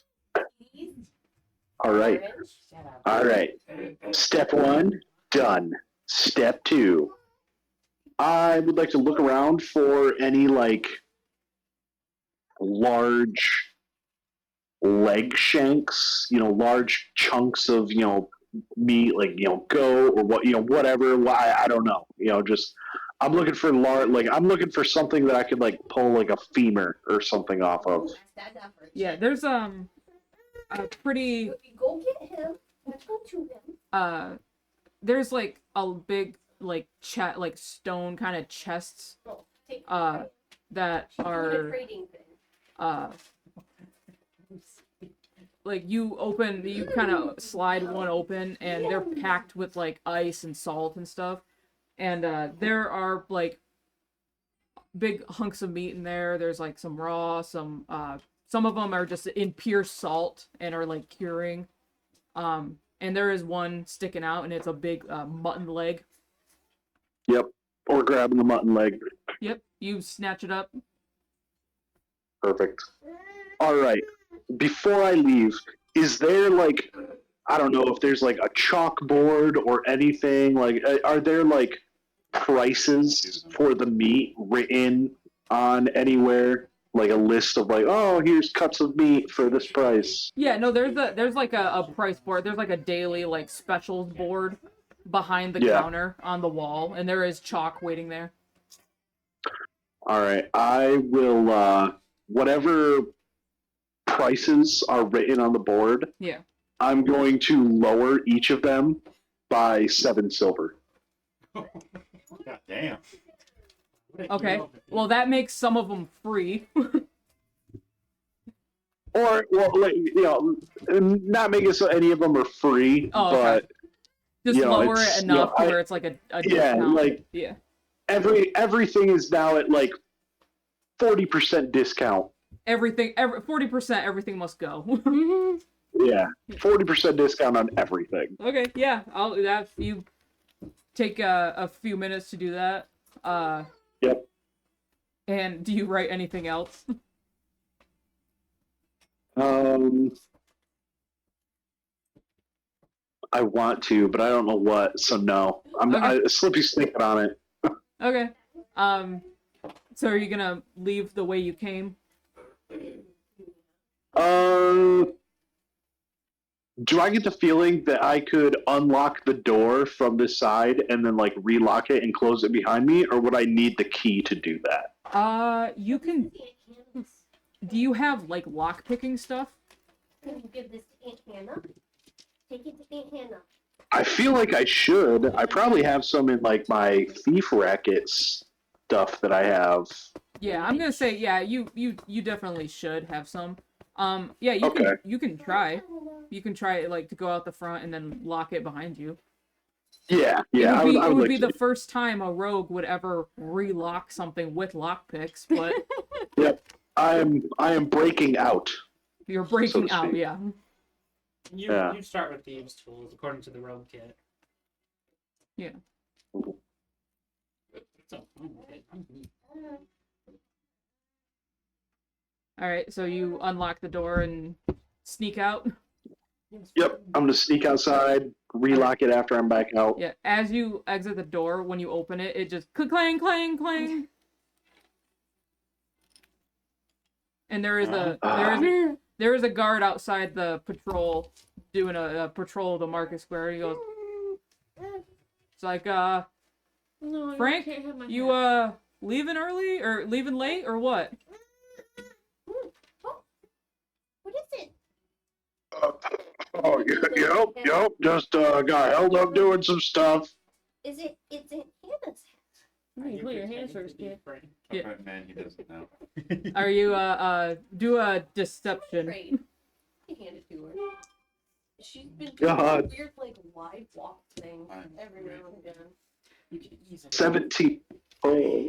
All right. Step 1 done. Step 2. I would like to look around for any like large leg shanks, large chunks of, meat, like, goat or what, whatever. Why, I don't know. Just, I'm looking for I'm looking for something that I could like pull like a femur or something off of. Yeah, there's a pretty Go get him. Let's go to him. there's like a big like like stone kind of chests that are like you kind of slide one open, and they're packed with like ice and salt and stuff, and there are like big hunks of meat in there. There's like some raw, some of them are just in pure salt and are like curing, and there is one sticking out, and it's a big mutton leg. Yep. Or grabbing the mutton leg. Yep, you snatch it up. Perfect. All right. Before I leave, is there like, I don't know if there's like a chalkboard or anything, like are there like prices for the meat written on anywhere, like a list of like, oh, here's cuts of meat for this price? Yeah, no, there's like a price board. There's like a daily like specials board behind the counter on the wall, and there is chalk waiting there. All right, I will whatever prices are written on the board. Yeah. I'm going to lower each of them by 7 silver. God damn. Okay. Well, that makes some of them free. Or, well, like, not make it so any of them are free, but just lower it enough to where it's like a discount. Like everything is now at like 40% discount. Everything, 40%, everything must go. Yeah, 40% discount on everything. Okay, yeah, I'll that you take a few minutes to do that. Yep. And do you write anything else? I want to, but I don't know what, so no. Slippy's thinking on it. Okay. So are you gonna leave the way you came? Do I get the feeling that I could unlock the door from this side and then like relock it and close it behind me, or would I need the key to do that? You can. Do you have like lock picking stuff? Can you give this to Aunt Hannah? Take it to Aunt Hannah. I feel like I should. I probably have some in like my thief racket stuff that I have. Yeah, I'm gonna say you definitely should have some. Yeah, you can try. You can try like to go out the front and then lock it behind you. Yeah. It would be the first time a rogue would ever relock something with lockpicks, but Yep. I am breaking out. You're breaking out, yeah. You start with thieves' tools according to the rogue kit. Yeah. So, All right, so you unlock the door and sneak out. Yep, I'm gonna sneak outside, relock it after I'm back out. Yeah, as you exit the door, when you open it, it just clang, clang, clang. And there is a guard outside the patrol doing a patrol of the market square. He goes, it's like, No, Frank, can't have my you hat. leaving early or leaving late or what? What is it? Yep. Just got held up doing some stuff. It's in Hannah's hat. You clean your hands first, kid. Yeah. Okay, man, he doesn't know. Are you do a deception? Right. I hand it to her. She's been doing God. weird like live walk thing every now and again. you can easily 17. Oh.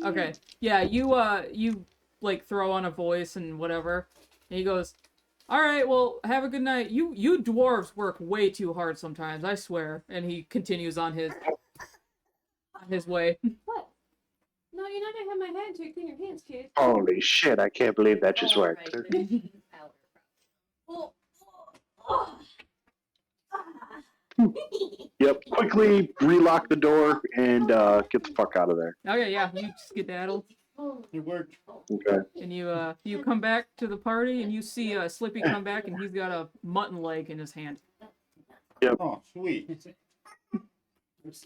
Okay. Yeah, you like throw on a voice and whatever. And he goes, all right, well, have a good night. You dwarves work way too hard sometimes, I swear. And he continues on his way. What? No, you're not gonna have my hat until you clean your hands, kid. Holy shit, I can't believe that just worked. Well, Yep, quickly relock the door and get the fuck out of there. Okay, yeah, you skedaddle. It worked. Okay. And you come back to the party and you see Slippy come back and he's got a mutton leg in his hand. Oh, sweet. As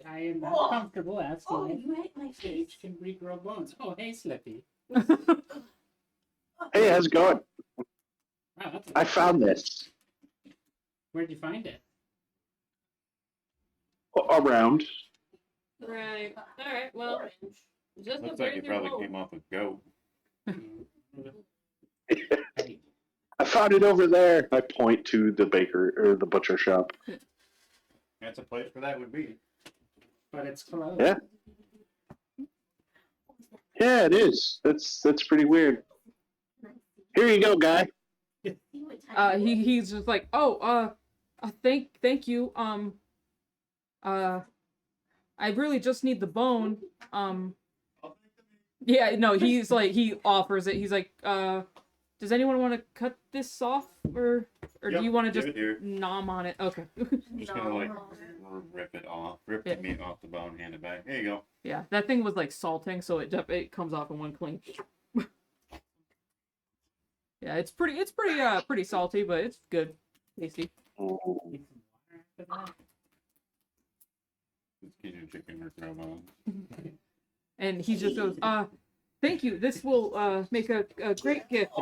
I am not comfortable as oh, my you ate my face. stage can regrow bones. Oh, hey, Slippy. Hey, how's it going? Wow, that's I found this. Where'd you find it? Around. Right. Alright, well, just Looks a like it probably came off a goat. Hey, I found it over there. I point to the baker or the butcher shop. That's a place where that would be. but it's closed. Yeah. Yeah, it is. That's pretty weird. Here you go, guy. He's just like, thank you. I really just need the bone. Yeah, no, he's like, he offers it. He's like, does anyone want to cut this off, or Yep, do you want to give just it here. nom on it? Okay. I'm just gonna like rip it off, rip the meat off the bone, hand it back. Here you go. Yeah, that thing was like salting, so it comes off in one clean. Yeah, it's pretty salty, but it's good, tasty. It's Cajun chicken or throw bones. And he just goes, thank you. This will make a great gift.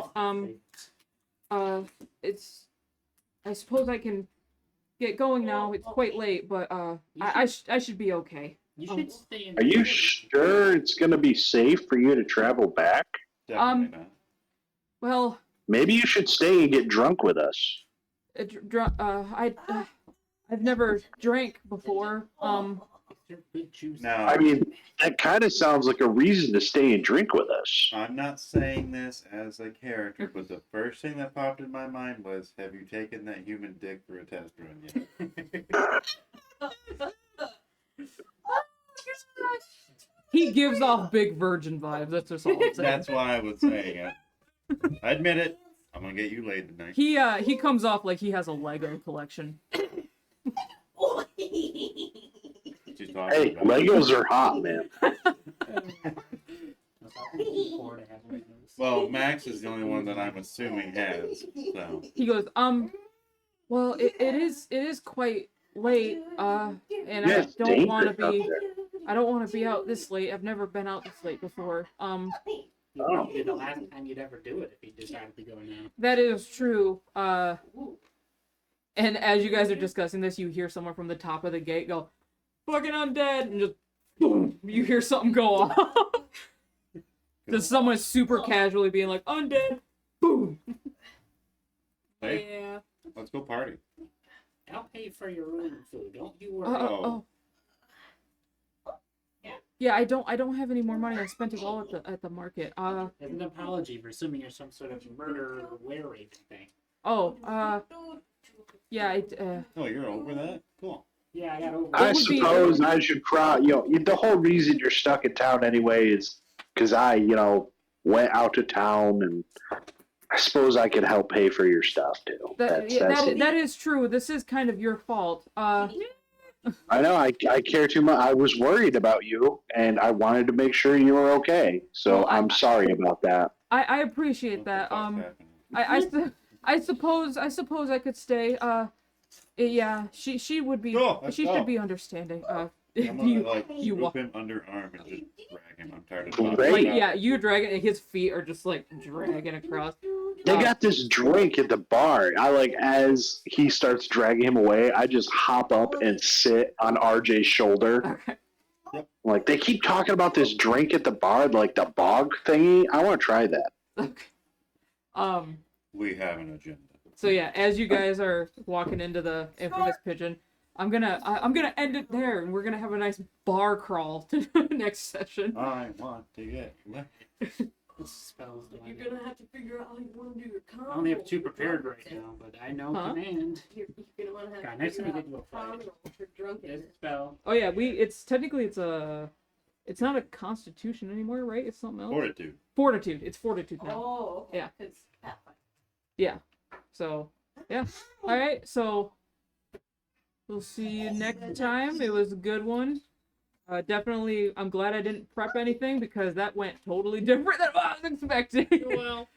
It's, I suppose I can get going now. It's quite late, but I should be okay. You should stay in. Are you sure it's gonna be safe for you to travel back? Definitely not. Well, Maybe you should stay and get drunk with us. I've never drank before. Now, I mean, that kind of sounds like a reason to stay and drink with us. I'm not saying this as a character, but the first thing that popped in my mind was, have you taken that human dick for a test run yet? He gives off big virgin vibes. That's just all I'm saying. That's why I was saying it. I admit it. I'm gonna get you laid tonight. He comes off like he has a Lego collection. She's talking Hey, about Legos are hot, man. Well, Max is the only one that I'm assuming has. So He goes, well, it is quite late, and Yeah, it's I don't want to dangerous out be, there. I don't want to be out this late. I've never been out this late before. You'd probably be the last time you'd ever do it if you decided to go now. That is true. And as you guys are discussing this, you hear someone from the top of the gate go, "Fucking undead," and just boom, you hear something go off. Just someone super casually being like, "Undead," boom. hey, Yeah. let's go party. I'll pay for your room food. Don't you worry. Oh. Yeah, I don't have any more money. I spent it all at the market. As an apology for assuming you're some sort of murder were raping thing. Oh, yeah, Oh, you're over that? Cool. Yeah, I got over I it. would be- suppose I should probably, the whole reason you're stuck in town anyway is because I, went out to town, and I suppose I can help pay for your stuff too. that is true. This is kind of your fault. I know. I care too much. I was worried about you, and I wanted to make sure you were okay. So Well, I'm sorry about that. I appreciate that. I suppose I could stay. Yeah, she would be. Cool, let's She go. should be understanding. If I'm gonna you like you swoop walk, him underarm and just drag him. I'm tired of Great. talking like about yeah, you drag it, and his feet are just like dragging across. They got this drink at the bar. As he starts dragging him away, I just hop up and sit on RJ's shoulder. Okay. Like, they keep talking about this drink at the bar, like the bog thingy. I want to try that. Okay. We have an agenda. So yeah, as you guys are walking into the infamous pigeon, I'm gonna end it there, and we're gonna have a nice bar crawl to the next session. I want to get lit. What spells do I You're know? gonna have to figure out how you want to do your combo. I only have 2 prepared right now, but I know Huh? command. You're gonna want to have God, to next figure time we out get to a the fight. combo if you're drunk. There's a spell. Oh yeah, it's not a constitution anymore, right? It's something else. Fortitude. Fortitude. It's fortitude now. Oh, okay. Yeah. Because Pathfinder. Yeah. So yeah. All right. So we'll see you next time. It was a good one. Definitely, I'm glad I didn't prep anything because that went totally different than what I was expecting. Well,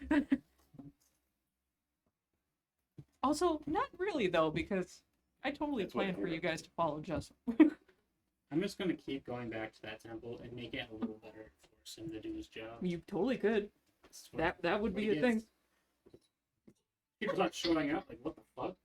Also, not really though, because I totally That's what planned for you're you guys to follow Justin. I'm just gonna keep going back to that temple and make it a little better, force him to do his job. You totally could. That's what- That would what be he a thing. gets. People start showing up, like, what the fuck?